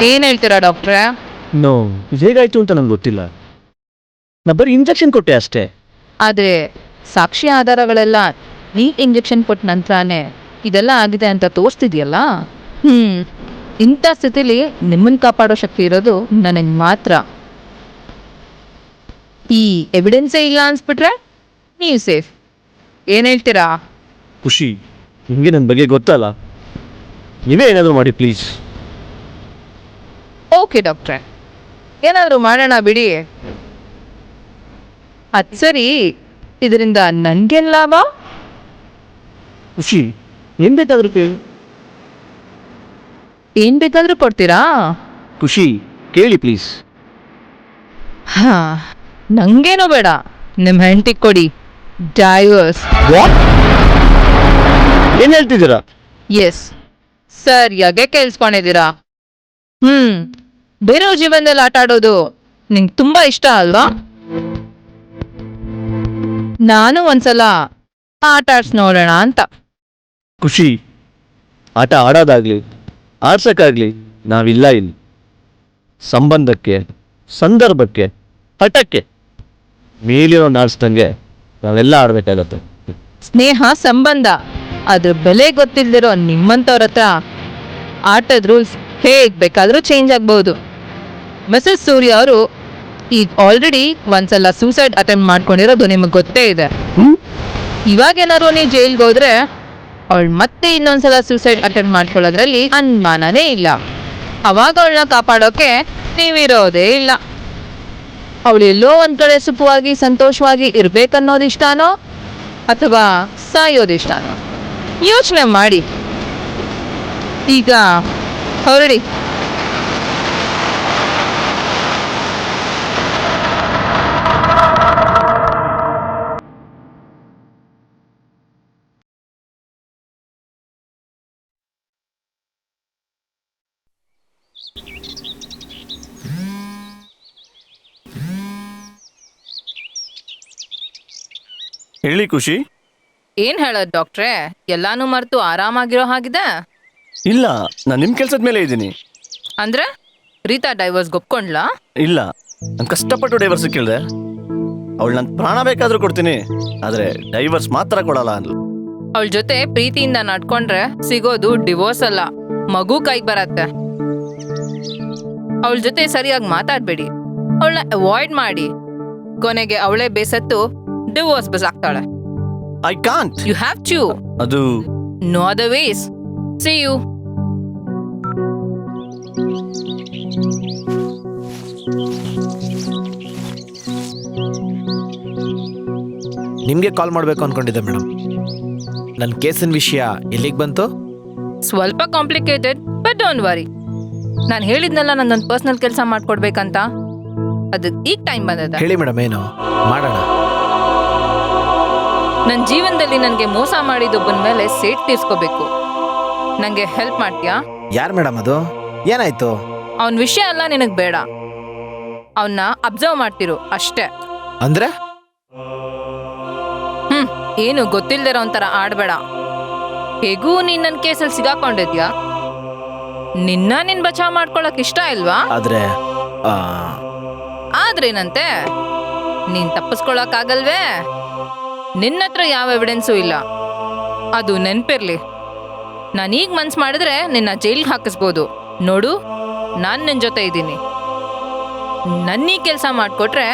ಏನ್ ಹೇಳ್ತೀರಾ ಡಾಕ್ಟ್ರೇ? ನೋ, ಹೇಗಾಯ್ತು ಅಂತ ನಂಗೆ ಗೊತ್ತಿಲ್ಲ. ನಾ ಬರೀ ಇಂಜೆಕ್ಷನ್ ಕೊಟ್ಟೆ ಅಷ್ಟೇ. ಆದರೆ ಸಾಕ್ಷಿ ಆಧಾರಗಳೆಲ್ಲ ನೀಟ್ ಇಂಜೆಕ್ಷನ್ ಕೊಟ್ಟ ನಂತರನೇ ಇದೆಲ್ಲ ಆಗಿದೆ ಅಂತ ತೋರಿಸ್ತಿದೆಯಲ್ಲ. ಇಂಥ ಸ್ಥಿತಿಲಿ ನಿಮ್ಮನ್ನು ಕಾಪಾಡೋ ಶಕ್ತಿ ಇರೋದು ನನಗೆ ಮಾತ್ರ. ಈ ಎವಿಡೆನ್ಸೇ ಇಲ್ಲ ಅನ್ಸ್ಬಿಟ್ರೆ ನೀವು ಸೇಫ್. ಏನು ಹೇಳ್ತೀರಾ? ಖುಷಿ, ನಿಮಗೆ ನನ್ನ ಬಗ್ಗೆ ಗೊತ್ತಲ್ಲ, ನೀವೇ ಏನಾದರೂ ಮಾಡಿ ಪ್ಲೀಸ್. ಓಕೆ ಡಾಕ್ಟ್ರೆ, ಏನಾದರೂ ಮಾಡೋಣ ಬಿಡಿ. ಅದು ಸರಿ, ಇದರಿಂದ ನನಗೇನು ಲಾಭ? ಖುಷಿ, ಏನು ಬೇಕಾದರೂ ಕೇಳಿ. ಏನು ಬೇಕಾದರೂ ಕೊಡ್ತೀರಾ? ಖುಷಿ, ಕೇಳಿ ಪ್ಲೀಸ್. ನಂಗೇನೋ ಬೇಡ, ನಿಮ್ಮ ಹೆಂಡತಿಗೆ ಕೊಡಿ. ಡೈವರ್ಸ್. ಏನು ಹೇಳ್ತಿದ್ದೀರಾ? ಎಸ್, ಸರಿಯಾಗೆ ಕೇಳಿಸ್ಕೊಂಡಿದ್ದೀರಾ. ಬೇರೆಯವ್ರ ಜೀವನದಲ್ಲಿ ಆಟ ಆಡೋದು ನಿಂಗೆ ತುಂಬಾ ಇಷ್ಟ ಅಲ್ವಾ? ನಾನು ಒಂದ್ಸಲ ಆಟ ಆಡ್ಸ್ ನೋಡೋಣ ಅಂತ. ಖುಷಿ, ಆಟ ಆಡೋದಾಗ್ಲಿ ಆಡ್ಸೋಕ್ಕಾಗಲಿ ನಾವಿಲ್ಲ ಇಲ್ಲಿ. ಸಂಬಂಧಕ್ಕೆ, ಸಂದರ್ಭಕ್ಕೆ, ಹಠಕ್ಕೆ ಮೇಲಿರೋ ಆಡಿಸ್ದಂಗೆ ನಾವೆಲ್ಲ ಆಡಬೇಕಾಗತ್ತೆ. ಸ್ನೇಹ ಸಂಬಂಧ ಅದ್ರ ಬೆಲೆ ಗೊತ್ತಿಲ್ದಿರೋ ನಿಮ್ಮಂಥವ್ರ ಹತ್ರ ಆಟದ ರೂಲ್ಸ್ ಹೇಗೆ ಬೇಕಾದರೂ ಚೇಂಜ್ ಆಗ್ಬೋದು. ಮಿಸಸ್ ಸೂರ್ಯ ಅವರು ಈಗ ಆಲ್ರೆಡಿ ಒಂದ್ಸಲ ಸೂಸೈಡ್ ಅಟೆಂಪ್ಟ್ ಮಾಡ್ಕೊಂಡಿರೋದು ನಿಮಗೆ ಗೊತ್ತೇ ಇದೆ. ಇವಾಗ ಏನಾದ್ರು ನೀವು ಜೈಲ್ಗೆ ಹೋದ್ರೆ ಅವಳು ಮತ್ತೆ ಇನ್ನೊಂದ್ಸಲ ಸೂಸೈಡ್ ಅಟೆಂಪ್ಟ್ ಮಾಡ್ಕೊಳ್ಳೋದ್ರಲ್ಲಿ ಅನುಮಾನನೇ ಇಲ್ಲ. ಅವಾಗ ಅವಳನ್ನ ಕಾಪಾಡೋಕೆ ನೀವಿರೋದೇ ಇಲ್ಲ. ಅವಳು ಎಲ್ಲೋ ಒಂದ್ ಕಡೆ ಸುಖವಾಗಿ ಸಂತೋಷವಾಗಿ ಇರ್ಬೇಕನ್ನೋದಿಷ್ಟಾನೋ ಅಥವಾ ಸಾಯೋದಿಷ್ಟಾನೋ ಯೋಚನೆ ಮಾಡಿ. ಈಗ ಹೊರಡಿ. ಹೇಳಿ ಖುಷಿ. ಏನ್ ಹೇಳೋದು ಡಾಕ್ಟ್ರೇ, ಎಲ್ಲಾನು ಮರೆತು ಆರಾಮಾಗಿರೋ ಹಾಗಿದೆ? ಇಲ್ಲ, ನಾನು ನಿಮ್ಮ ಕೆಲ್ಸದ ಮೇಲೆ ಇದ್ದೀನಿ. ಅಂದ್ರೆ ರೀತಾ ಡೈವರ್ಸ್ ಒಪ್ಕೊಂಡ್ಲಾ? ಇಲ್ಲ, ನಾನು ಕಷ್ಟಪಟ್ಟು ಡೈವರ್ಸ್ ಕೇಳಿದೆ. ಅವಳು ನನ್ನ ಪ್ರಾಣ ಬೇಕಾದ್ರೂ ಕೊಡ್ತೀನಿ, ಆದ್ರೆ ಡೈವರ್ಸ್ ಮಾತ್ರ ಕೊಡಲ್ಲ ಅಂದ್ಲು. ಅವಳ ಜೊತೆ ಪ್ರೀತಿಯಿಂದ ನಡ್ಕೊಂಡ್ರೆ ಸಿಗೋದು ಡಿವೋರ್ಸ್ ಅಲ್ಲ, ಮಗು ಕೈಗೆ ಬರತ್ತೆ. ಅವಳ ಜೊತೆ ಸರಿಯಾಗಿ ಮಾತಾಡ್ಬೇಡಿ, ಅವಳನ್ನ ಅವಾಯ್ಡ್ ಮಾಡಿ. ಕೊನೆಗೆ ಅವಳೇ ಬೇಸತ್ತು ಡಿವೋರ್ಸ್ ಬಸಾಕ್ತಾಳೆ. I can't. You have to. ಅದು no other ways. See you. ನಿಮಗೆ ಕಾಲ್ ಮಾಡಬೇಕು ಅನ್ಕೊಂಡಿದ್ದೆ ಮೇಡಮ್. ನನ್ನ ಕೇಸಿನ ವಿಷಯ ಎಲ್ಲಿಗೆ ಬಂತು? ಸ್ವಲ್ಪ ಕಾಂಪ್ಲಿಕೇಟೆಡ್, ಬಟ್ ಡೋಂಟ್ ವರಿ. ನಾನು ಹೇಳಿದ್ನಲ್ಲ ನನ್ನೊಂದು ಪರ್ಸನಲ್ ಕೆಲಸ ಮಾಡ್ಕೊಡ್ಬೇಕಂತ, ಅದಕ್ಕೆ ಈಗ ಟೈಮ್ ಬಂದದ. ಹೇಳಿ ಮೇಡಮ್, ಏನು ಮಾಡೋಣ? ನನ್ನ ಜೀವನದಲ್ಲಿ ನನಗೆ ಮೋಸ ಮಾಡಿದೊಬ್ಬನ ಮೇಲೆ ಸೇಟ್ ತೀರ್ಸ್ಕೋಬೇಕು. ನನಗೆ ಹೆಲ್ಪ್ ಮಾಡ್ತೀಯಾ? ಯಾರು ಮೇಡಮ್ ಅದು? ಏನಾಯ್ತು? ಅವನ ವಿಷಯ ಎಲ್ಲ ನಿನಗೆ ಬೇಡ, ಅವನ್ನ ಅಬ್ಸರ್ವ್ ಮಾಡ್ತಿರು ಅಷ್ಟೇ. ಅಂದ್ರೆ ಏನು ಗೊತ್ತಿಲ್ದಿರೋ ಒಂಥರ ಆಡ್ಬೇಡ. ಹೇಗೂ ನೀನ್ ನನ್ನ ಕೇಸಲ್ಲಿ ಸಿಗಾಕೊಂಡಿದ್ಯಾ, ನಿನ್ ಬಚಾವ್ ಮಾಡ್ಕೊಳಕ್ ಇಷ್ಟ ಇಲ್ವಾ? ಆದ್ರೇನಂತೆ, ನೀನ್ ತಪ್ಪಿಸ್ಕೊಳಕ್ ಆಗಲ್ವೇ? ನಿನ್ನತ್ರ ಯಾವ ಎವಿಡೆನ್ಸು ಇಲ್ಲ, ಅದು ನೆನ್ಪಿರ್ಲಿ. ನಾನೀಗ ಮನ್ಸ್ ಮಾಡಿದ್ರೆ ನಿನ್ನ ಜೈಲ್ಗೆ ಹಾಕಿಸ್ಬೋದು. ನೋಡು, ನಾನ್ ನಿನ್ ಜೊತೆ ಇದ್ದೀನಿ. ನನ್ನೀ ಕೆಲಸ ಮಾಡ್ಕೊಟ್ರೆ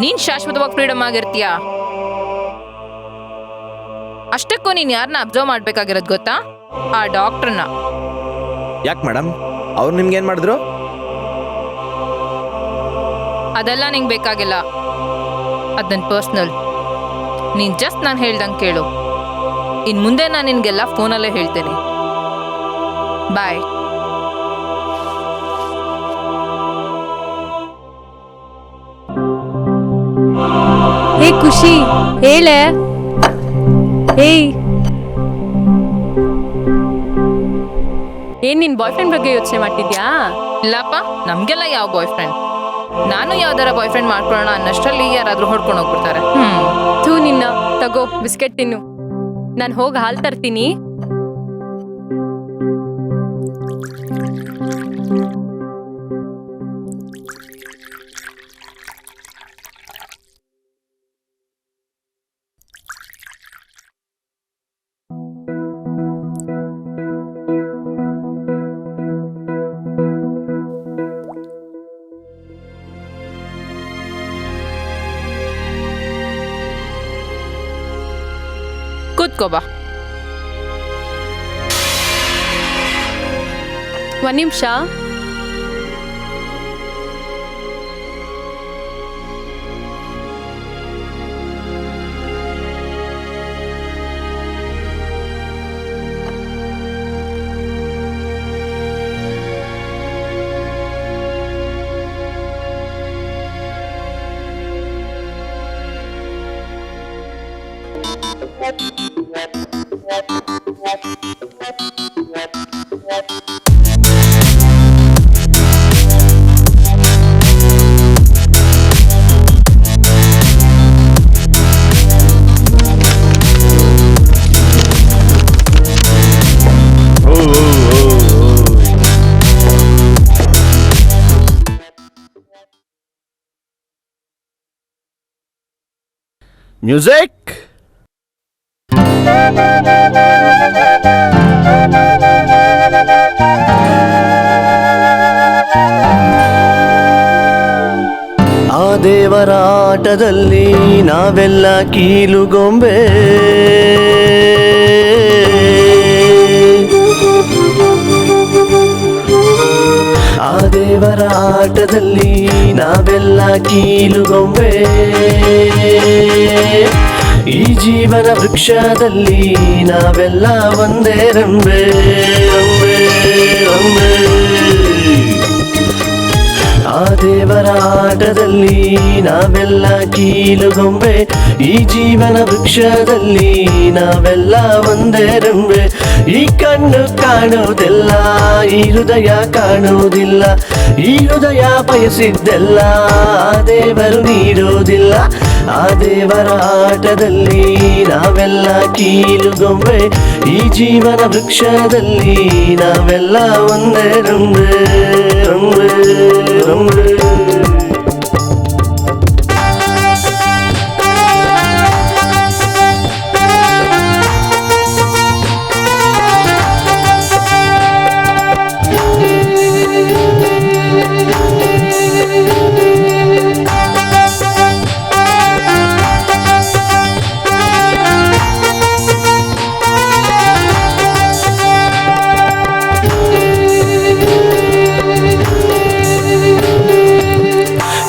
ನೀನ್ ಶಾಶ್ವತವಾಗಿ ಫ್ರೀಡಮ್ ಆಗಿರ್ತೀಯ. ಅಷ್ಟಕ್ಕೂ ನೀನ್ ಯಾರನ್ನ ಅಬ್ಸರ್ವ್ ಮಾಡ್ಬೇಕಾಗಿರೋದು ಗೊತ್ತಾ? ಆ ಡಾಕ್ಟರ್ನ. ಯಾಕೆ ಮೇಡಮ್, ಅವ್ರು ನಿಮ್ಗೆ ಏನ್ ಮಾಡಿದ್ರು? ಅದೆಲ್ಲ ನಿಂಗೆ ಬೇಕಾಗಿಲ್ಲ, ಅದನ್ನ ಪರ್ಸ್ನಲ್. ನೀನ್ ಜಸ್ಟ್ ನಾನು ಹೇಳ್ದಂಗೆ ಕೇಳು. ಇನ್ ಮುಂದೆ ನಾನು ನಿನ್ಗೆಲ್ಲ ಫೋನಲ್ಲೇ ಹೇಳ್ತೇನೆ. ಬಾಯ್. ಹೇ ಖುಷಿ, ಹೇಳೆ. ಏಯ್, ಏನ್ ನಿನ್ ಬಾಯ್ ಫ್ರೆಂಡ್ ಬಗ್ಗೆ ಯೋಚನೆ ಮಾಡ್ತಿದ್ಯಾ? ಇಲ್ಲಪ್ಪ, ನಮ್ಗೆಲ್ಲ ಯಾವ ಬಾಯ್ ಫ್ರೆಂಡ್. ನಾನು ಯಾವ್ದಾರ ಬಾಯ್ ಫ್ರೆಂಡ್ ಮಾಡ್ಕೊಳ್ಳೋಣ ಅನ್ನಷ್ಟರಲ್ಲಿ ಯಾರಾದ್ರೂ ಹೊಡ್ಕೊಂಡು ಹೋಗ್ಬಿಡ್ತಾರೆ. ಥೂ ನಿನ್ನ, ತಗೋ ಬಿಸ್ಕೆಟ್ ತಿನ್ನು. ನಾನು ಹೋಗಿ ಹಾಲು ತರ್ತೀನಿ. ಕೂತ್ಕೋ ಬಾ. ಒಂದ್ ನಿಮಿಷ. ಮ್ಯೂಸಿಕ್. ದೇವರ ಆಟದಲ್ಲಿ ನಾವೆಲ್ಲ ಕೀಲುಗೊಂಬೆ. ಆ ದೇವರ ಆಟದಲ್ಲಿ ನಾವೆಲ್ಲ ಕೀಲುಗೊಂಬೆ. ಈ ಜೀವನ ವೃಕ್ಷದಲ್ಲಿ ನಾವೆಲ್ಲ ಒಂದೇ ರಂಬೆ ರಂಬೆ ರಂಬೆ. ಆ ದೇವರ ಆಟದಲ್ಲಿ ನಾವೆಲ್ಲ ಕೀಲುಗೊಂಬೆ. ಈ ಜೀವನ ವೃಕ್ಷದಲ್ಲಿ ನಾವೆಲ್ಲ ಒಂದೇ ರಂಬೆ. ಈ ಕಣ್ಣು ಕಾಣುವುದಿಲ್ಲ, ಈ ಹೃದಯ ಕಾಣುವುದಿಲ್ಲ. ಈ ಹೃದಯ ಬಯಸಿದ್ದೆಲ್ಲ ಆ ದೇವರು ನೀಡುವುದಿಲ್ಲ. ಆ ದೇವರ ಆಟದಲ್ಲಿ ನಾವೆಲ್ಲ ಕೀಲುಗೊಂಬೆ. ಈ ಜೀವನ ವೃಕ್ಷದಲ್ಲಿ ನಾವೆಲ್ಲ ಒಂದೇ ರಂಬೆ ರಂಬೆ ರಂಬೆ.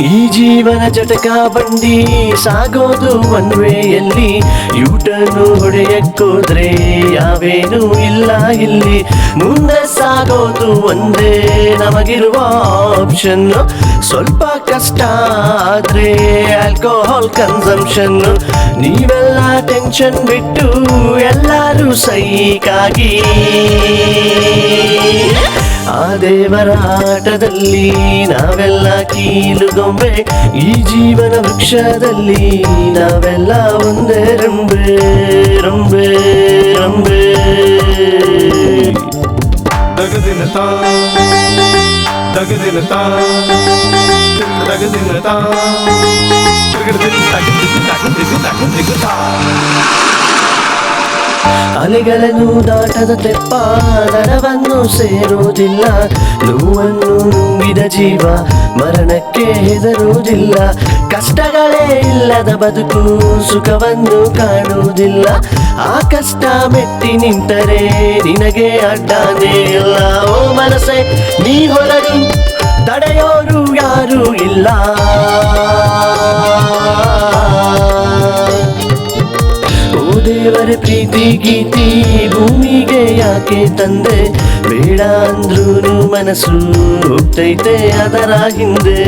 ಈ ಜೀವನ ಜಟಕ ಬಂಡಿ ಸಾಗೋದು ಒನ್ ವೇಯಲ್ಲಿ. ಯೂಟರ್ನು ಹೊಡೆಯಕ್ಕೋದ್ರೆ ಯಾವೇನೂ ಇಲ್ಲ ಇಲ್ಲಿ. ಮುಂದೆ ಸಾಗೋದು ಒಂದೇ ನಮಗಿರುವ ಆಪ್ಷನ್. ಸ್ವಲ್ಪ ಕಷ್ಟ ಆದ್ರೆ ಆಲ್ಕೋಹಾಲ್ ಕನ್ಸಂಪ್ಷನ್. ನೀವೆಲ್ಲ ಟೆನ್ಷನ್ ಬಿಟ್ಟು ಎಲ್ಲರೂ ಸೈಕಾಗಿ ಆ ದೇವರ ಆಟದಲ್ಲಿ ನಾವೆಲ್ಲ ಕೀಲುಗೊಂಬೆ. ಈ ಜೀವನ ವೃಕ್ಷದಲ್ಲಿ ನಾವೆಲ್ಲ ಒಂದೇ ರಂಬೆ ರಂಬೆ ರಂಬೆ. ದಗದಿನ ತಾ ದಗದಿನ ತಾ ದಗದಿನ ತಾ ಅಲೆಗಳನ್ನು ದಾಟದ ತೆಪ್ಪ ದಡವನ್ನು ಸೇರುವುದಿಲ್ಲ. ನೋವನ್ನು ನುಂಗಿದ ಜೀವ ಮರಣಕ್ಕೆ ಹೆದರುವುದಿಲ್ಲ. ಕಷ್ಟಗಳೇ ಇಲ್ಲದ ಬದುಕು ಸುಖವನ್ನು ಕಾಣುವುದಿಲ್ಲ. ಆ ಕಷ್ಟ ಮೆಟ್ಟಿ ನಿಂತರೆ ನಿನಗೆ ಅಡ್ಡಾನೇ ಇಲ್ಲ. ಓ ಮನಸ್ಸೆ ನೀ ಹೊರಡು, ತಡೆಯೋರು ಯಾರೂ ಇಲ್ಲ. ಓ ದೇವರ ಪ್ರೀತಿ ಗೀತಿ ಭೂಮಿಗೆ ಯಾಕೆ ತಂದೆ? ಬೇಡ ಅಂದ್ರೂ ಮನಸ್ಸು ಹೋಗ್ತೈತೆ ಅದರ ಹಿಂದೆ.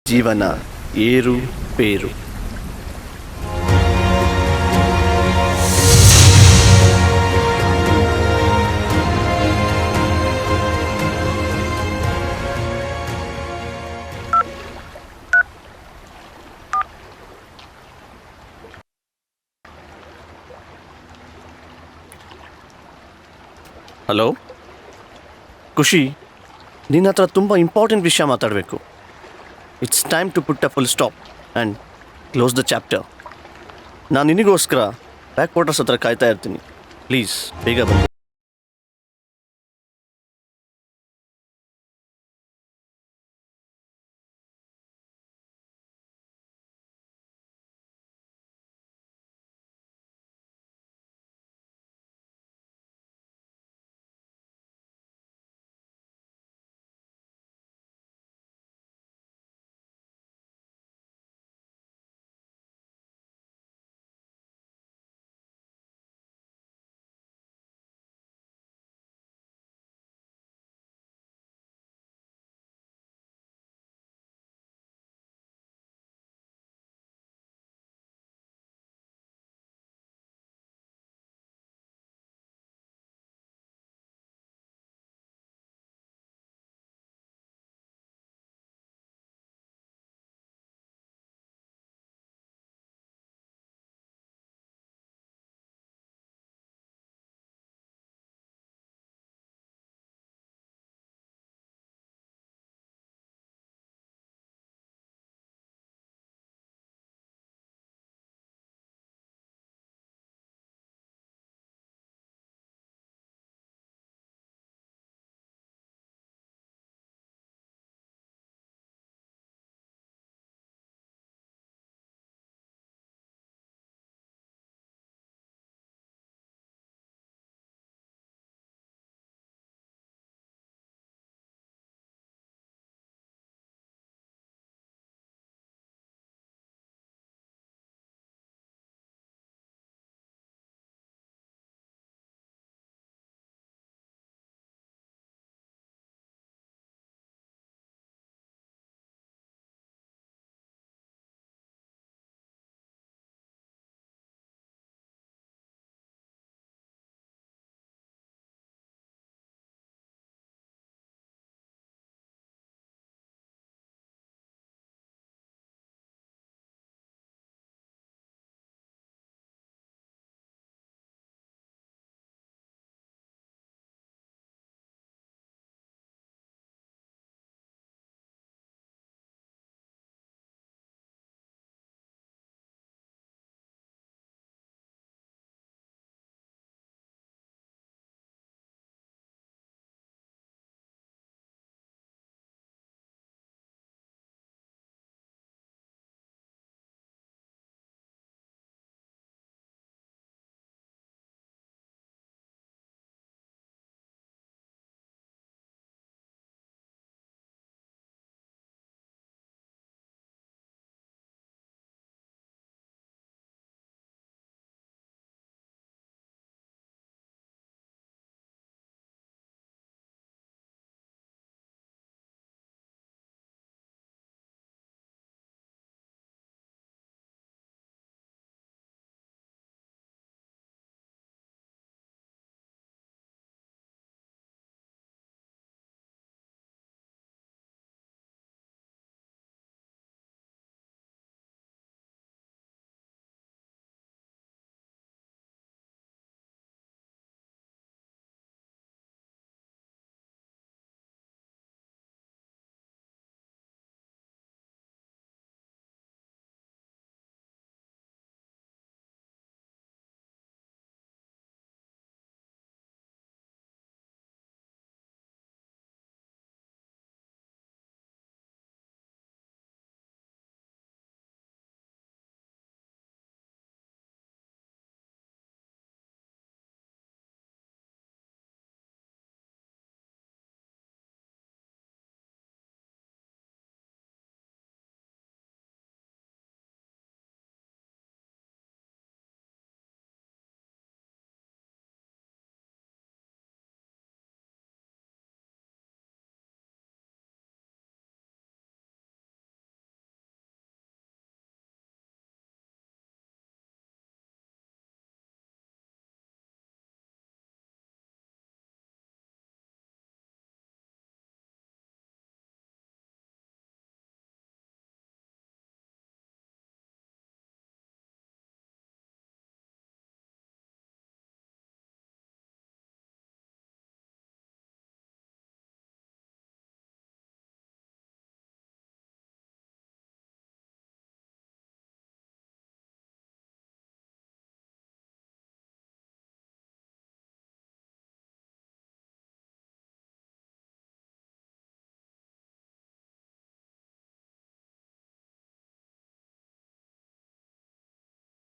ಜೀವನ ಏರು ಪೇರು. ಹಲೋ ಖುಷಿ, ನಿನ್ನ ಹತ್ರ ತುಂಬ ಇಂಪಾರ್ಟೆಂಟ್ ವಿಷಯ ಮಾತಾಡಬೇಕು. It's time to put a full stop and close the chapter. ನಾನು ನಿನಗೋಸ್ಕರ ಬ್ಯಾಕ್ ವಾಟರ್ಸ್ ಹತ್ರ ಕಾಯ್ತಾ ಇರ್ತೀನಿ. ಪ್ಲೀಸ್ ಬೇಗ ಬಂದು.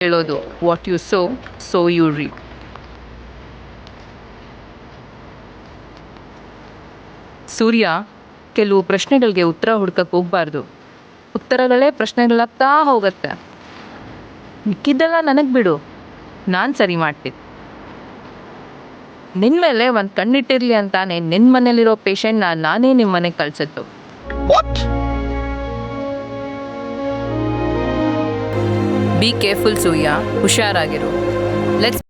ಹೇಳೋದು, what you sow you reap. Surya, ಕೆಲವು ಪ್ರಶ್ನೆಗಳಿಗೆ ಉತ್ತರ ಹುಡ್ಕಕ್ಕೆ ಹೋಗ್ಬಾರ್ದು. ಉತ್ತರಗಳೇ ಪ್ರಶ್ನೆಗಳಾಗ್ತಾ ಹೋಗುತ್ತೆ. ಮಿಕ್ಕಿದ್ದೆಲ್ಲ ನನಗೆ ಬಿಡು, ನಾನು ಸರಿ ಮಾಡ್ತೀನಿ. ನಿನ್ನ ಮೇಲೆ ಒಂದು ಕಣ್ಣಿಟ್ಟಿರಲಿ ಅಂತಾನೆ ನಿನ್ನ ಮನೇಲಿರೋ ಪೇಷಂಟ್ನ ನಾನೇ ನಿಮ್ಮ ಮನೆಗೆ ಕಳ್ಸಿದ್ದು. ಬಿ ಕೇರ್ಫುಲ್ ಸೂರ್ಯ, ಹುಷಾರಾಗಿರು. ಲೆಟ್ಸ್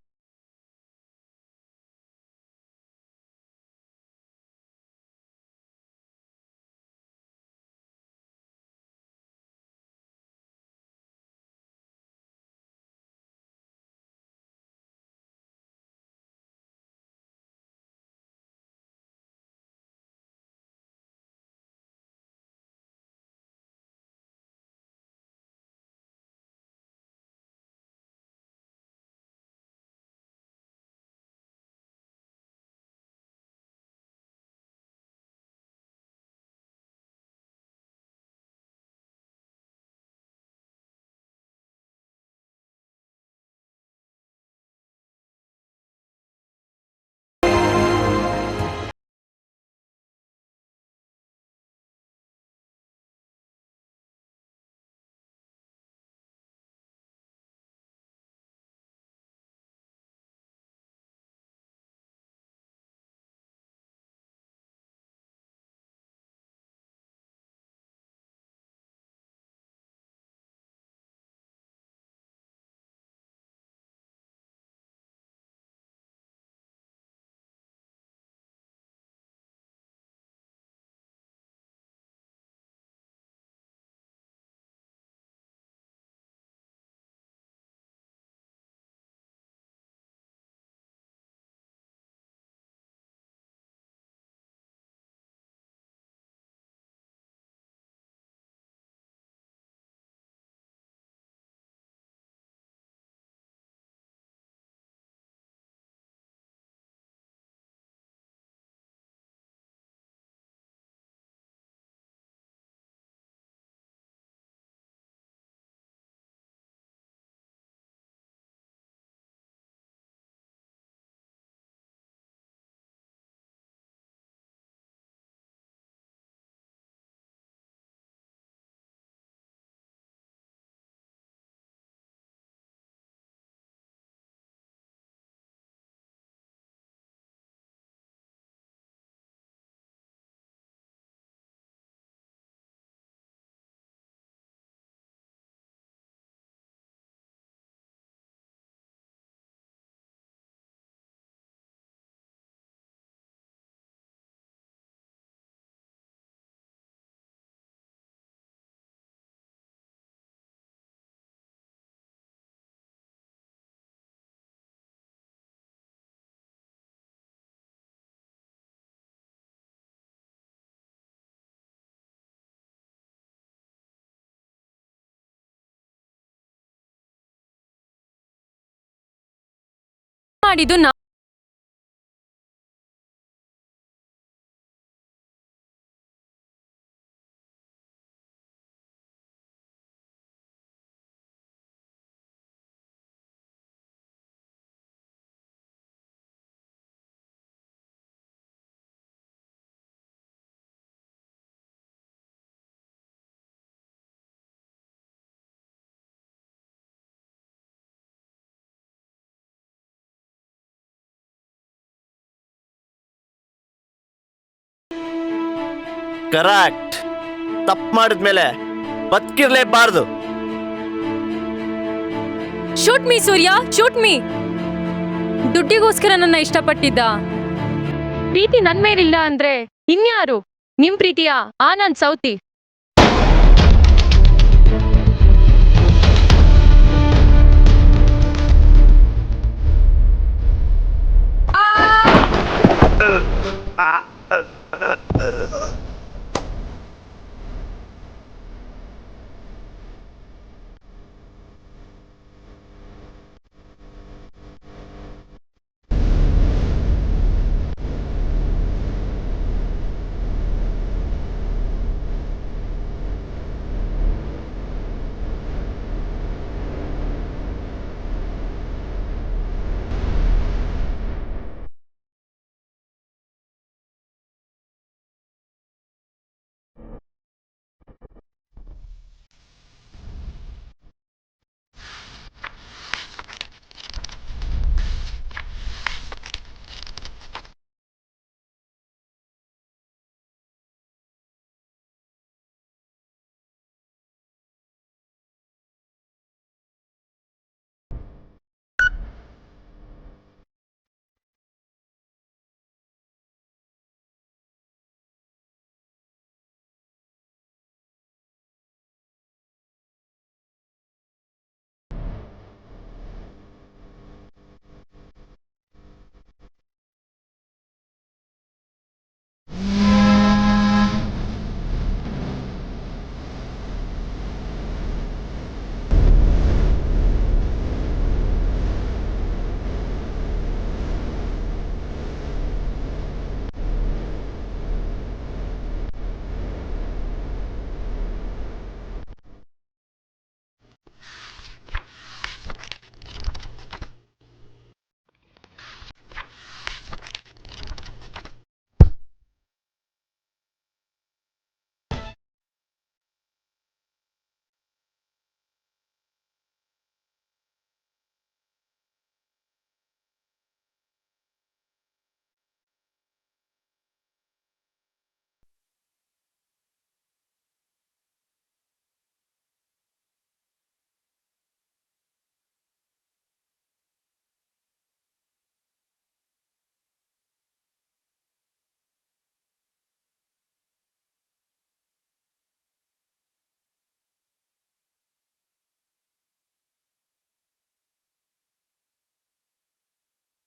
ಮಾಡಿದ್ದು ನಾ ಕರೆಕ್ಟ್. ತಪ್ಪು ಮಾಡಿದ್ಮೇಲೆ ಬದುಕಿರ್ಲೇಬಾರ್ದು. Shoot me Surya, shoot me. ದುಡ್ಡಿಗೋಸ್ಕರ ನನ್ನ ಇಷ್ಟಪಟ್ಟಿದ್ದ. ಪ್ರೀತಿ ನನ್ ಮೇಲಿಲ್ಲ ಅಂದ್ರೆ ಇನ್ಯಾರು? ನಿಮ್ ಪ್ರೀತಿಯ ಆ ನನ್ ಸೌತಿ.